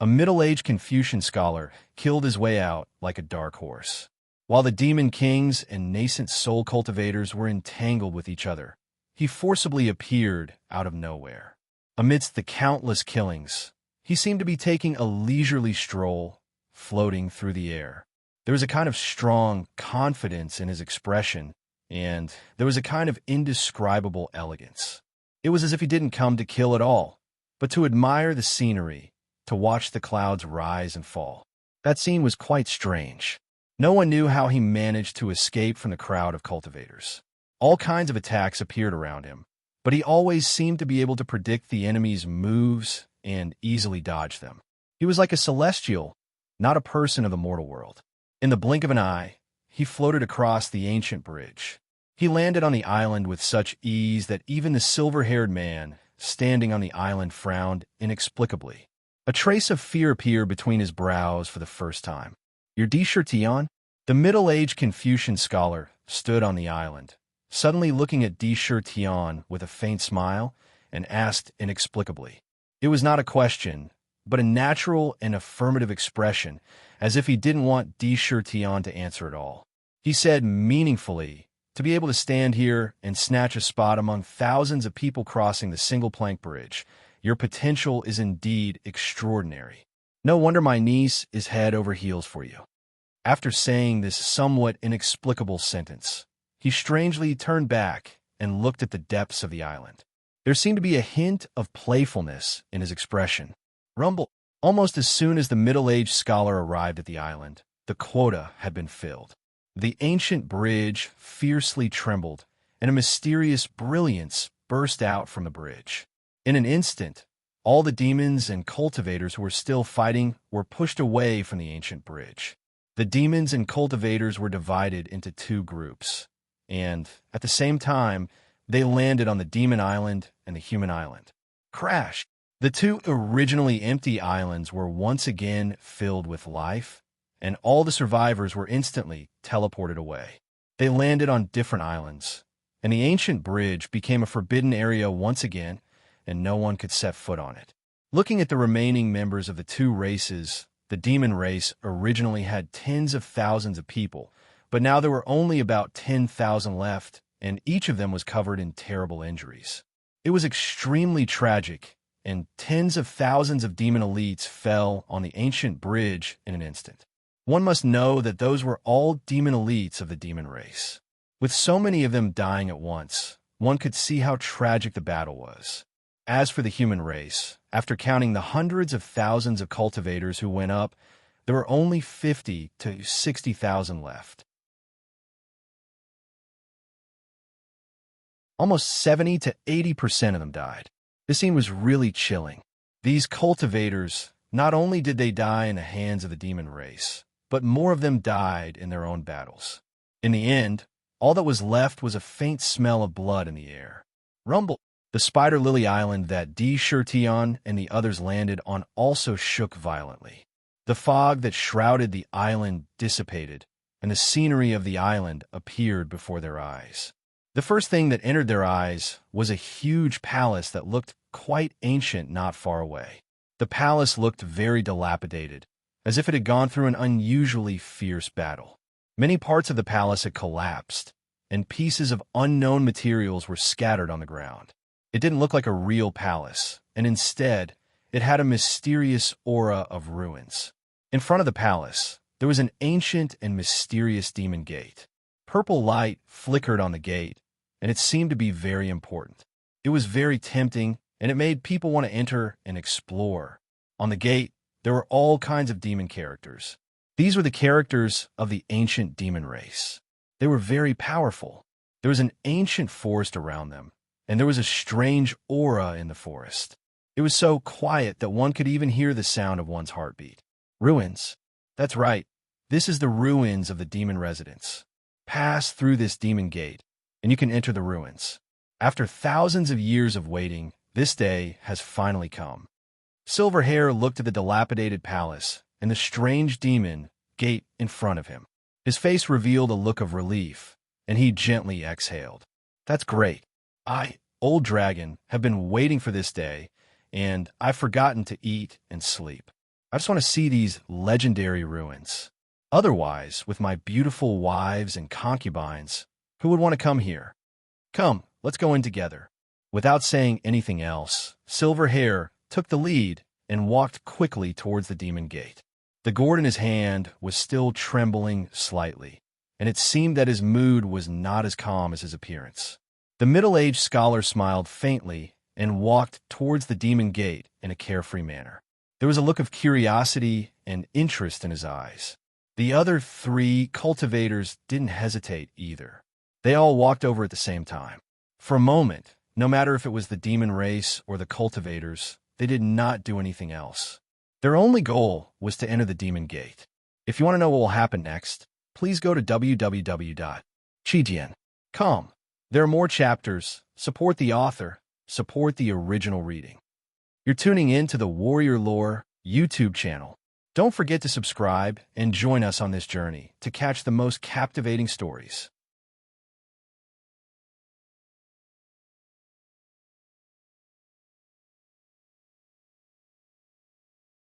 A middle-aged Confucian scholar killed his way out like a dark horse. While the demon kings and nascent soul cultivators were entangled with each other, he forcibly appeared out of nowhere. Amidst the countless killings, he seemed to be taking a leisurely stroll, floating through the air. There was a kind of strong confidence in his expression, and there was a kind of indescribable elegance. It was as if he didn't come to kill at all, but to admire the scenery, to watch the clouds rise and fall. That scene was quite strange. No one knew how he managed to escape from the crowd of cultivators. All kinds of attacks appeared around him, but he always seemed to be able to predict the enemy's moves and easily dodge them. He was like a celestial, not a person of the mortal world. In the blink of an eye, he floated across the ancient bridge. He landed on the island with such ease that even the silver-haired man standing on the island frowned inexplicably. A trace of fear appeared between his brows for the first time. "You're Di Tian?" The middle-aged Confucian scholar stood on the island, suddenly looking at Di Tian with a faint smile, and asked inexplicably. It was not a question, but a natural and affirmative expression, as if he didn't want Di Tian to answer at all. He said meaningfully, "To be able to stand here and snatch a spot among thousands of people crossing the single-plank bridge, your potential is indeed extraordinary. No wonder my niece is head over heels for you." After saying this somewhat inexplicable sentence, he strangely turned back and looked at the depths of the island. There seemed to be a hint of playfulness in his expression. Rumble. Almost as soon as the middle-aged scholar arrived at the island, the quota had been filled. The ancient bridge fiercely trembled, and a mysterious brilliance burst out from the bridge. In an instant, all the demons and cultivators who were still fighting were pushed away from the ancient bridge. The demons and cultivators were divided into two groups, and, at the same time, they landed on the demon island and the human island. Crash! The two originally empty islands were once again filled with life, and all the survivors were instantly teleported away. They landed on different islands, and the ancient bridge became a forbidden area once again, and no one could set foot on it. Looking at the remaining members of the two races, the demon race originally had tens of thousands of people, but now there were only about 10,000 left, and each of them was covered in terrible injuries. It was extremely tragic, and tens of thousands of demon elites fell on the ancient bridge in an instant. One must know that those were all demon elites of the demon race. With so many of them dying at once, one could see how tragic the battle was. As for the human race, after counting the hundreds of thousands of cultivators who went up, there were only 50 to 60,000 left. Almost 70 to 80% of them died. This scene was really chilling. These cultivators, not only did they die in the hands of the demon race, but more of them died in their own battles. In the end, all that was left was a faint smell of blood in the air. Rumble. The spider lily island that D. Shirtion and the others landed on also shook violently. The fog that shrouded the island dissipated, and the scenery of the island appeared before their eyes. The first thing that entered their eyes was a huge palace that looked quite ancient not far away. The palace looked very dilapidated, as if it had gone through an unusually fierce battle. Many parts of the palace had collapsed, and pieces of unknown materials were scattered on the ground. It didn't look like a real palace, and instead, it had a mysterious aura of ruins. In front of the palace, there was an ancient and mysterious demon gate. Purple light flickered on the gate, and it seemed to be very important. It was very tempting, and it made people want to enter and explore. On the gate, there were all kinds of demon characters. These were the characters of the ancient demon race. They were very powerful. There was an ancient forest around them, and there was a strange aura in the forest. It was so quiet that one could even hear the sound of one's heartbeat. Ruins. That's right. This is the ruins of the demon residence. Pass through this demon gate, and you can enter the ruins. After thousands of years of waiting, this day has finally come. Silverhair looked at the dilapidated palace and the strange demon gate in front of him. His face revealed a look of relief, and he gently exhaled. That's great. I, old dragon, have been waiting for this day, and I've forgotten to eat and sleep. I just want to see these legendary ruins. Otherwise, with my beautiful wives and concubines, who would want to come here? Come, let's go in together. Without saying anything else, Silverhair took the lead and walked quickly towards the demon gate. The gourd in his hand was still trembling slightly, and it seemed that his mood was not as calm as his appearance. The middle-aged scholar smiled faintly and walked towards the demon gate in a carefree manner. There was a look of curiosity and interest in his eyes. The other three cultivators didn't hesitate either. They all walked over at the same time. For a moment, no matter if it was the demon race or the cultivators, they did not do anything else. Their only goal was to enter the demon gate. If you want to know what will happen next, please go to www.chijian.com. There are more chapters. Support the author. Support the original reading. You're tuning in to the Warrior Lore YouTube channel. Don't forget to subscribe and join us on this journey to catch the most captivating stories.